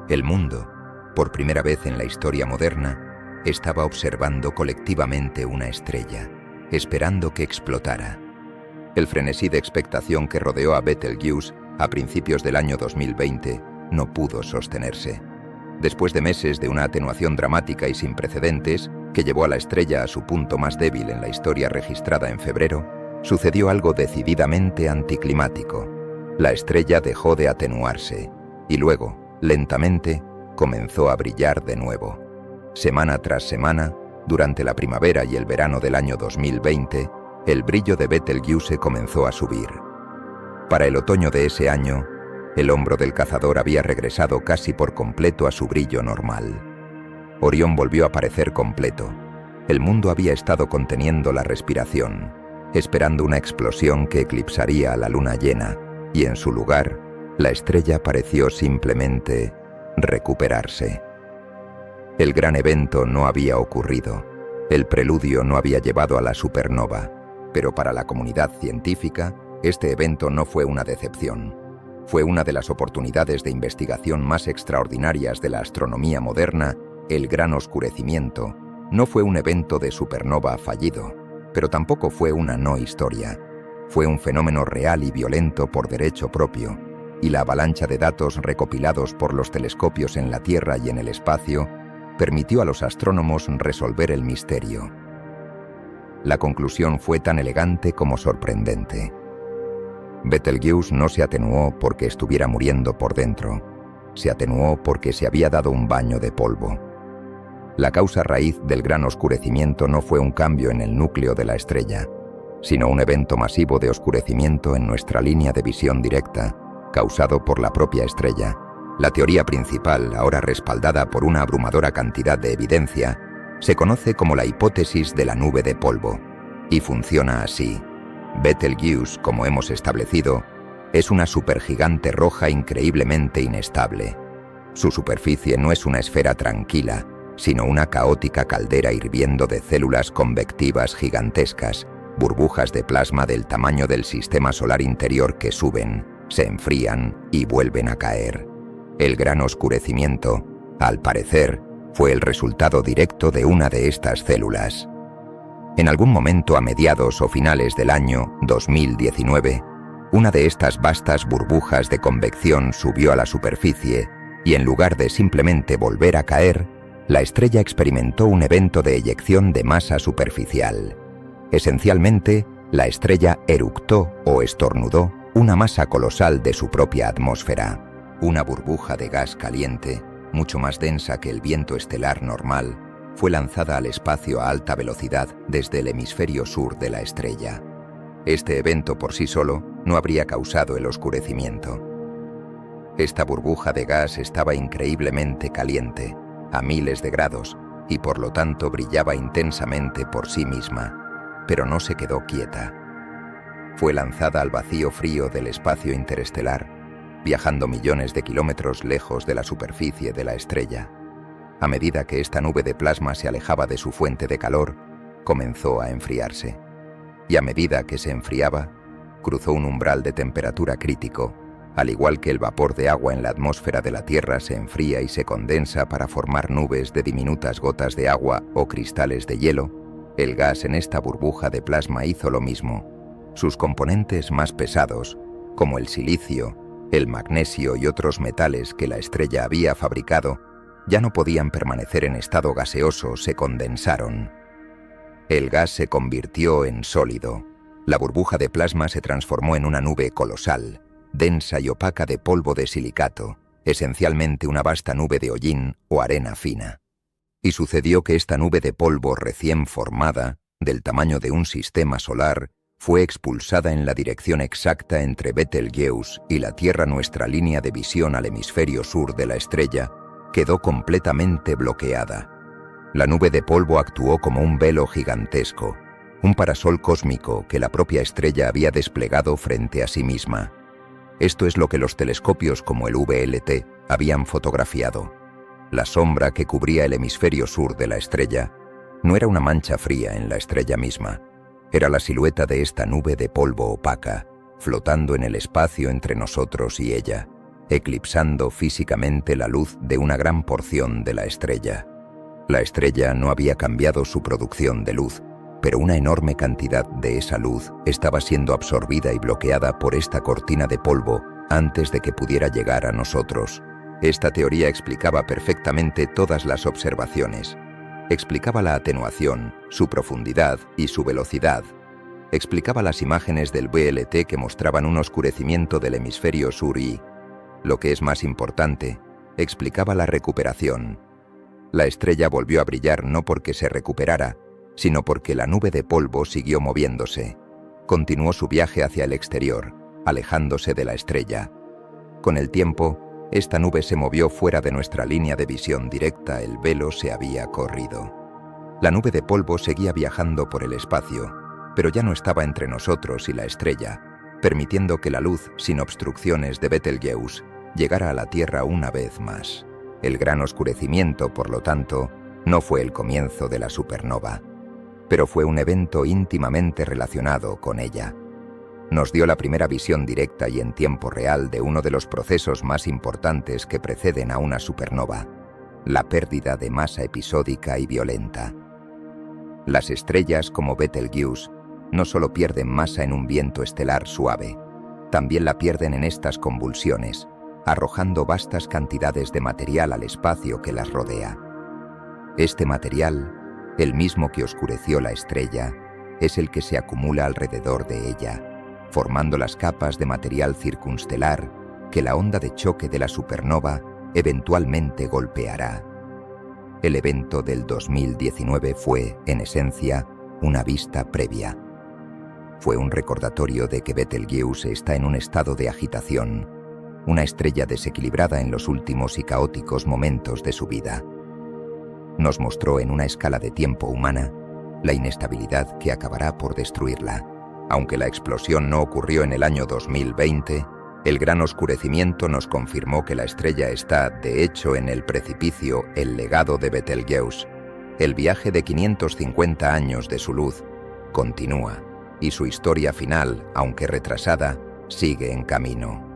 El mundo, por primera vez en la historia moderna, estaba observando colectivamente una estrella, esperando que explotara. El frenesí de expectación que rodeó a Betelgeuse a principios del año 2020 no pudo sostenerse. Después de meses de una atenuación dramática y sin precedentes, que llevó a la estrella a su punto más débil en la historia registrada en febrero, sucedió algo decididamente anticlimático. La estrella dejó de atenuarse y luego, lentamente, comenzó a brillar de nuevo. Semana tras semana, durante la primavera y el verano del año 2020, el brillo de Betelgeuse comenzó a subir. Para el otoño de ese año, el hombro del cazador había regresado casi por completo a su brillo normal. Orión volvió a aparecer completo. El mundo había estado conteniendo la respiración, esperando una explosión que eclipsaría a la luna llena, y en su lugar, la estrella pareció simplemente recuperarse. El gran evento no había ocurrido. El preludio no había llevado a la supernova, pero para la comunidad científica, este evento no fue una decepción. Fue una de las oportunidades de investigación más extraordinarias de la astronomía moderna. El gran oscurecimiento no fue un evento de supernova fallido, pero tampoco fue una no historia. Fue un fenómeno real y violento por derecho propio, y la avalancha de datos recopilados por los telescopios en la Tierra y en el espacio permitió a los astrónomos resolver el misterio. La conclusión fue tan elegante como sorprendente. Betelgeuse no se atenuó porque estuviera muriendo por dentro, se atenuó porque se había dado un baño de polvo. La causa raíz del gran oscurecimiento no fue un cambio en el núcleo de la estrella, sino un evento masivo de oscurecimiento en nuestra línea de visión directa, causado por la propia estrella. La teoría principal, ahora respaldada por una abrumadora cantidad de evidencia, se conoce como la hipótesis de la nube de polvo, y funciona así. Betelgeuse, como hemos establecido, es una supergigante roja increíblemente inestable. Su superficie no es una esfera tranquila, sino una caótica caldera hirviendo de células convectivas gigantescas, burbujas de plasma del tamaño del sistema solar interior que suben, se enfrían y vuelven a caer. El gran oscurecimiento, al parecer, fue el resultado directo de una de estas células. En algún momento a mediados o finales del año 2019, una de estas vastas burbujas de convección subió a la superficie y en lugar de simplemente volver a caer, la estrella experimentó un evento de eyección de masa superficial. Esencialmente, la estrella eructó o estornudó una masa colosal de su propia atmósfera. Una burbuja de gas caliente, mucho más densa que el viento estelar normal, fue lanzada al espacio a alta velocidad desde el hemisferio sur de la estrella. Este evento por sí solo no habría causado el oscurecimiento. Esta burbuja de gas estaba increíblemente caliente, a miles de grados, y por lo tanto brillaba intensamente por sí misma, pero no se quedó quieta. Fue lanzada al vacío frío del espacio interestelar, viajando millones de kilómetros lejos de la superficie de la estrella. A medida que esta nube de plasma se alejaba de su fuente de calor, comenzó a enfriarse. Y a medida que se enfriaba, cruzó un umbral de temperatura crítico. Al igual que el vapor de agua en la atmósfera de la Tierra se enfría y se condensa para formar nubes de diminutas gotas de agua o cristales de hielo, el gas en esta burbuja de plasma hizo lo mismo. Sus componentes más pesados, como el silicio, el magnesio y otros metales que la estrella había fabricado, ya no podían permanecer en estado gaseoso, se condensaron. El gas se convirtió en sólido. La burbuja de plasma se transformó en una nube colosal, densa y opaca de polvo de silicato, esencialmente una vasta nube de hollín o arena fina. Y sucedió que esta nube de polvo recién formada, del tamaño de un sistema solar, fue expulsada en la dirección exacta entre Betelgeuse y la Tierra. Nuestra línea de visión al hemisferio sur de la estrella quedó completamente bloqueada. La nube de polvo actuó como un velo gigantesco, un parasol cósmico que la propia estrella había desplegado frente a sí misma. Esto es lo que los telescopios como el VLT habían fotografiado. La sombra que cubría el hemisferio sur de la estrella no era una mancha fría en la estrella misma, era la silueta de esta nube de polvo opaca, flotando en el espacio entre nosotros y ella, eclipsando físicamente la luz de una gran porción de la estrella. La estrella no había cambiado su producción de luz, pero una enorme cantidad de esa luz estaba siendo absorbida y bloqueada por esta cortina de polvo antes de que pudiera llegar a nosotros. Esta teoría explicaba perfectamente todas las observaciones. Explicaba la atenuación, su profundidad y su velocidad. Explicaba las imágenes del VLT que mostraban un oscurecimiento del hemisferio sur y, lo que es más importante, explicaba la recuperación. La estrella volvió a brillar no porque se recuperara, sino porque la nube de polvo siguió moviéndose. Continuó su viaje hacia el exterior, alejándose de la estrella. Con el tiempo, esta nube se movió fuera de nuestra línea de visión directa, el velo se había corrido. La nube de polvo seguía viajando por el espacio, pero ya no estaba entre nosotros y la estrella, permitiendo que la luz, sin obstrucciones de Betelgeuse, llegara a la Tierra una vez más. El gran oscurecimiento, por lo tanto, no fue el comienzo de la supernova, pero fue un evento íntimamente relacionado con ella. Nos dio la primera visión directa y en tiempo real de uno de los procesos más importantes que preceden a una supernova, la pérdida de masa episódica y violenta. Las estrellas como Betelgeuse no solo pierden masa en un viento estelar suave, también la pierden en estas convulsiones, arrojando vastas cantidades de material al espacio que las rodea. Este material, el mismo que oscureció la estrella, es el que se acumula alrededor de ella, formando las capas de material circunstelar que la onda de choque de la supernova eventualmente golpeará. El evento del 2019 fue, en esencia, una vista previa. Fue un recordatorio de que Betelgeuse está en un estado de agitación, una estrella desequilibrada en los últimos y caóticos momentos de su vida. Nos mostró en una escala de tiempo humana la inestabilidad que acabará por destruirla. Aunque la explosión no ocurrió en el año 2020, el gran oscurecimiento nos confirmó que la estrella está, de hecho, en el precipicio, el legado de Betelgeuse. El viaje de 550 años de su luz continúa, y su historia final, aunque retrasada, sigue en camino.